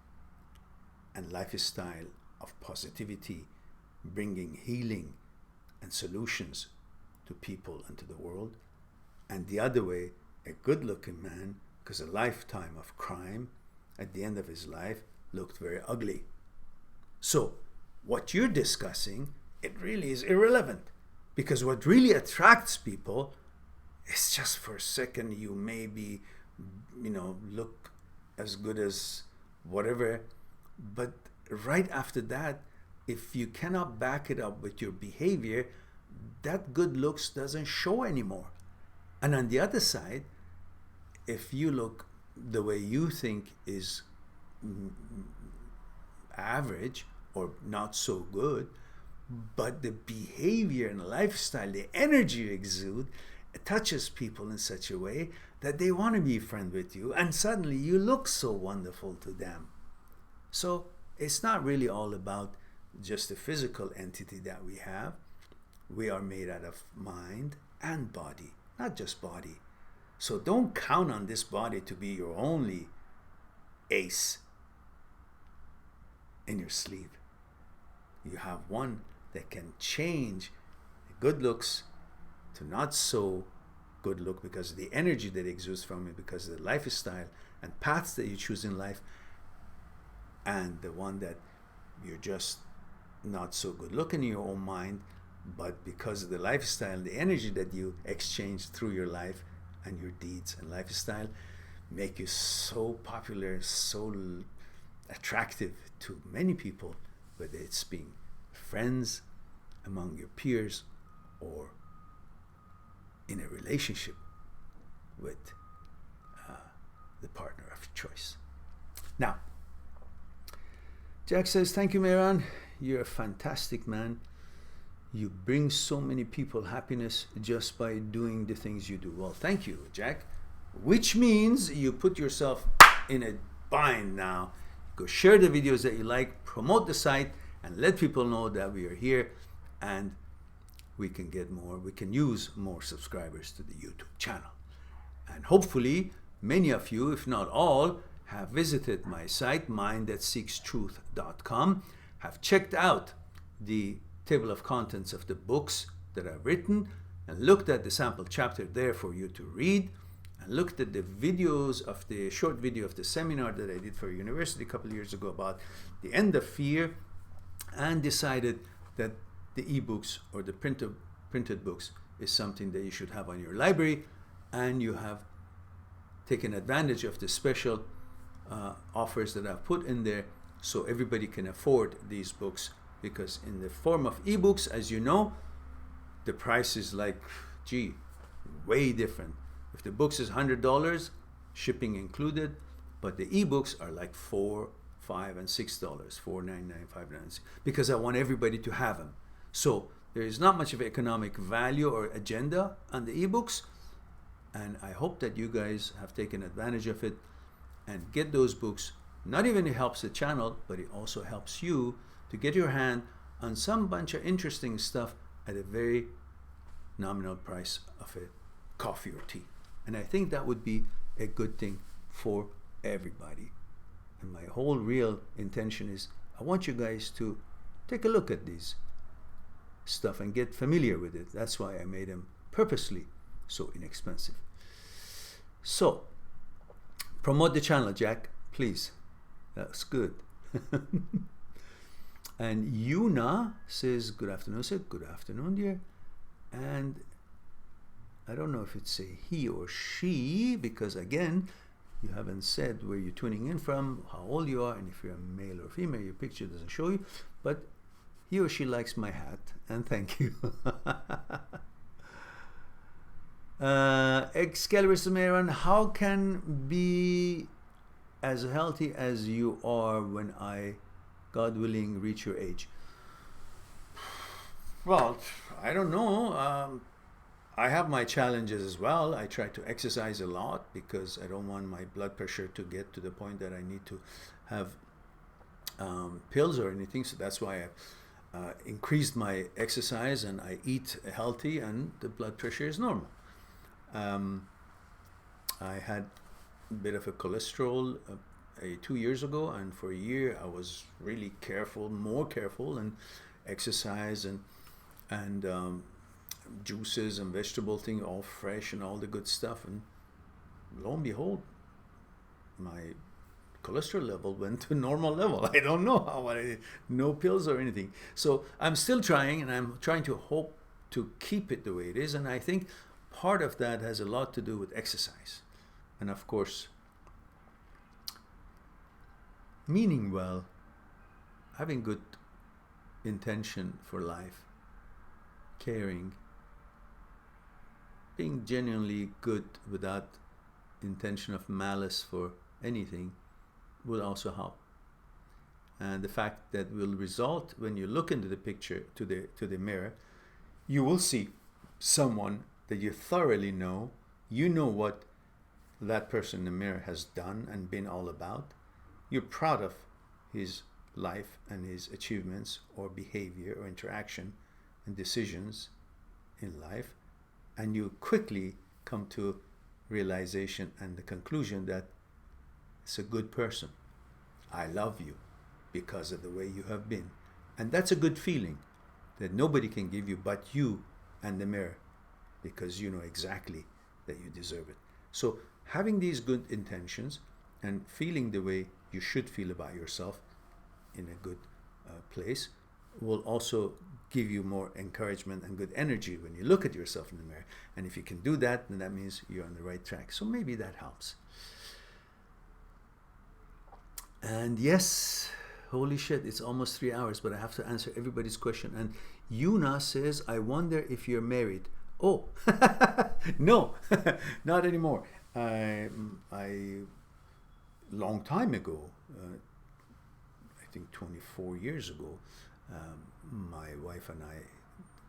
and lifestyle of positivity, bringing healing and solutions to people and to the world. And the other way, a good-looking man, because a lifetime of crime, at the end of his life, looked very ugly. So what you're discussing, it really is irrelevant, because what really attracts people is just for a second you maybe, look as good as whatever, but right after that, if you cannot back it up with your behavior, that good looks doesn't show anymore. And on the other side, if you look the way you think is average or not so good, but the behavior and lifestyle, the energy you exude, it touches people in such a way that they want to be friends with you, and suddenly you look so wonderful to them. So it's not really all about just the physical entity that we have. We are made out of mind and body, not just body. So don't count on this body to be your only ace in your sleeve. You have one that can change the good looks to not so good look because of the energy that exudes from it, because of the lifestyle and paths that you choose in life. and the one that you're just not so good looking in your own mind, but because of the lifestyle, the energy that you exchange through your life and your deeds and lifestyle make you so popular, so attractive to many people, whether it's being friends, among your peers, or in a relationship with the partner of choice. Now, Jack says, thank you, Mehran. You're a fantastic man. You bring so many people happiness just by doing the things you do. Well, thank you, Jack. Which means you put yourself in a bind now. Go share the videos that you like, promote the site, and let people know that we are here, and we can get more, we can use more subscribers to the YouTube channel. And hopefully, many of you, if not all, have visited my site, mindthatseekstruth.com, have checked out the table of contents of the books that I've written, and looked at the sample chapter there for you to read, and looked at the videos of the short video of the seminar that I did for a university a couple of years ago about the end of fear, and decided that the ebooks or the printed books is something that you should have on your library, and you have taken advantage of the special offers that I've put in there so everybody can afford these books, because in the form of ebooks, as you know, the price is like, gee, way different. If the books is $100, shipping included, but the ebooks are like $4, $5, and $6, $4.99, $5.99, because I want everybody to have them. So there is not much of economic value or agenda on the ebooks, and I hope that you guys have taken advantage of it and get those books. Not even it helps the channel, but it also helps you to get your hand on some bunch of interesting stuff at a very nominal price of a coffee or tea. And I think that would be a good thing for everybody. And my whole real intention is I want you guys to take a look at these stuff and get familiar with it. That's why I made them purposely so inexpensive. So, promote the channel, Jack, please. That's good. And Yuna says, good afternoon, sir. Good afternoon, dear. And I don't know if it's a he or she, because again, you haven't said where you're tuning in from, how old you are, and if you're a male or female, your picture doesn't show you. But he or she likes my hat, and thank you. Excalibur Mehran, how can be as healthy as you are when I, God willing, reach your age? Well, I don't know. I have my challenges as well. I try to exercise a lot because I don't want my blood pressure to get to the point that I need to have pills or anything. So that's why I increased my exercise and I eat healthy, and the blood pressure is normal. I had a bit of a cholesterol 2 years ago, and for a year I was really careful, more careful, and exercise and juices and vegetable thing, all fresh and all the good stuff, and lo and behold, my cholesterol level went to normal level. I don't know how, no pills or anything. So I'm still trying, and I'm trying to hope to keep it the way it is, and I think part of that has a lot to do with exercise, and of course meaning well, having good intention for life, caring, being genuinely good without intention of malice for anything will also help. And the fact that will result when you look into the picture, to the mirror, you will see someone that you thoroughly know. You know what that person in the mirror has done and been all about. You're proud of his life and his achievements or behavior or interaction and decisions in life, and you quickly come to realization and the conclusion that it's a good person. I love you because of the way you have been. And that's a good feeling that nobody can give you but you and the mirror, because you know exactly that you deserve it. So having these good intentions and feeling the way you should feel about yourself in a good place will also give you more encouragement and good energy when you look at yourself in the mirror. And if you can do that, then that means you're on the right track. So maybe that helps. And yes, holy shit, it's almost 3 hours, but I have to answer everybody's question. And Yuna says, I wonder if you're married. Oh, no, not anymore. I long time ago, I think 24 years ago, my wife and I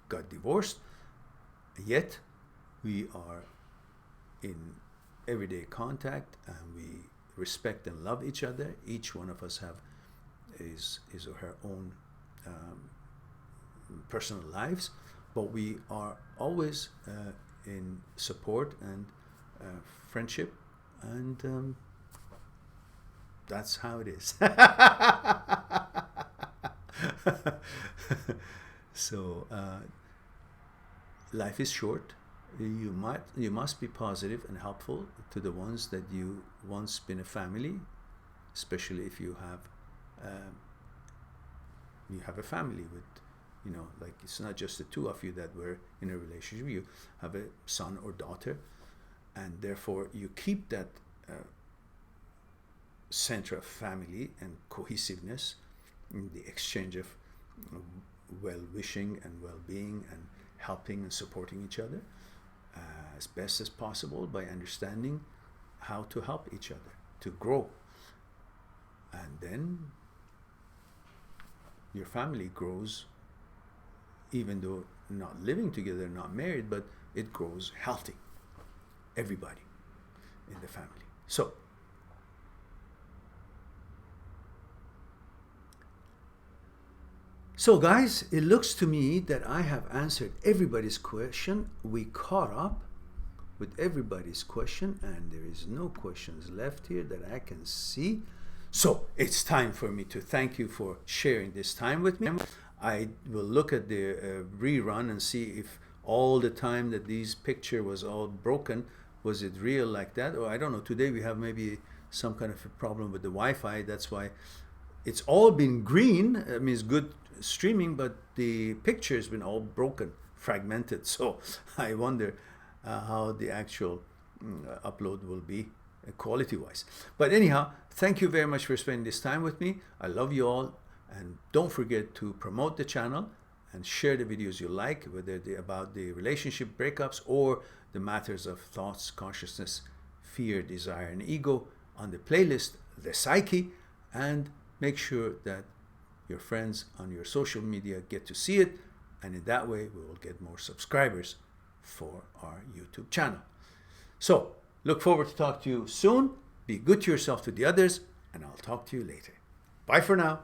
got divorced. Yet we are in everyday contact, and we respect and love each other. Each one of us have his or her own personal lives, but we are always in support and friendship, and that's how it is. So life is short. You must be positive and helpful to the ones that you once been a family, especially if you have a family with, you know, like it's not just the two of you that were in a relationship. You have a son or daughter, and therefore you keep that center of family and cohesiveness in the exchange of well-wishing and well-being and helping and supporting each other as best as possible by understanding how to help each other to grow. And then your family grows, even though not living together, not married, but it grows healthy. Everybody in the family. So guys, it looks to me that I have answered everybody's question. We caught up with everybody's question, and there is no questions left here that I can see. So it's time for me to thank you for sharing this time with me. I will look at the rerun and see if all the time that this picture was all broken, was it real like that? Or I don't know, today we have maybe some kind of a problem with the Wi-Fi. That's why it's all been green. I mean, it's good streaming, but the picture has been all broken, fragmented. So I wonder how the actual upload will be quality-wise. But anyhow, thank you very much for spending this time with me. I love you all, and don't forget to promote the channel and share the videos you like, whether they're about the relationship breakups or the matters of thoughts, consciousness, fear, desire, and ego on the playlist, The Psyche, and make sure that your friends on your social media get to see it, and in that way we will get more subscribers for our YouTube channel. So look forward to talk to you soon. Be good to yourself, to the others, and I'll talk to you later. Bye for now.